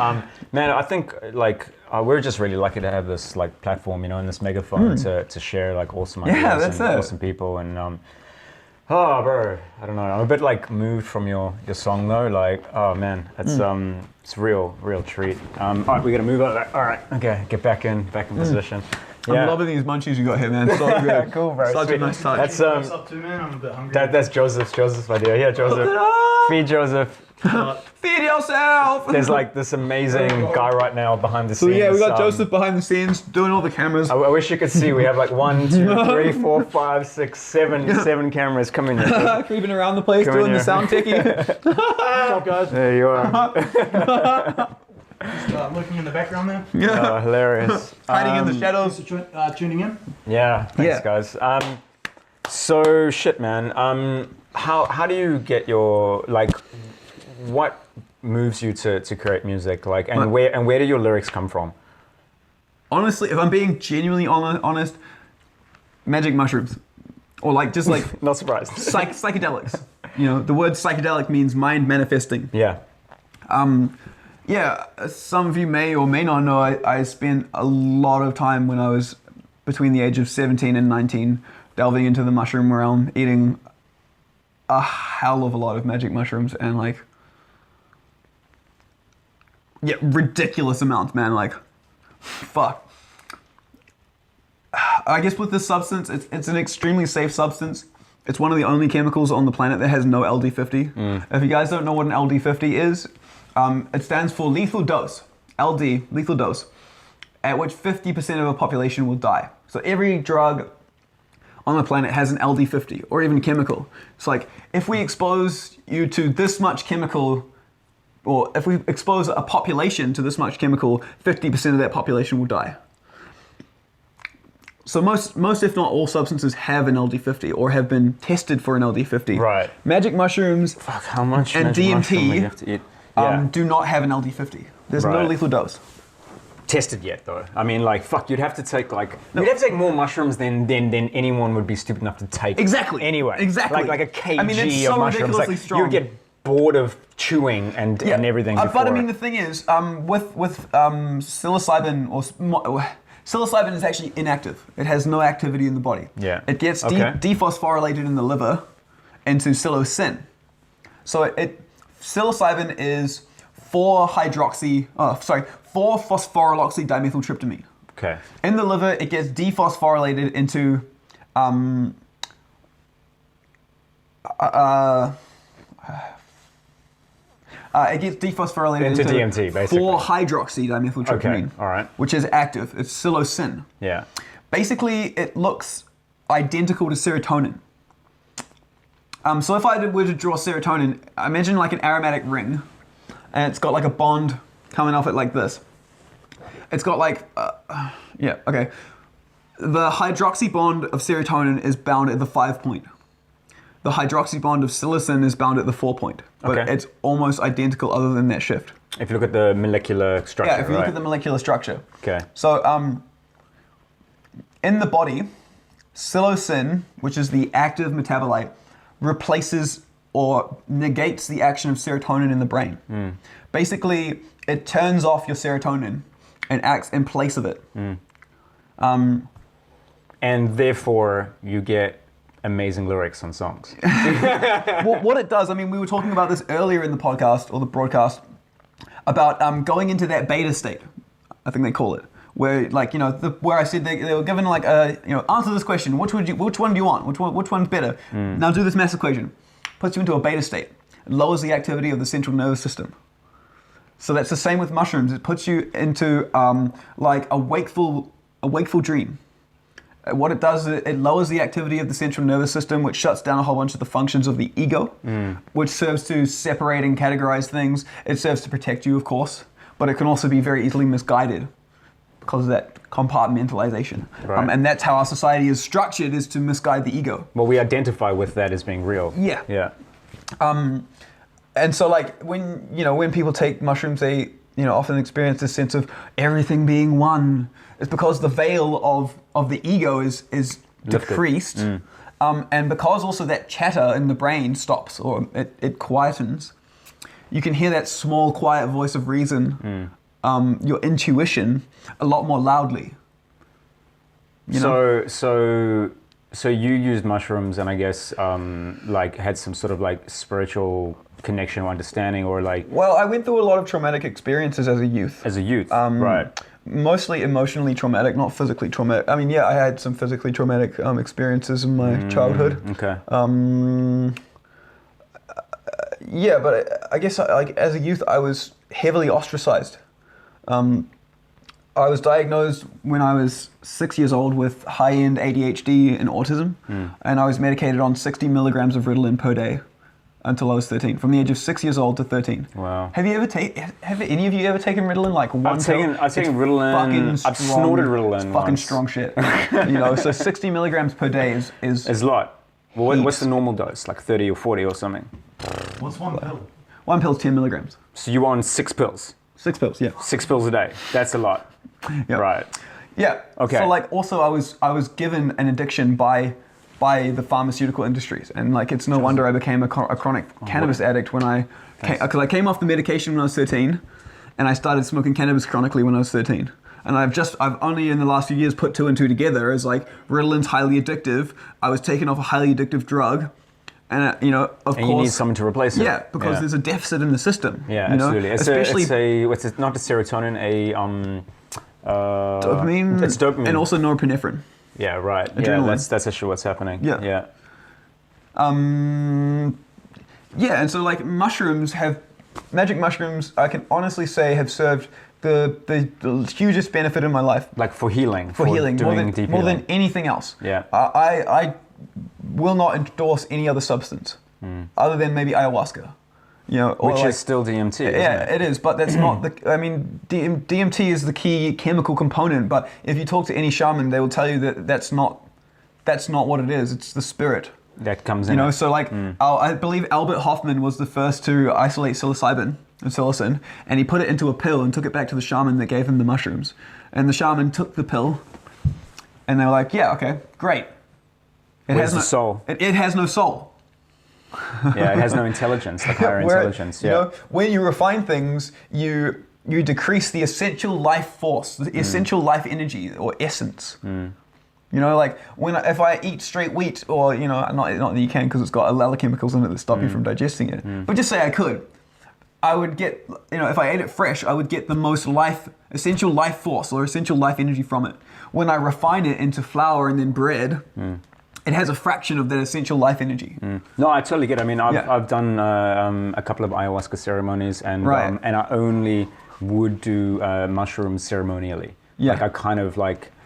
S1: Man, I think like we're just really lucky to have this like platform, you know, and this megaphone to share like awesome ideas and awesome people. And oh, bro, I don't know. I'm a bit like moved from your song though. Like, oh man, it's a real treat. All right, we got to move on. All right, okay, get back in position.
S2: I'm loving these munchies you got here, man. So good.
S1: Cool, bro.
S2: Such a nice touch.
S1: That's
S4: What's up to, man? I'm a bit hungry.
S1: That's Joseph's idea. Yeah, Joseph. Feed Joseph.
S2: Feed yourself.
S1: There's like this amazing guy right now behind the scenes.
S2: So yeah, we got Joseph behind the scenes doing all the cameras.
S1: I wish you could see. We have like 1, 2, 3, 4, 5, 6, 7 cameras coming here.
S2: Creeping around the place doing the sound techie.
S4: What's up, guys?
S1: There you are.
S4: Just looking in the background there.
S2: Yeah.
S1: Oh, hilarious.
S2: Hiding in the shadows.
S4: Thanks for tuning in.
S1: Yeah, thanks guys. So shit, man. How do you get your, like, what moves you to create music, like, and where do your lyrics come from?
S2: Honestly, if I'm being genuinely honest, magic mushrooms, or like just like
S1: Not surprised.
S2: psychedelics. You know, the word psychedelic means mind manifesting.
S1: Yeah.
S2: Yeah, some of you may or may not know, I spent a lot of time when I was between the age of 17 and 19 delving into the mushroom realm, eating a hell of a lot of magic mushrooms, and like, yeah, ridiculous amounts, man, like, fuck. I guess with this substance, it's an extremely safe substance. It's one of the only chemicals on the planet that has no LD50. If you guys don't know what an LD50 is, it stands for lethal dose, LD, lethal dose, at which 50% of a population will die. So every drug on the planet has an LD50, or even chemical. It's like, if we expose you to this much chemical, or if we expose a population to this much chemical, 50% of that population will die. So most if not all substances have an LD50 or have been tested for an LD50.
S1: Right.
S2: Magic mushrooms
S1: How much
S2: and
S1: magic mushroom do you
S2: DMT
S1: have to eat?
S2: do not have an LD50. There's no
S1: Right.
S2: lethal dose.
S1: Tested yet though? I mean, like, fuck, you'd have to take you'd have to take more mushrooms than anyone would be stupid enough to take.
S2: Exactly.
S1: Anyway.
S2: Exactly.
S1: Like a kg
S2: I mean, it's so
S1: of mushrooms.
S2: ridiculously
S1: Like,
S2: strong.
S1: you would get bored of chewing and everything.
S2: But I mean, the thing is, with psilocybin, psilocybin is actually inactive. It has no activity in the body.
S1: Yeah.
S2: It gets
S1: Okay.
S2: dephosphorylated in the liver into psilocin. So psilocybin is 4-phosphorolyl dimethyltryptamine.
S1: Okay.
S2: In the liver, it gets dephosphorylated into it gets dephosphorylated
S1: Into DMT, basically.
S2: 4-hydroxydimethyltryptamine.
S1: Okay, all right.
S2: Which is active. It's psilocin.
S1: Yeah.
S2: Basically, it looks identical to serotonin. So if I were to draw serotonin, imagine like an aromatic ring, and it's got like a bond coming off it like this. It's got like, The hydroxy bond of serotonin is bound at the 5 point. The hydroxy bond of psilocin is bound at the 4 point. But it's almost identical other than that shift.
S1: If you look at the molecular structure,
S2: Yeah, if you look at the molecular structure.
S1: Okay.
S2: So, in the body, psilocin, which is the active metabolite, replaces or negates the action of serotonin in the brain. Basically, it turns off your serotonin and acts in place of it.
S1: And therefore, you get amazing lyrics on songs.
S2: What it does, I mean, we were talking about this earlier in the podcast or the broadcast about going into that beta state, I think they call it, where like, you know, where I said they were given like answer this question, which one do you want? Which one's better? Now do this math equation. Puts you into a beta state. It lowers the activity of the central nervous system. So that's the same with mushrooms. It puts you into like a wakeful dream. What it does is it lowers the activity of the central nervous system, which shuts down a whole bunch of the functions of the ego, which serves to separate and categorize things. It serves to protect you, of course, but it can also be very easily misguided because of that compartmentalization.
S1: Right.
S2: And that's how our society is structured, is to misguide the ego.
S1: Well, we identify with that as being real.
S2: Yeah.
S1: Yeah.
S2: And so like when people take mushrooms, they often experience this sense of everything being one. It's because the veil of the ego is decreased, and because also that chatter in the brain stops or it quietens. You can hear that small, quiet voice of reason, your intuition, a lot more loudly.
S1: So you used mushrooms, and I guess like had some sort of like spiritual connection or understanding, or like.
S2: Well, I went through a lot of traumatic experiences as a youth.
S1: Right.
S2: Mostly emotionally traumatic, not physically traumatic. I mean, yeah, I had some physically traumatic experiences in my childhood.
S1: Okay.
S2: Yeah, but I guess like as a youth, I was heavily ostracized. I was diagnosed when I was 6 years old with high-end ADHD and autism, and I was medicated on 60 milligrams of Ritalin per day until I was 13, from the age of 6 years old to 13.
S1: Wow.
S2: Have any of you ever taken Ritalin? Like one
S1: I've taken Ritalin. I've snorted Ritalin.
S2: It's fucking
S1: once.
S2: strong shit. So 60 milligrams per day is
S1: It's a lot. Well, what's the normal dose? Like 30 or 40 or something?
S4: What's one pill?
S2: one pill's 10 milligrams.
S1: So you on 6 pills?
S2: 6 pills, yeah.
S1: 6 pills a day. That's a lot.
S2: Yep.
S1: Right.
S2: Yeah.
S1: Okay.
S2: So like also I was given an addiction by the pharmaceutical industries, and like it's no wonder I became a chronic cannabis addict when because I came off the medication when I was 13, and I started smoking cannabis chronically when I was 13. And I've only in the last few years put 2 and 2 together as like Ritalin's highly addictive. I was taken off a highly addictive drug, and of course
S1: you need someone to replace it.
S2: Yeah, because there's a deficit in the system.
S1: Yeah, absolutely.
S2: Especially
S1: it's not the serotonin,
S2: dopamine.
S1: It's dopamine
S2: and also norepinephrine.
S1: Yeah, right.
S2: Adrenaline.
S1: Yeah, that's actually what's happening.
S2: Yeah.
S1: Yeah.
S2: And so like magic mushrooms, I can honestly say have served the hugest benefit in my life.
S1: Like for healing.
S2: For healing, more than anything else.
S1: Yeah.
S2: I will not endorse any other substance other than maybe ayahuasca.
S1: Which is still DMT.
S2: Yeah,
S1: isn't it?
S2: it is, but that's not the. I mean, DMT is the key chemical component. But if you talk to any shaman, they will tell you that that's not what it is. It's the spirit
S1: that comes in.
S2: So like I believe Albert Hoffman was the first to isolate psilocybin and psilocin, and he put it into a pill and took it back to the shaman that gave him the mushrooms, and the shaman took the pill, and they were like, yeah, okay, great.
S1: Where's the soul?
S2: It has no soul.
S1: Yeah, it has no intelligence, like higher intelligence. Yeah.
S2: When you refine things, you decrease the essential life force, the essential life energy or essence. Like if I eat straight wheat, or not that you can because it's got a lot of chemicals in it that stop you from digesting it. But just say I could, I would get if I ate it fresh, I would get the most essential life force or essential life energy from it. When I refine it into flour and then bread. It has a fraction of that essential life energy.
S1: No, I totally get it. I mean, I've done a couple of ayahuasca ceremonies, and and I only would do mushrooms ceremonially. Yeah. Like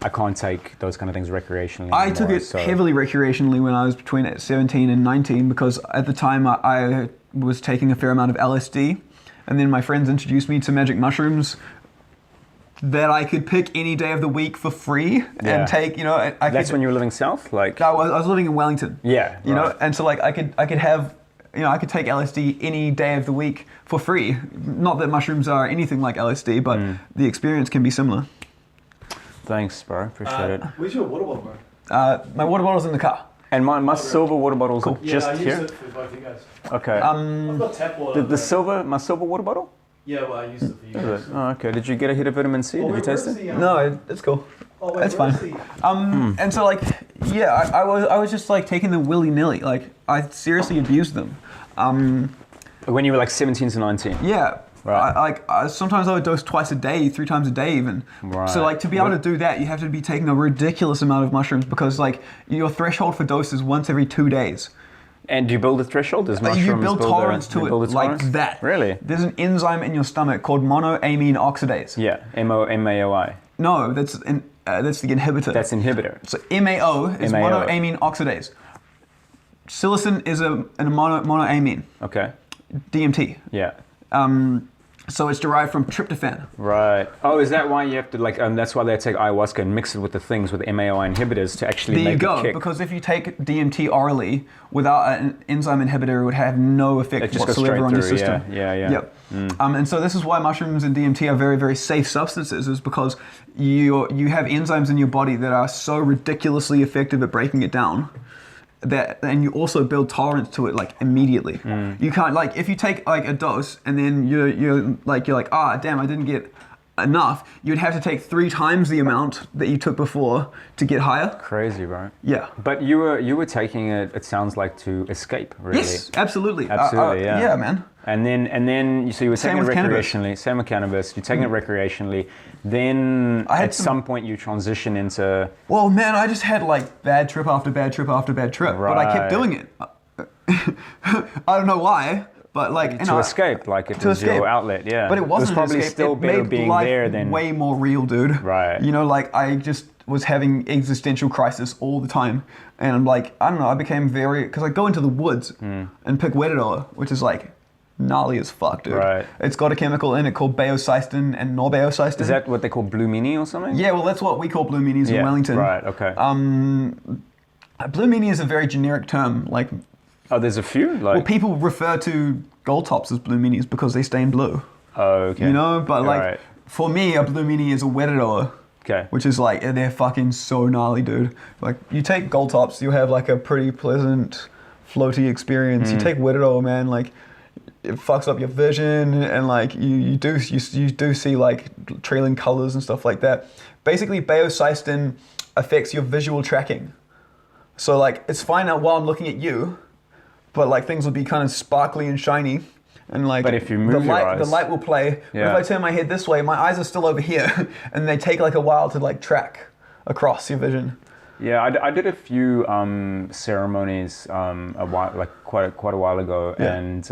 S1: I can't take those kind of things recreationally anymore.
S2: I took it heavily recreationally when I was between 17 and 19 because at the time I was taking a fair amount of LSD, and then my friends introduced me to magic mushrooms that I could pick any day of the week for free and take,
S1: That's when you were living south? Like
S2: I was living in Wellington.
S1: Yeah.
S2: And so like I could have, I could take LSD any day of the week for free. Not that mushrooms are anything like LSD, but the experience can be similar.
S1: Thanks, bro. Appreciate it.
S4: Where's your water bottle, bro?
S2: My water bottle's in the car.
S1: And my silver water bottle's just
S4: I
S1: here?
S4: used it for both you guys.
S1: Okay.
S4: I've got tap water.
S1: My silver water bottle?
S4: Yeah, well, I used it for you guys.
S1: Oh, okay. Did you get a hit of vitamin C? Did you taste it?
S2: No, it's cool.
S4: Oh, wait,
S2: it's fine. And so like, Yeah, I was just like taking them willy-nilly. Like, I seriously abused them.
S1: When you were like 17 to 19?
S2: Yeah.
S1: Right.
S2: Sometimes I would dose twice a day, 3 times a day even.
S1: Right.
S2: So like to be able to do that, you have to be taking a ridiculous amount of mushrooms because like your threshold for dose is once every 2 days.
S1: And do you build a threshold? Does mushrooms
S2: you build tolerance to it like that.
S1: Really?
S2: There's an enzyme in your stomach called monoamine oxidase.
S1: Yeah, MAOI.
S2: No, that's the inhibitor.
S1: That's inhibitor.
S2: So MAO is monoamine oxidase. Psilocin is a monoamine.
S1: Okay.
S2: DMT.
S1: Yeah.
S2: So it's derived from tryptophan.
S1: Right. Oh, is that why you have to like? That's why they take ayahuasca and mix it with the things with MAOI inhibitors to actually make it kick. There you go.
S2: Because if you take DMT orally without an enzyme inhibitor, it would have no effect whatsoever on your system.
S1: Yeah.
S2: Yep. And so this is why mushrooms and DMT are very, very safe substances, is because you have enzymes in your body that are so ridiculously effective at breaking it down. And you also build tolerance to it like immediately. You can't like if you take like a dose and then you're like damn, I didn't get enough. You'd have to take 3 times the amount that you took before to get higher.
S1: Crazy, right?
S2: Yeah.
S1: But you were taking it. It sounds like to escape, really.
S2: Yes, absolutely.
S1: Absolutely, yeah.
S2: Yeah, man.
S1: And then so you were taking it recreationally. Same with cannabis. You're taking it recreationally. Then at some point you transition into.
S2: Well, man, I just had like bad trip after bad trip after bad trip, but I kept doing it. I don't know why, but like
S1: to escape, like it was your outlet, yeah.
S2: But it wasn't
S1: probably
S2: escape.
S1: still better being
S2: life
S1: there than
S2: way more real, dude.
S1: Right.
S2: You know, like I just was having existential crisis all the time, and I'm like, I don't know. I became because I go into the woods and pick weirdo, which is like gnarly as fuck, dude.
S1: Right.
S2: It's got a chemical in it called baeocystin and norbaeocystin.
S1: Is that what they call blue meanie or something?
S2: Yeah, well, that's what we call blue meanies in Wellington.
S1: Right. Okay.
S2: Blue meanie is a very generic term. Like,
S1: oh, there's a few. Like,
S2: well, people refer to gold tops as blue meanies because they stain blue.
S1: Oh, okay.
S2: You know, but like for me, a blue meanie is a weirdo.
S1: Okay.
S2: Which is like they're fucking so gnarly, dude. Like you take gold tops, you have like a pretty pleasant, floaty experience. You take weirdo, man, like. It fucks up your vision and like you do see like trailing colors and stuff like that. Basically, baeocystin affects your visual tracking. So like it's fine now while I'm looking at you, but like things will be kind of sparkly and shiny. And like
S1: but if you move
S2: the
S1: your eyes,
S2: light will play.
S1: Yeah.
S2: But if I turn my head this way, my eyes are still over here, and they take like a while to like track across your vision.
S1: Yeah, I did a few ceremonies quite a while ago, and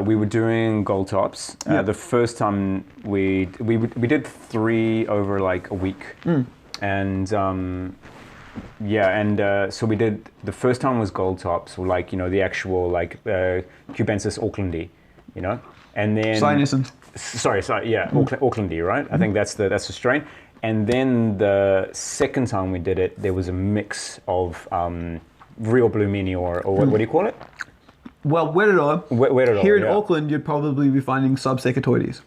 S1: we were doing gold tops. The first time we did 3 over like a week, and so we did the first time was gold tops, or like the actual like Cubensis Aucklandy, and then
S2: Sinus.
S1: Sorry, Aucklandy, right? I think that's the strain. And then the second time we did it, there was a mix of real blue meanie or what do you call it?
S2: Well, Weirdo. Here in
S1: yeah.
S2: Auckland, you'd probably be finding subsecatoides.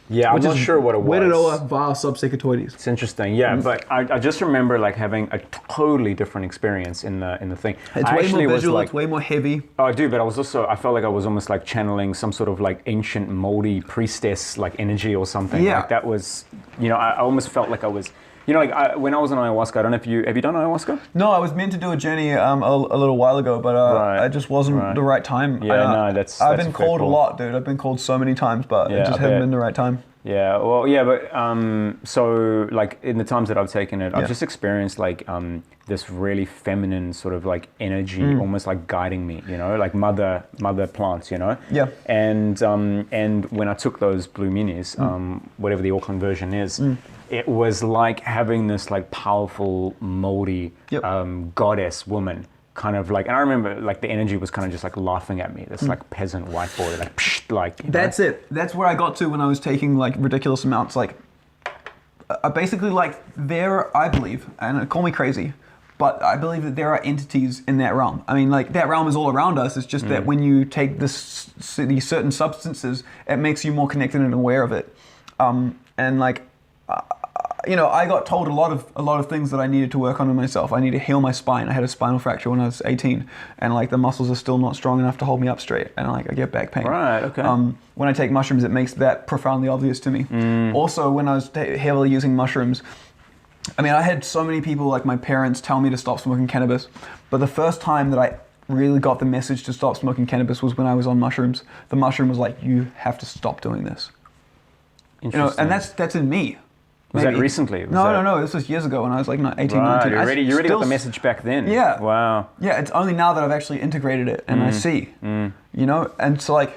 S1: Yeah, I'm not sure what it was.
S2: Weirdo via subsecatoides.
S1: It's interesting, yeah. But I just remember like having a totally different experience in the thing.
S2: It's way more visual. It's way more heavy.
S1: Oh, I do, but I felt like I was almost like channeling some sort of like ancient moldy priestess like energy or something.
S2: Yeah.
S1: Like that was, I almost felt like I was. When I was on ayahuasca, I don't know if have you done ayahuasca?
S2: No, I was meant to do a journey a little while ago, but it just wasn't the right time.
S1: Yeah,
S2: I've been called a lot, dude. I've been called so many times, but it just hasn't been the right time.
S1: Yeah, well, yeah, but so like in the times that I've taken it, I've just experienced like this really feminine sort of like energy, almost like guiding me, like mother plants,
S2: Yeah.
S1: And when I took those blue minis, whatever the Auckland version is. It was like having this like powerful, moldy goddess woman, kind of like, and I remember like the energy was kind of just like laughing at me. This like peasant white boy, like psh, like.
S2: That's it. That's where I got to when I was taking like ridiculous amounts. Like, basically like I believe, and call me crazy, but I believe that there are entities in that realm. I mean, like that realm is all around us. It's just that when you take these certain substances, it makes you more connected and aware of it, and like. I got told a lot of things that I needed to work on in myself. I need to heal my spine. I had a spinal fracture when I was 18, and like the muscles are still not strong enough to hold me up straight, and like I get back pain.
S1: Right. Okay.
S2: When I take mushrooms, it makes that profoundly obvious to me. Also, when I was heavily using mushrooms, I mean, I had so many people, like my parents, tell me to stop smoking cannabis, but the first time that I really got the message to stop smoking cannabis was when I was on mushrooms. The mushroom was like, you have to stop doing this. You know, and that's in me.
S1: Was that recently?
S2: No. This was years ago when I was like 18,
S1: right,
S2: 19.
S1: You already got the message back then.
S2: Yeah.
S1: Wow.
S2: Yeah, it's only now that I've actually integrated it and I see. You know, and so like,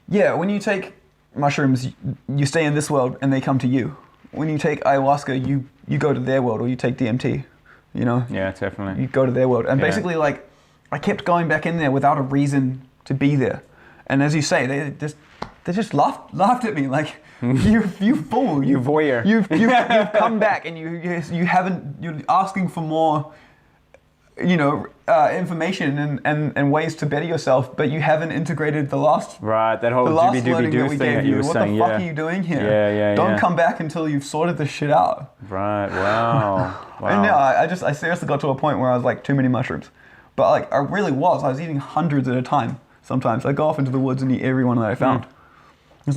S2: yeah, when you take mushrooms, you stay in this world and they come to you. When you take ayahuasca, you go to their world, or you take DMT, you know?
S1: Yeah, definitely.
S2: You go to their world. And basically, like, I kept going back in there without a reason to be there. And as you say, they just laughed at me, like, you fool.
S1: You voyeur.
S2: You've come back and you're asking for more, you know, information and ways to better yourself, but you haven't integrated the last
S1: that whole doobie-doobie-doo thing that you were saying.
S2: What the fuck are you doing here?
S1: Yeah.
S2: Don't come back until you've sorted this shit out.
S1: Right. Wow.
S2: And now I seriously got to a point where I was like, too many mushrooms. But like, I was eating hundreds at a time. Sometimes I'd go off into the woods and eat every one that I found.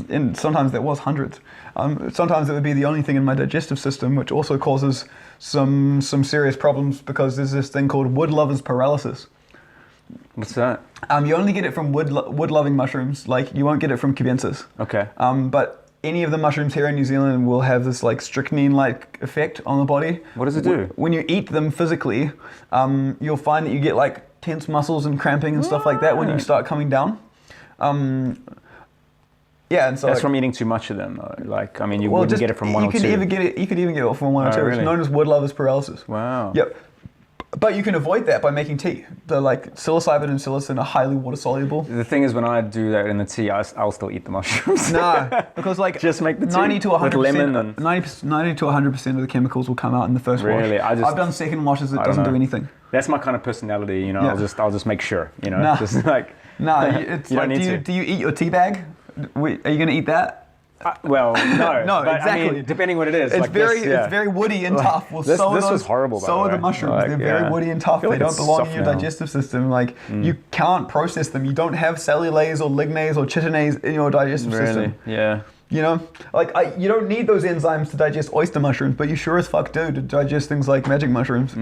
S2: And sometimes there was hundreds. Sometimes it would be the only thing in my digestive system, which also causes some serious problems because there's this thing called wood lovers paralysis.
S1: What's that?
S2: You only get it from wood-loving mushrooms. Like, you won't get it from cubensis.
S1: Okay. But
S2: any of the mushrooms here in New Zealand will have this like strychnine-like effect on the body.
S1: What does it do?
S2: When you eat them physically, you'll find that you get like tense muscles and cramping and stuff like that when you start coming down. Yeah, and so
S1: that's
S2: like,
S1: from eating too much of them, though. Like, I mean, you wouldn't get it from one or two.
S2: You could even get it from one or two.
S1: Really?
S2: It's known as wood lovers paralysis.
S1: Wow.
S2: Yep. But you can avoid that by making tea. The like psilocybin and psilocin are highly water soluble.
S1: The thing is, when I do that in the tea, I'll still eat the mushrooms.
S2: No, because like
S1: just make the tea
S2: 90 to 100%,
S1: with lemon and
S2: 90 to 100% of the chemicals will come out in the first wash.
S1: Really?
S2: I've done second washes. It doesn't do anything.
S1: That's my kind of personality, you know.
S2: Yeah.
S1: I'll just make sure, you know.
S2: Nah.
S1: Just like
S2: it's
S1: you
S2: like,
S1: don't need to.
S2: Do you eat your tea bag? Are you going to eat that?
S1: Well, no.
S2: No,
S1: but,
S2: exactly.
S1: I mean, depending what it is.
S2: It's
S1: like
S2: very,
S1: this,
S2: it's very woody and tough. Well,
S1: this was horrible.
S2: So are the mushrooms.
S1: Like,
S2: They're very woody and tough. They
S1: like
S2: don't belong
S1: soft
S2: in your
S1: now.
S2: digestive system. Like you can't process them. You don't have cellulase or lignase or chitinase in your digestive system.
S1: Yeah.
S2: You know, like you don't need those enzymes to digest oyster mushrooms, but you sure as fuck do to digest things like magic mushrooms. You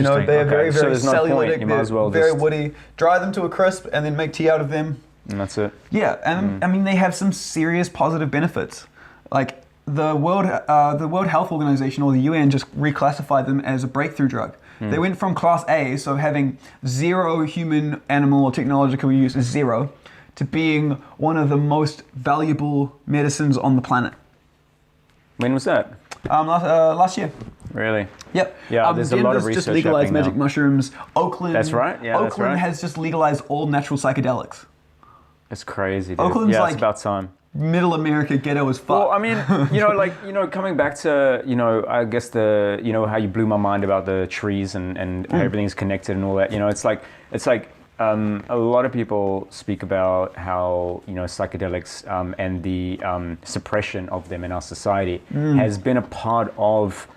S2: know, they are very, very cellulitic.
S1: You might as well
S2: very woody. Dry them to a crisp and then make tea out of them.
S1: And that's it.
S2: Yeah, and I mean they have some serious positive benefits. Like the World Health Organization or the UN just reclassified them as a breakthrough drug. They went from class A, so having zero human, animal, or technological use is zero, to being one of the most valuable medicines on the planet.
S1: When was that?
S2: Last year.
S1: Really?
S2: Yep.
S1: Yeah, there's a lot of
S2: Denver's
S1: research
S2: just legalized
S1: happening
S2: magic
S1: now.
S2: mushrooms. Oakland.
S1: That's right. Yeah,
S2: Oakland
S1: that's right.
S2: has just legalized all natural psychedelics.
S1: It's crazy, dude.
S2: Oakland's
S1: yeah,
S2: like
S1: it's about time.
S2: Middle America ghetto as fuck.
S1: Well, I mean, coming back to, I guess how you blew my mind about the trees and how everything's connected and all that. It's like a lot of people speak about how, psychedelics and the suppression of them in our society has been a part of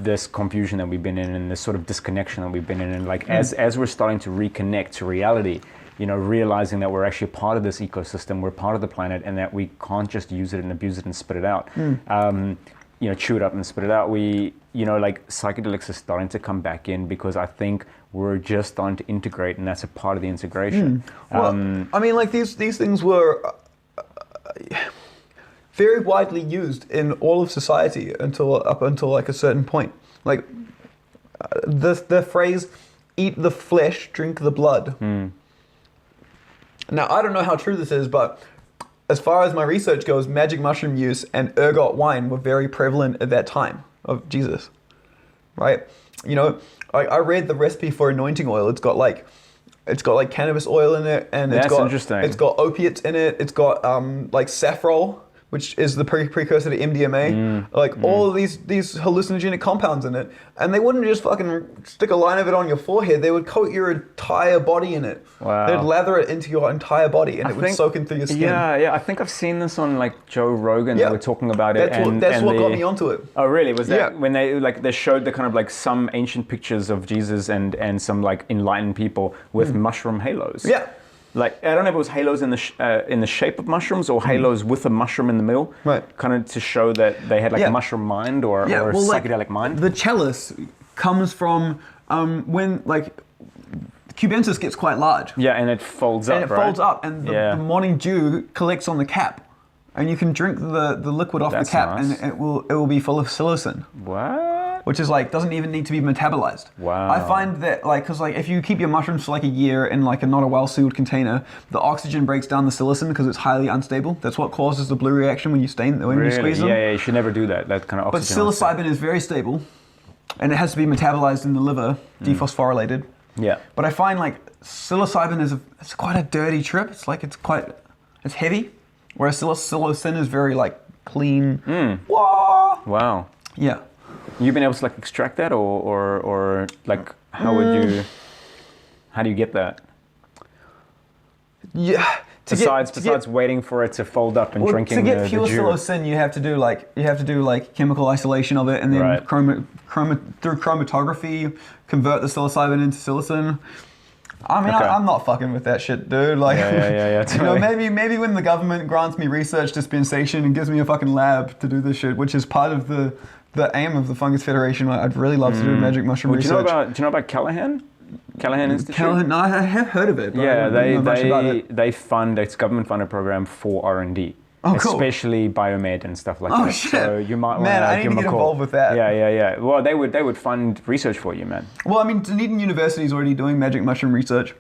S1: this confusion that we've been in and this sort of disconnection that we've been in. And like, as we're starting to reconnect to reality, realizing that we're actually part of this ecosystem, we're part of the planet, and that we can't just use it and abuse it and spit it out. Chew it up and spit it out. Psychedelics are starting to come back in because I think we're just starting to integrate, and that's a part of the integration.
S2: Well, I mean, like these things were very widely used in all of society up until like a certain point. Like the phrase "eat the flesh, drink the blood." Now, I don't know how true this is, but as far as my research goes, magic mushroom use and ergot wine were very prevalent at that time of Jesus, right? I read the recipe for anointing oil. It's got like cannabis oil in it, and
S1: interesting.
S2: It's got opiates in it. It's got like saffron, which is the precursor to MDMA. All of these hallucinogenic compounds in it. And they wouldn't just fucking stick a line of it on your forehead. They would coat your entire body in it.
S1: Wow.
S2: They'd lather it into your entire body, and it would soak in through your skin.
S1: Yeah. I think I've seen this on like Joe Rogan.
S2: Yeah.
S1: They were talking about it.
S2: That's what got me onto it.
S1: Oh, really? Was that
S2: Yeah.
S1: when they showed the kind of like some ancient pictures of Jesus and some like enlightened people with mushroom halos?
S2: Yeah.
S1: like I don't know if it was halos in the shape of mushrooms or halos with a mushroom in the middle,
S2: Right.
S1: kind of to show that they had like a mushroom mind or a psychedelic mind.
S2: The chalice comes from when like cubensis gets quite large.
S1: Yeah, and it folds up.
S2: And it folds up, and the morning dew collects on the cap, and you can drink the liquid off the cap,
S1: nice.
S2: and it will be full of psilocin.
S1: What?
S2: Which is like doesn't even need to be metabolized.
S1: Wow.
S2: I find that like because like if you keep your mushrooms for like a year in like a not a well sealed container, the oxygen breaks down the psilocin because it's highly unstable. That's what causes the blue reaction when you you squeeze them.
S1: Yeah, you should never do that. That kind of
S2: But
S1: oxygen.
S2: psilocybin is very stable, and it has to be metabolized in the liver, dephosphorylated.
S1: Yeah.
S2: But I find like psilocybin it's quite a dirty trip. It's like it's heavy, whereas psilocin is very like clean. Whoa!
S1: Wow.
S2: Yeah.
S1: You've been able to like extract that, or like how do you get that?
S2: Yeah.
S1: Besides waiting for it to fold up and drinking
S2: to get
S1: the
S2: pure
S1: juice.
S2: psilocin, you have to do like chemical isolation of it, and then
S1: Right.
S2: through chromatography convert the psilocybin into psilocin. I mean,
S1: Okay.
S2: I'm not fucking with that shit, dude. Like,
S1: Yeah,
S2: you know,
S1: totally.
S2: maybe when the government grants me research dispensation and gives me a fucking lab to do this shit, which is part of the aim of the Fungus Federation, I'd really love to do magic mushroom
S1: Do you
S2: research.
S1: know about Callahan? Callahan Institute?
S2: Callahan, no, I have heard of it. But
S1: Yeah,
S2: I don't know much about it.
S1: they fund, it's a government funded program for R&D.
S2: Oh, cool.
S1: Especially biomed and stuff like
S2: Oh,
S1: that.
S2: shit.
S1: So you might
S2: Man,
S1: want
S2: I need
S1: give
S2: to
S1: them
S2: get
S1: a call.
S2: involved with that.
S1: Yeah. Well, they would fund research for you, man.
S2: Well, I mean, Dunedin University is already doing magic mushroom research.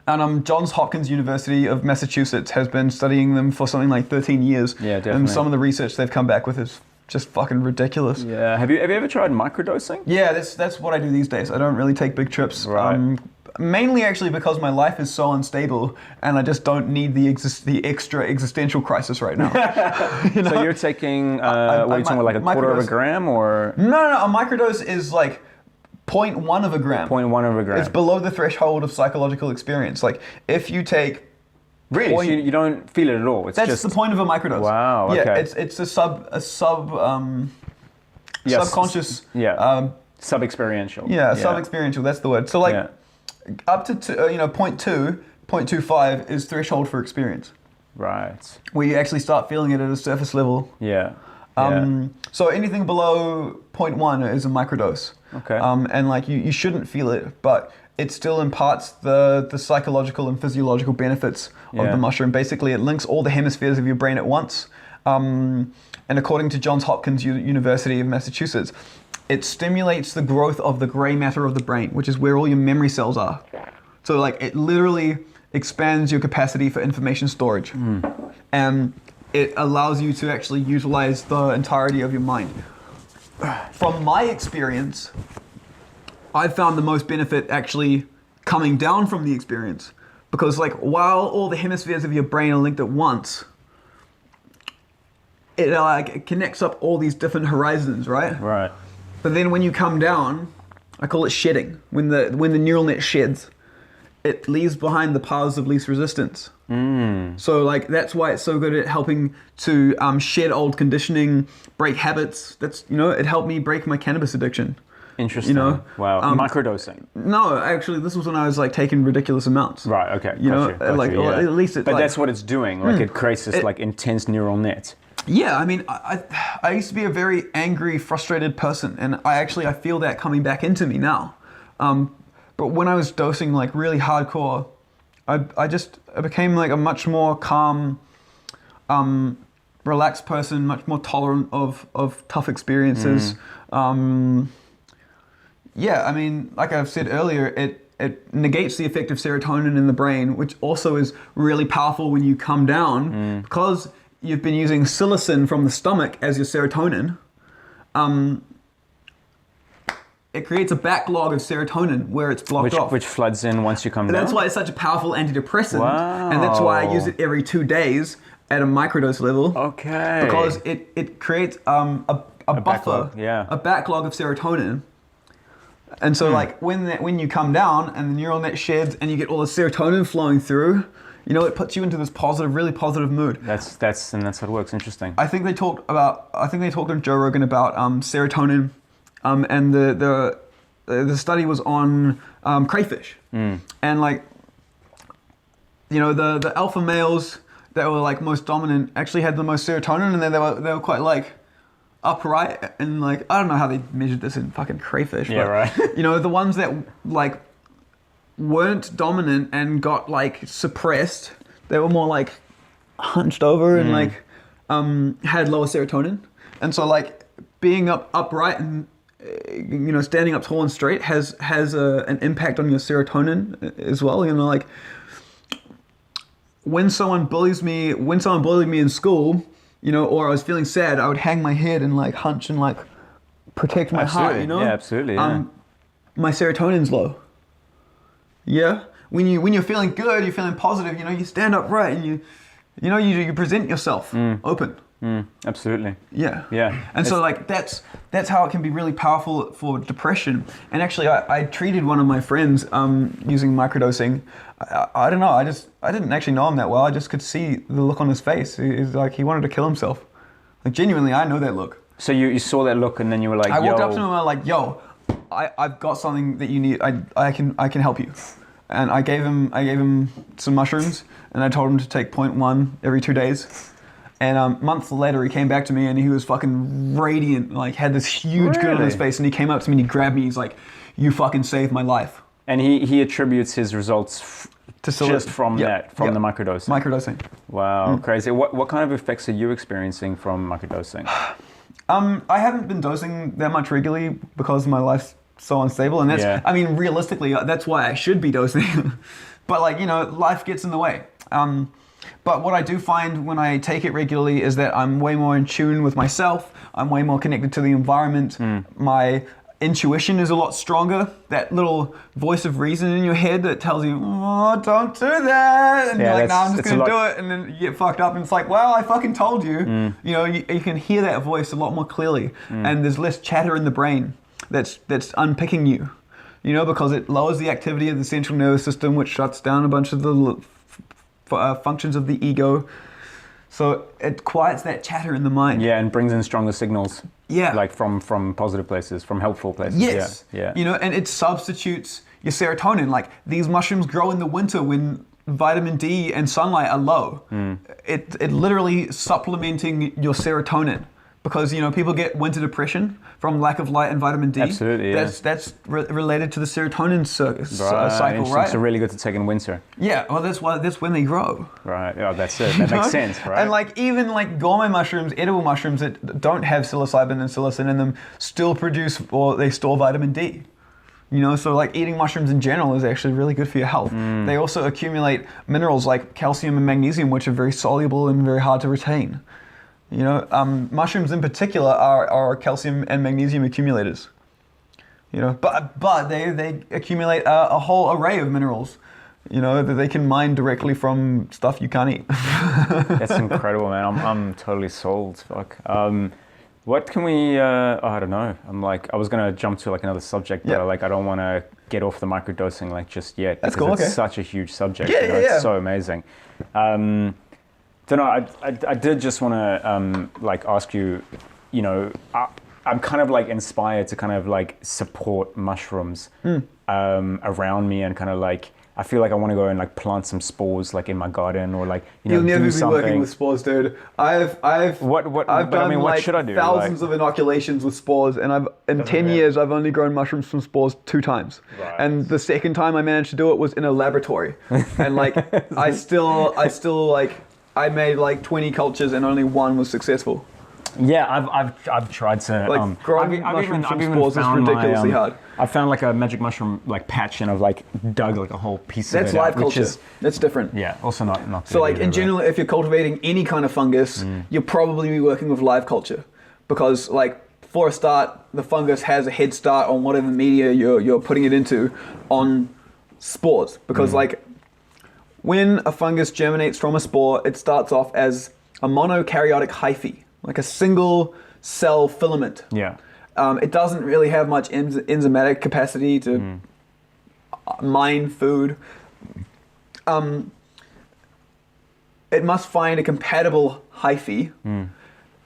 S2: And Johns Hopkins University of Massachusetts has been studying them for something like 13 years.
S1: Yeah, definitely.
S2: And some of the research they've come back with is just fucking ridiculous.
S1: Yeah. Have you ever tried microdosing?
S2: Yeah, that's what I do these days. I don't really take big trips.
S1: Right.
S2: Mainly actually because my life is so unstable and I just don't need the extra existential crisis right now. You know?
S1: So you're taking, what are you talking about, like a quarter of a
S2: microdose.
S1: gram or?
S2: No, a microdose is like 0.1 of a gram.
S1: 0.1 of a gram.
S2: It's below the threshold of psychological experience. Like if you take
S1: Really? So you don't feel it at all? It's
S2: that's
S1: just
S2: the point of a microdose.
S1: Wow,
S2: Yeah,
S1: okay.
S2: it's a subconscious.
S1: Yeah. Sub-experiential.
S2: Yeah, sub-experiential. That's the word. So like
S1: Yeah.
S2: up to 0.25 is threshold for experience,
S1: Right.
S2: where you actually start feeling it at a surface level.
S1: Yeah.
S2: So anything below 0.1 is a microdose.
S1: Okay.
S2: And like you shouldn't feel it, but it still imparts the psychological and physiological benefits of
S1: Yeah.
S2: the mushroom. Basically, it links all the hemispheres of your brain at once. And according to Johns Hopkins University of Massachusetts, it stimulates the growth of the gray matter of the brain, which is where all your memory cells are. So like it literally expands your capacity for information storage. And it allows you to actually utilize the entirety of your mind. From my experience, I've found the most benefit actually coming down from the experience. Because like while all the hemispheres of your brain are linked at once, it connects up all these different horizons, right?
S1: Right.
S2: But then when you come down, I call it shedding. When the neural net sheds, it leaves behind the paths of least resistance. So like that's why it's so good at helping to shed old conditioning, break habits. That's it helped me break my cannabis addiction.
S1: Interesting. Wow. Microdosing.
S2: No, actually, this was when I was like taking ridiculous amounts.
S1: Right. Okay.
S2: Or at least it.
S1: But
S2: like,
S1: that's what it's doing. Like it creates this like intense neural net.
S2: Yeah, I mean, I used to be a very angry, frustrated person, and I feel that coming back into me now. But when I was dosing like really hardcore, I became like a much more calm, relaxed person, much more tolerant of tough experiences. Yeah, I mean, like I've said earlier, it negates the effect of serotonin in the brain, which also is really powerful when you come down because you've been using psilocin from the stomach as your serotonin. It creates a backlog of serotonin where it's blocked off.
S1: Which floods in once you come down.
S2: That's why it's such a powerful antidepressant.
S1: Wow.
S2: And that's why I use it every 2 days at a microdose level.
S1: Okay.
S2: Because it creates a buffer,
S1: backlog, yeah.
S2: a backlog of serotonin. And so like when you come down and the neural net sheds and you get all the serotonin flowing through, it puts you into this really positive mood.
S1: That's how it works. Interesting.
S2: I think they talked to Joe Rogan about serotonin, and the study was on crayfish, and like the alpha males that were like most dominant actually had the most serotonin, and then they were quite like upright, and like I don't know how they measured this in fucking crayfish.
S1: Yeah,
S2: but,
S1: right.
S2: The ones that like weren't dominant and got like suppressed, they were more like hunched over and like had lower serotonin, and so like being upright and standing up tall and straight has an impact on your serotonin as well. Like when someone bullied me in school, or I was feeling sad, I would hang my head and like hunch and like protect my heart.
S1: Yeah, absolutely. Yeah.
S2: My serotonin's low. Yeah. When you're feeling good, you're feeling positive. You stand upright and you present yourself open.
S1: Absolutely.
S2: Yeah.
S1: Yeah.
S2: And so like that's how it can be really powerful for depression. And actually I treated one of my friends using microdosing. I don't know, I didn't actually know him that well. I just could see the look on his face. He's like he wanted to kill himself. Like genuinely, I know that look.
S1: So you saw that look and then you were like,
S2: I walked up to him and I was like, yo, I've got something that you need. I can help you. And I gave him some mushrooms and I told him to take 0.1 every 2 days. And a month later, he came back to me and he was fucking radiant, like had this huge grin on his face. And he came up to me and he grabbed me. He's like, "You fucking saved my life."
S1: And he attributes his results just from the microdosing.
S2: Microdosing.
S1: Wow, crazy. What kind of effects are you experiencing from microdosing?
S2: I haven't been dosing that much regularly because my life's so unstable, and that's I mean, realistically, that's why I should be dosing. But like life gets in the way. But what I do find when I take it regularly is that I'm way more in tune with myself. I'm way more connected to the environment. My intuition is a lot stronger. That little voice of reason in your head that tells you, "Oh, don't do that," and you're like, "No, I'm just gonna do it," and then you get fucked up, and it's like, "Well, I fucking told you." You can hear that voice a lot more clearly, and there's less chatter in the brain that's unpicking you. Because it lowers the activity of the central nervous system, which shuts down a bunch of the functions of the ego, so it quiets that chatter in the mind.
S1: Yeah, and brings in stronger signals.
S2: Yeah,
S1: like from positive places, from helpful places.
S2: Yes.
S1: Yeah.
S2: And it substitutes your serotonin. Like these mushrooms grow in the winter when vitamin D and sunlight are low. It literally supplementing your serotonin. Because people get winter depression from lack of light and vitamin D.
S1: Absolutely,
S2: That's related to the serotonin cycle, right?
S1: So really good to take in winter.
S2: Yeah, well that's when they grow.
S1: Right. Yeah, that's it. That makes sense, right?
S2: And like even like gourmet mushrooms, edible mushrooms that don't have psilocybin and psilocin in them, still produce or they store vitamin D. So like eating mushrooms in general is actually really good for your health. They also accumulate minerals like calcium and magnesium, which are very soluble and very hard to retain. Mushrooms in particular are calcium and magnesium accumulators. But they accumulate a whole array of minerals. That they can mine directly from stuff you can't eat.
S1: That's incredible, man. I'm totally sold. Fuck. What can we? I don't know. I was gonna jump to like another subject, but I don't want to get off the microdosing just yet.
S2: That's cool.
S1: It's such a huge subject.
S2: Yeah,
S1: It's so amazing. Don't know. I did just want to ask you. I'm kind of inspired to kind of support mushrooms around me, and kind of I feel like I want to go and plant some spores in my garden, or
S2: You'll never
S1: do
S2: be
S1: something.
S2: working with spores, dude. I've done
S1: what should I do?
S2: Thousands of inoculations with spores, and in 10 years I've only grown mushrooms from spores 2 times.
S1: Right.
S2: And the second time I managed to do it was in a laboratory, and I made 20 cultures and only 1 was successful.
S1: Yeah, I've tried to.
S2: Growing mushrooms from spores is ridiculously hard.
S1: I found a magic mushroom patch, and I've dug a whole piece of it.
S2: That's live
S1: out,
S2: culture.
S1: Which is,
S2: that's different.
S1: Yeah, also not.
S2: So in general, if you're cultivating any kind of fungus, you'll probably be working with live culture, because for a start, the fungus has a head start on whatever media you're putting it into on spores, because when a fungus germinates from a spore, it starts off as a monokaryotic hyphae, like a single cell filament.
S1: Yeah.
S2: It doesn't really have much enzymatic capacity to mine food. It must find a compatible hyphae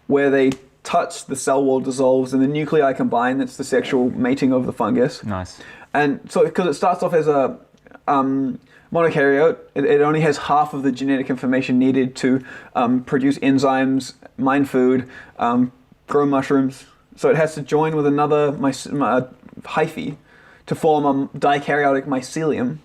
S2: where they touch, the cell wall dissolves, and the nuclei combine. That's the sexual mating of the fungus.
S1: Nice.
S2: And so, because it starts off as monokaryote. It only has half of the genetic information needed to produce enzymes, mine food, grow mushrooms. So it has to join with another hyphae to form a dikaryotic mycelium.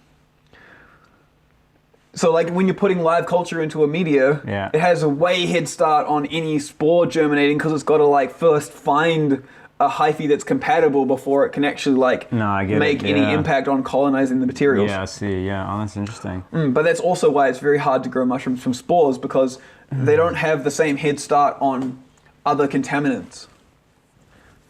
S2: So like when you're putting live culture into a media, it has a way head start on any spore germinating because it's got to like first find a hyphae that's compatible before it can actually like make any impact on colonizing the materials.
S1: Yeah, I see. Yeah, oh, that's interesting.
S2: But that's also why it's very hard to grow mushrooms from spores because they don't have the same head start on other contaminants.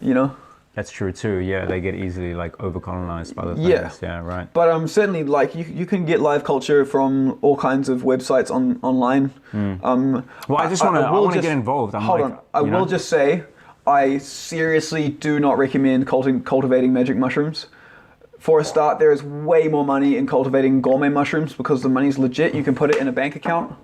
S2: You know?
S1: That's true too. Yeah, they get easily like over-colonized by other things. Yeah, right.
S2: But certainly, like you can get live culture from all kinds of websites online.
S1: Well, I just want to get involved.
S2: Hold on. I will just say, I seriously do not recommend cultivating magic mushrooms. For a start, there is way more money in cultivating gourmet mushrooms because the money's legit. You can put it in a bank account.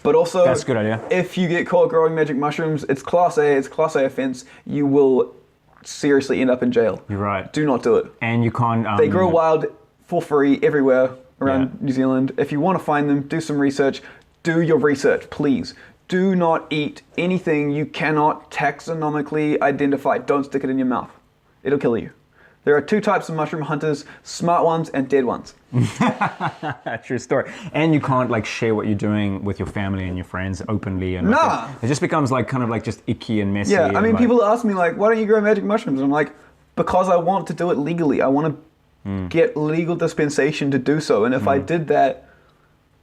S2: But also,
S1: that's a good idea.
S2: If you get caught growing magic mushrooms, it's Class A offense. You will seriously end up in jail.
S1: You're right.
S2: Do not do it.
S1: And you can't...
S2: they grow wild for free everywhere around New Zealand. If you want to find them, do some research. Do your research, please. Do not eat anything you cannot taxonomically identify. Don't stick it in your mouth. It'll kill you. There are two types of mushroom hunters, smart ones and dead ones.
S1: True story. And you can't like share what you're doing with your family and your friends openly. And it just becomes like kind of like just icky and messy.
S2: Yeah, I mean, people ask me like, why don't you grow magic mushrooms? And I'm like, because I want to do it legally. I want to get legal dispensation to do so. And if I did that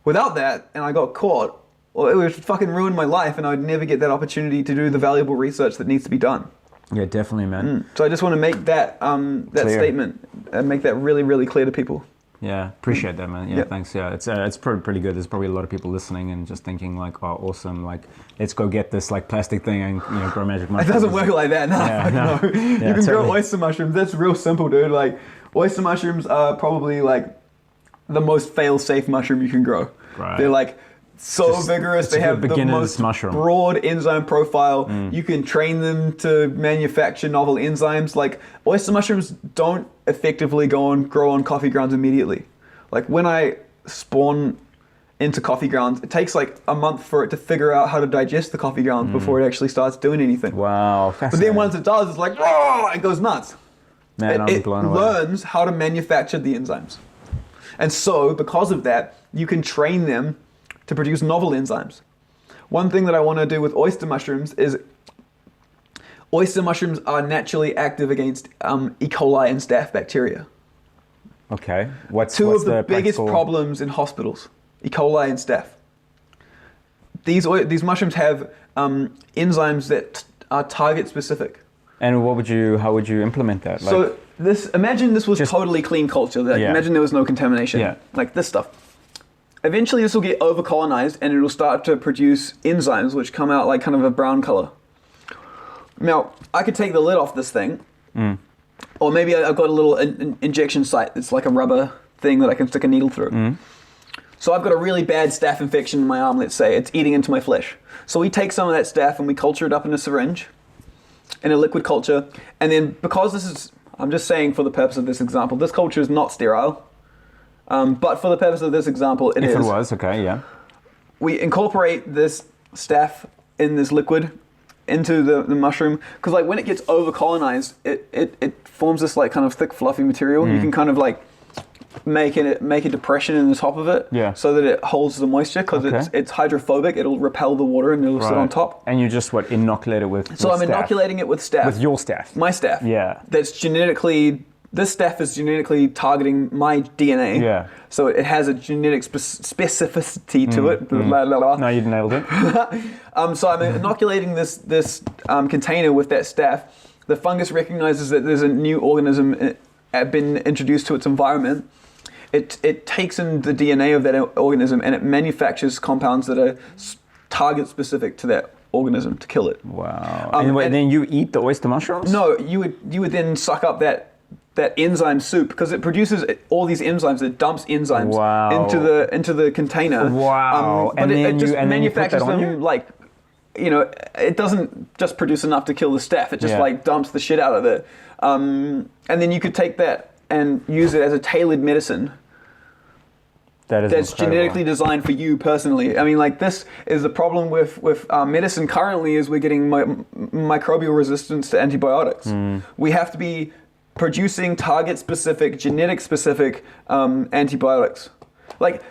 S2: without that and I got caught, well, it would fucking ruin my life and I'd never get that opportunity to do the valuable research that needs to be done.
S1: Yeah, definitely, man.
S2: So I just want to make that statement and make that really, really clear to people.
S1: Yeah, appreciate that, man. Yeah, thanks. Yeah, it's pretty good. There's probably a lot of people listening and just thinking like, oh, awesome. Like, let's go get this like plastic thing and grow magic mushrooms.
S2: It doesn't work like that. No,
S1: no.
S2: You can grow oyster mushrooms. That's real simple, dude. Like, oyster mushrooms are probably like the most fail-safe mushroom you can grow.
S1: Right.
S2: They're like so vigorous. They have the most broad enzyme profile. You can train them to manufacture novel enzymes. Like oyster mushrooms don't effectively grow on coffee grounds immediately. Like when I spawn into coffee grounds, it takes like a month for it to figure out how to digest the coffee grounds before it actually starts doing anything.
S1: Wow, fascinating.
S2: But then once it does, it's like, oh, it goes nuts.
S1: Man,
S2: it learns how to manufacture the enzymes. And so because of that, you can train them to produce novel enzymes. One thing that I want to do with oyster mushrooms is oyster mushrooms are naturally active against E. coli and staph bacteria.
S1: Okay.
S2: Two of the biggest problems in hospitals, E. coli and staph. These mushrooms have enzymes that are target specific.
S1: And how would you implement that?
S2: So imagine this was totally clean culture. Imagine there was no contamination.
S1: Yeah.
S2: Like this stuff. Eventually this will get over-colonized and it'll start to produce enzymes which come out like kind of a brown color. Now, I could take the lid off this thing, or maybe I've got a little injection site that's like a rubber thing that I can stick a needle through. So I've got a really bad staph infection in my arm, let's say. It's eating into my flesh. So we take some of that staph and we culture it up in a syringe, in a liquid culture, and then because this is, I'm just saying for the purpose of this example, this culture is not sterile. But for the purpose of this example, it is.
S1: If it was, okay, yeah.
S2: We incorporate this staph in this liquid into the mushroom, because like when it gets over-colonized, it forms this like kind of thick, fluffy material. You can kind of like make a depression in the top of it, so that it holds the moisture, because it's hydrophobic. It'll repel the water and it'll sit on top.
S1: And you just inoculate it with.
S2: So I'm inoculating it with staph.
S1: With your staph.
S2: My staph.
S1: Yeah.
S2: This staph is genetically targeting my DNA.
S1: Yeah.
S2: So it has a genetic specificity to it. Blah, blah, blah.
S1: No, you nailed it.
S2: So I'm inoculating this container with that staph. The fungus recognizes that there's a new organism been introduced to its environment. It takes in the DNA of that organism and it manufactures compounds that are target specific to that organism to kill it.
S1: Wow. And then you eat the oyster mushrooms?
S2: No, you would then suck up that enzyme soup, because it produces all these enzymes. It dumps enzymes into the container.
S1: Wow.
S2: But it just manufactures them like, it doesn't just produce enough to kill the staph. It just like dumps the shit out of it. And then you could take that and use it as a tailored medicine that's
S1: incredible.
S2: genetically designed for you personally. I mean, like, this is the problem with medicine currently is we're getting microbial resistance to antibiotics. We have to be producing target-specific, genetic-specific antibiotics. Like,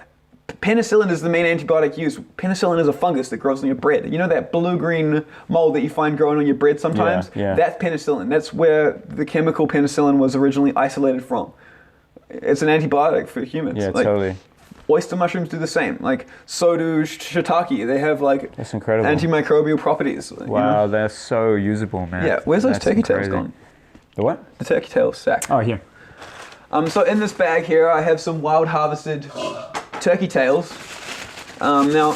S2: penicillin is the main antibiotic used. Penicillin is a fungus that grows on your bread. You know that blue-green mold that you find growing on your bread sometimes?
S1: Yeah.
S2: That's penicillin. That's where the chemical penicillin was originally isolated from. It's an antibiotic for humans.
S1: Yeah, totally.
S2: Oyster mushrooms do the same. Like, so do shiitake. They have, like,
S1: that's incredible.
S2: Antimicrobial properties.
S1: Wow,
S2: you know?
S1: they're so usable, man.
S2: Yeah, where's those
S1: That's
S2: turkey tails
S1: crazy.
S2: gone?
S1: The what?
S2: The turkey tail sack.
S1: Oh, here.
S2: So in this bag here, I have some wild harvested turkey tails. Now, I'll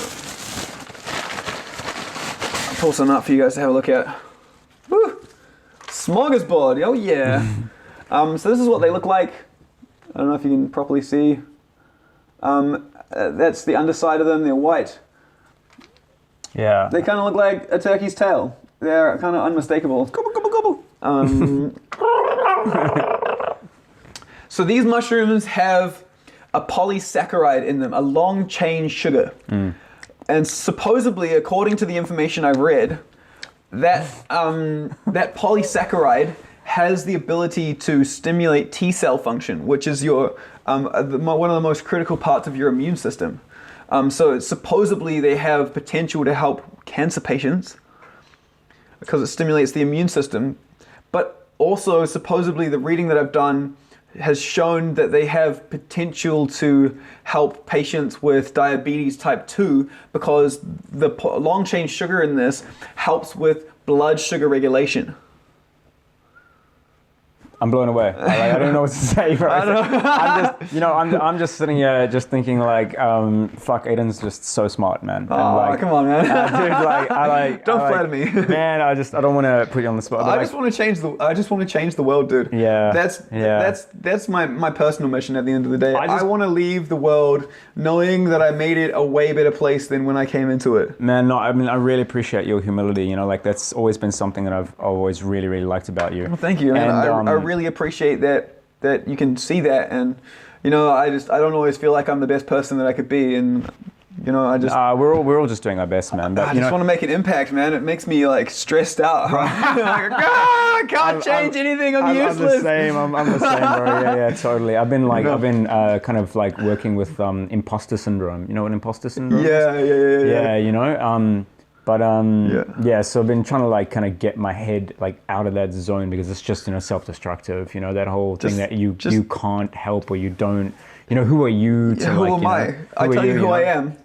S2: pull some up for you guys to have a look at. Woo! Smorgasbord, oh yeah. So this is what they look like. I don't know if you can properly see. That's the underside of them, they're white.
S1: Yeah.
S2: They kind of look like a turkey's tail. They're kind of unmistakable. Gobble, gobble, gobble. So these mushrooms have a polysaccharide in them, a long chain sugar. And supposedly, according to the information I've read, that that polysaccharide has the ability to stimulate T cell function, which is your one of the most critical parts of your immune system. So supposedly they have potential to help cancer patients because it stimulates the immune system. But also supposedly the reading that I've done has shown that they have potential to help patients with diabetes type 2 because the long chain sugar in this helps with blood sugar regulation.
S1: I'm blown away. I don't know what to say, bro. I'm just sitting here just thinking like, fuck, Aidan's just so smart, man.
S2: Oh, come on, man.
S1: Dude,
S2: don't flatter me.
S1: Man, I don't want to put you on the spot.
S2: I just want to change the world, dude.
S1: Yeah.
S2: That's my personal mission at the end of the day. I want to leave the world knowing that I made it a way better place than when I came into it.
S1: Man, no, I mean, I really appreciate your humility. You know, like that's always been something that I've always really, really liked about you.
S2: Well, thank you, man. I really appreciate that you can see that, and you know, I don't always feel like I'm the best person that I could be, and you know,
S1: we're all just doing our best, man. But
S2: I just want to make an impact, man. It makes me like stressed out. Like, I can't change anything. I'm useless.
S1: I'm the same. I'm the same, bro. Yeah, totally. I've been kind of like working with imposter syndrome. You know what imposter syndrome is? Yeah. You know. So I've been trying to like kind of get my head like out of that zone because it's just, you know, self-destructive, you know, that whole thing that you can't help or you don't, you know, who are you to
S2: who am I? I tell you who I am.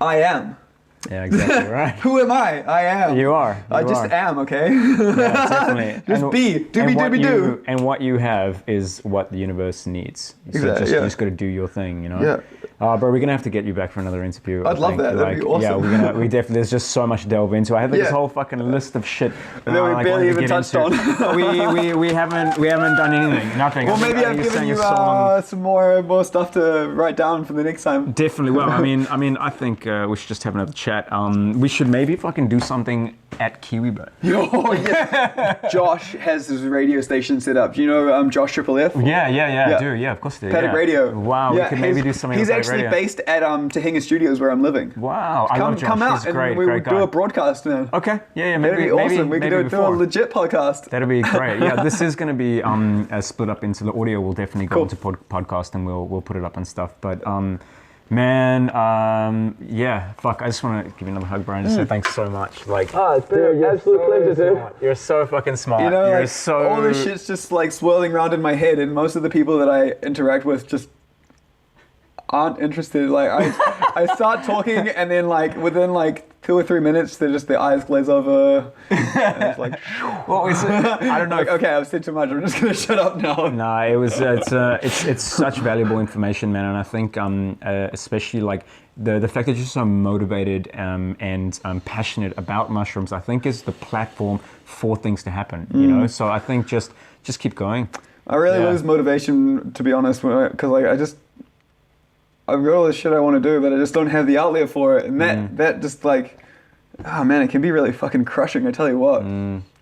S2: I am.
S1: Yeah, exactly right.
S2: Who am I? I am.
S1: You are.
S2: I just am, okay?
S1: Yeah, definitely.
S2: Just be. Do.
S1: And what you have is what the universe needs. So
S2: Exactly,
S1: you just got to do your thing, you know?
S2: Yeah.
S1: Bro, we're going to have to get you back for another interview.
S2: I'd love that. That'd be awesome.
S1: Yeah, we definitely, there's just so much to delve into. I had this whole fucking list of shit.
S2: that we barely even touched on.
S1: we haven't done anything. Nothing.
S2: Well, maybe I've given you some more stuff to write down for the next time.
S1: Definitely. Well, I mean, I think we should just have another chat. We should maybe fucking do something at KiwiBird.
S2: Oh, yeah. Josh has his radio station set up. Do you know Josh Triple F?
S1: Yeah, I do. Yeah, of course I do.
S2: Paddock Radio.
S1: Wow, we could maybe do something
S2: He's
S1: with
S2: actually
S1: radio.
S2: based at Tahinga Studios where I'm living.
S1: Wow, I love Josh.
S2: Come out
S1: He's great,
S2: and we would do a broadcast, man.
S1: Okay, yeah,
S2: That'd be awesome. We could do a
S1: before.
S2: legit podcast.
S1: That'd be great. Yeah, this is going to be split up into the audio. We'll definitely go into podcast and we'll put it up and stuff. But man, fuck. I just want to give you another hug, Brian. Just say thanks so much. Like,
S2: it's been an absolute pleasure, dude.
S1: You're so fucking smart.
S2: You know,
S1: You're
S2: all this shit's just like swirling around in my head, and most of the people that I interact with just aren't interested. Like I start talking, and then like within like 2 or 3 minutes, their eyes glaze over. And it's like,
S1: what was it? I don't know.
S2: Like, okay, I've said too much. I'm just gonna shut up now.
S1: No, it's such valuable information, man, and I think especially like the fact that you're so motivated and passionate about mushrooms, I think is the platform for things to happen. You know, so I think just keep going.
S2: I really lose motivation, to be honest, because like I've got all this shit I want to do, but I just don't have the outlet for it, and that just like, oh man, it can be really fucking crushing. I tell you what.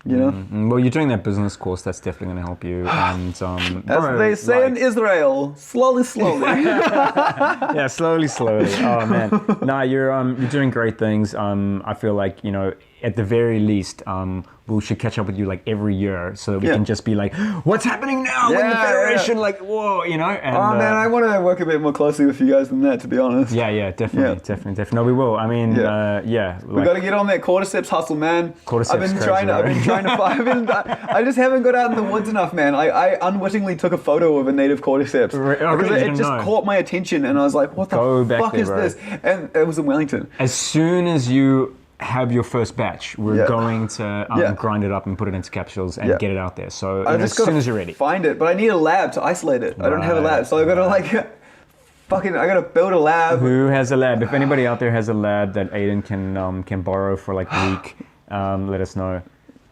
S2: You know?
S1: Well, you're doing that business course. That's definitely going to help you. And
S2: As they say in Israel, slowly.
S1: yeah, slowly. Oh man, no, you're doing great things. I feel like, you know, at the very least, we should catch up with you like every year so that we can just be like, what's happening now in the Federation? Like, whoa, you know? And,
S2: man, I want to work a bit more closely with you guys than that, to be honest.
S1: Yeah, definitely. No, we will. I mean, like,
S2: we got to get on that cordyceps hustle, man.
S1: Cordyceps
S2: I've been trying to find. I just haven't got out in the woods enough, man. I unwittingly took a photo of a native cordyceps because it just caught my attention, and I was like, what the fuck is this? And it was in Wellington.
S1: As soon as you have your first batch, we're going to grind it up and put it into capsules and get it out there. So as soon as you're ready.
S2: Find it, but I need a lab to isolate it. I don't have a lab, so I got to I got to build a lab.
S1: Who has a lab? If anybody out there has a lab that Aidan can borrow for like a week, let us know.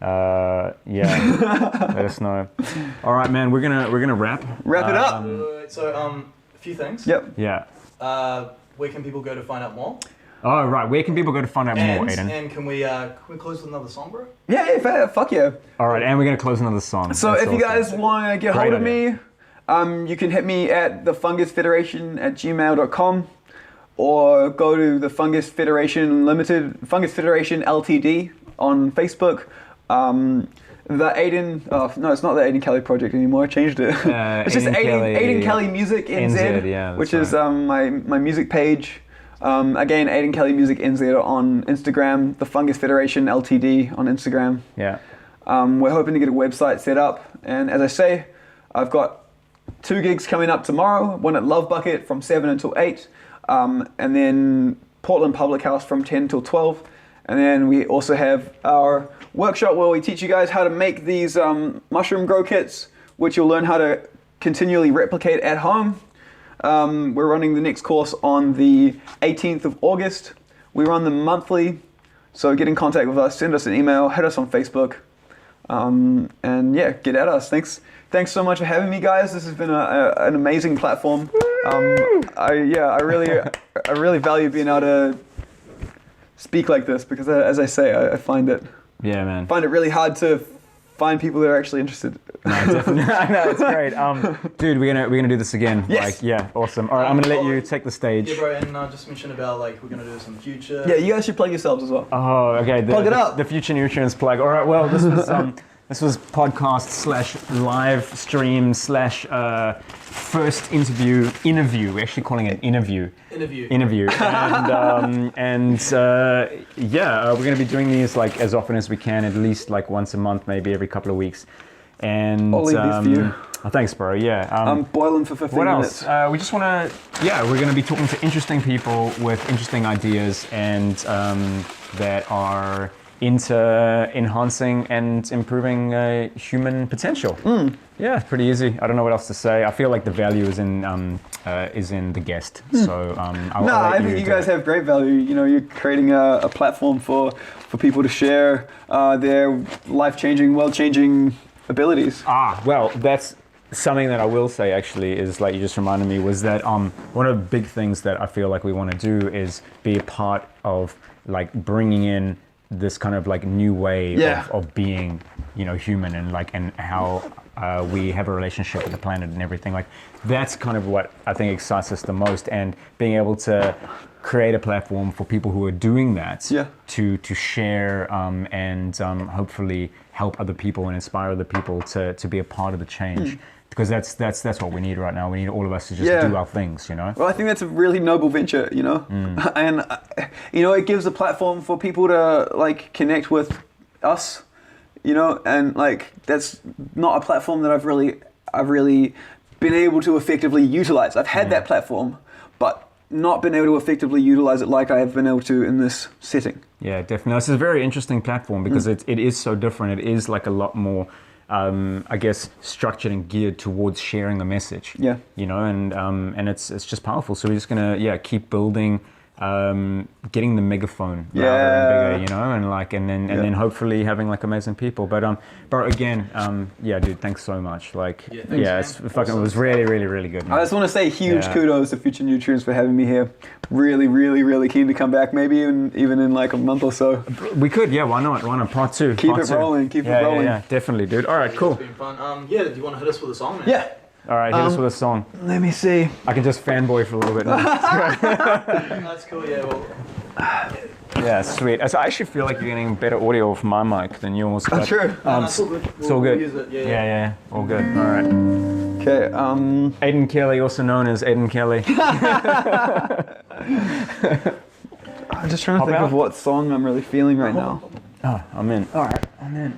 S1: Let us know. All right, man, we're gonna wrap
S2: it up.
S4: So a few things.
S2: Yep.
S1: Yeah.
S4: Where can people go to find out more?
S1: Oh, right. Where can people go to find out more, Aidan?
S4: And can we close with another song, bro?
S2: Yeah, fuck yeah.
S1: All right, and we're going to close another song.
S2: So if you guys want to get hold of me, you can hit me at thefungusfederation@gmail.com or go to the Fungus Federation Fungus Federation Ltd on Facebook. The Aidan, no, it's not the Aidan Kelly project anymore. I changed it. It's just Aidan Kelly Music NZ, which is my music page. Again, Aidan Kelly Music NZ on Instagram, the Fungus Federation Ltd on Instagram.
S1: Yeah.
S2: We're hoping to get a website set up, and as I say, I've got 2 gigs coming up tomorrow. One at Love Bucket from 7 until 8, and then Portland Public House from 10 till 12. And then we also have our workshop where we teach you guys how to make these mushroom grow kits, which you'll learn how to continually replicate at home. We're running the next course on the 18th of August. We run them monthly, so get in contact with us, send us an email, hit us on Facebook, and get at us. Thanks so much for having me, guys. This has been an amazing platform. I really value being able to speak like this because, as I say, I find it really hard to find people that are actually interested.
S1: No, definitely. No, it's great. Dude, we're gonna do this again.
S2: Yes.
S1: Awesome. All right, I'm gonna let you take the stage.
S4: Yeah, bro, and just mention about we're gonna do this in the future.
S2: Yeah, you guys should plug yourselves as well.
S1: Oh, okay.
S2: Plug it up.
S1: The Future Nutrients plug. All right. Well, this was this was podcast / live stream / first interview. We're actually calling it interview. Interview. And we're going to be doing these as often as we can, at least once a month, maybe every couple of weeks. And
S2: I'll leave these for you.
S1: Oh, thanks, bro. Yeah.
S2: I'm boiling for 15 minutes.
S1: What else? We just want to. Yeah, we're going to be talking to interesting people with interesting ideas and that are into enhancing and improving human potential. Yeah, pretty easy. I don't know what else to say. I feel like the value is in the guest. So
S2: I think you guys have great value. You know, you're creating a platform for people to share their life-changing, world-changing abilities.
S1: Well, that's something that I will say actually is you just reminded me was that one of the big things that I feel like we want to do is be a part of bringing in this kind of new way of being, human and how we have a relationship with the planet and everything. That's kind of what I think excites us the most, and being able to create a platform for people who are doing that to share and hopefully help other people and inspire other people to be a part of the change. Because that's what we need right now. We need all of us to just do our things, Well,
S2: I think that's a really noble venture, and it gives a platform for people to connect with us, and that's not a platform that I've really been able to effectively utilize. I've had that platform, but not been able to effectively utilize it like I have been able to in this setting.
S1: Yeah, definitely. This is a very interesting platform because it is so different. It is a lot more. I guess structured and geared towards sharing the message. Yeah. And it's just powerful. So we're just gonna keep building getting the megaphone louder and bigger, you know, and then hopefully having like amazing people. But bro, again, yeah, dude, thanks so much. Like, it's fucking, it was really, really, really good, man.
S2: I just want to say huge kudos to Future Nutrients for having me here. Really, really, really keen to come back. Maybe even in like a month or so.
S1: We could, why not? Why not? Part 2.
S2: Keep it rolling.
S1: Yeah, definitely, dude. All right, cool.
S4: It's been fun. Do you want to hit us with a song, man?
S2: Yeah.
S1: All right, hit us with a song.
S2: Let me see.
S1: I can just fanboy for a little bit now.
S4: That's cool, yeah. Well,
S1: yeah, sweet. So I actually feel like you're getting better audio off my mic than yours.
S2: Oh, true.
S4: it's all good.
S1: It's all good.
S4: We'll use it.
S1: Yeah, all good. All right.
S2: Okay.
S1: Aidan Kelly, also known as Aidan Kelly.
S2: I'm just trying to think of what song I'm really feeling right now.
S1: Oh, I'm in.
S2: All right, I'm in.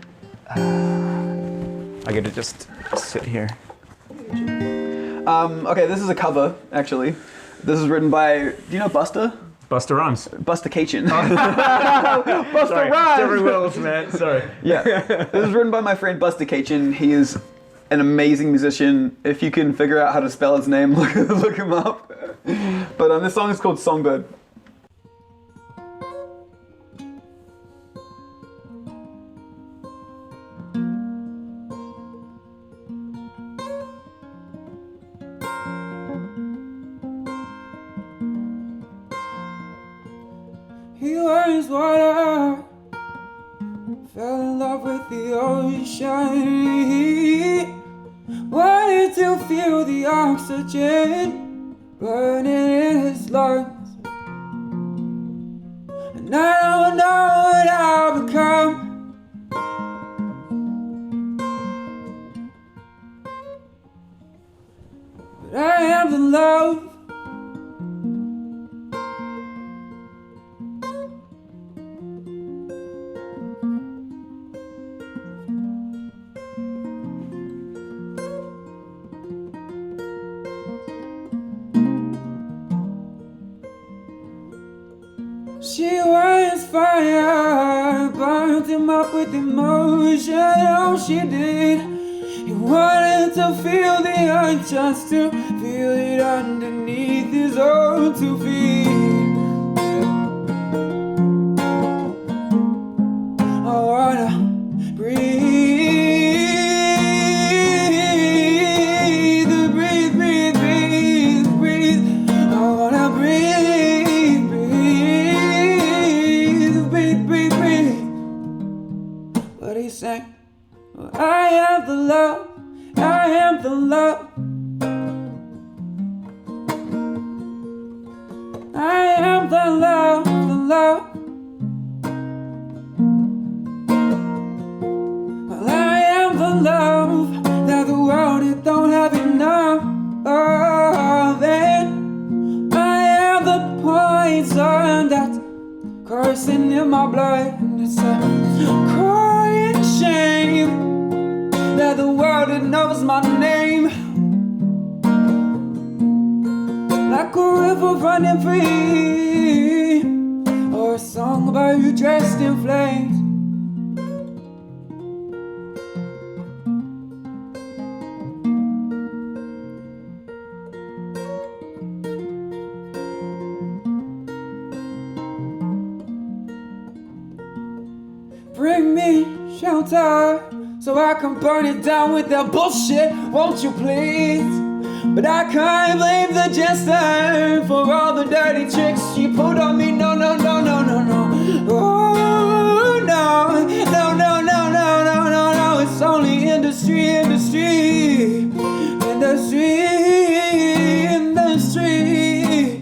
S1: I get to just sit here.
S2: Okay, this is a cover, actually. This is written by, do you know Buster?
S1: Buster Rhymes.
S2: Buster Cachin.
S1: Buster
S2: Sorry,
S1: Rhymes. Jerry Wills, man. Sorry.
S2: Yeah. This is written by my friend Buster Cachin. He is an amazing musician. If you can figure out how to spell his name, look him up. But this song is called Songbird.
S5: He was water, fell in love with the ocean. Wanted to feel the oxygen burning in his lungs. And I don't know what I'll become, but I am the love. She was fire, burned him up with emotion. Oh, she did. He wanted to feel the earth, just to feel it underneath his own 2 feet. I wanna breathe, breathe, breathe, breathe, breathe. I wanna breathe, breathe, breathe, breathe. But he sang, I am the love, I am the love. I am the love, the love. Well, I am the love that the world it don't have enough of. And I am the poison that's coursing in my blood. And it's a crying shame that the world it knows my name. Like a river running free, or a song about you dressed in flames. Bring me shelter so I can burn it down with that bullshit, won't you please? But I can't blame the jester for all the dirty tricks she pulled on me. No, no, no, no, no, no. Oh, no, no, no, no, no, no, no, no. It's only industry, industry, industry, industry.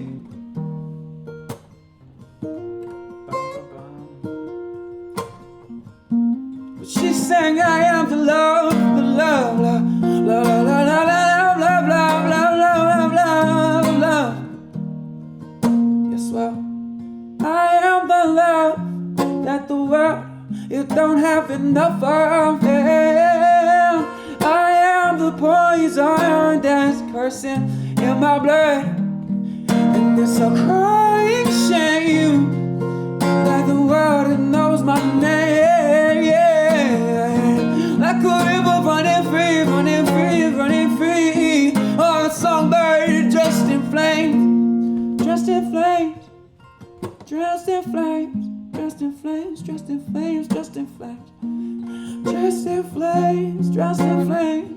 S5: But she sang, I am the love, the love, love, love, love, love, love, love. I am the love that the world it don't have enough of. I am the poison that's coursing in my blood, and it's a crying shame that the world it knows my name. Yeah, like a river running free, running free, running free. Oh, a songbird dressed in flames, dressed in flames. in flames, dressed in flames. Dressed in flames, dressed in flames.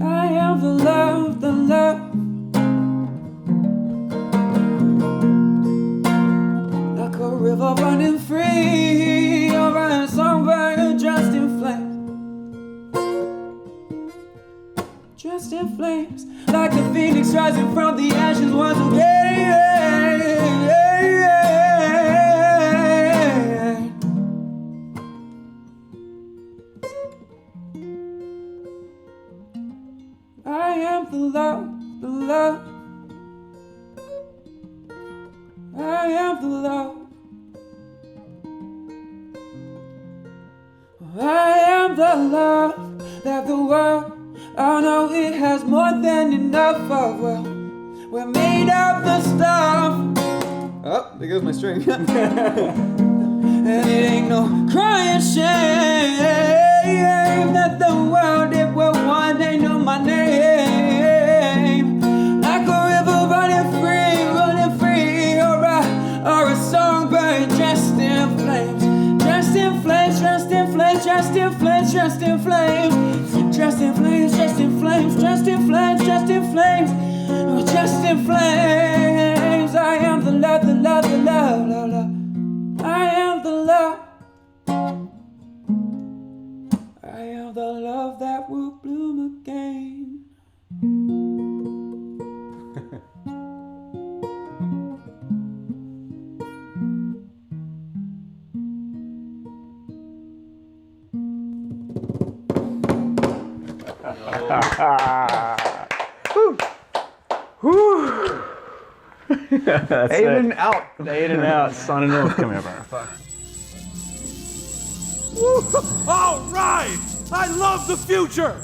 S5: I am the love, the love. Like a river running free, or a songbird dressed in flames. Dressed in flames, like a phoenix rising from the ashes once again. I am the love, the love. I am the love. I am the love that the world, I know it has more than enough of. Well, we're made of the stuff. Oh, there goes my string. And it ain't no crying shame that the world, it will one day know my name. Like a river running free, or a songbird dressed in flames. Dressed in flames, dressed in flames, dressed in flames, dressed in flames. Dressed in flames, dressed in flames, dressed in flames, dressed in flames. Oh, dressed in flames. I am the love, the love, the love, love, love. I am the love. I am the love that will bloom again.
S1: That's
S2: Aidan
S1: it.
S2: out.
S1: Aidan out. Signing off. Come here, bro.
S3: All right! I love the future!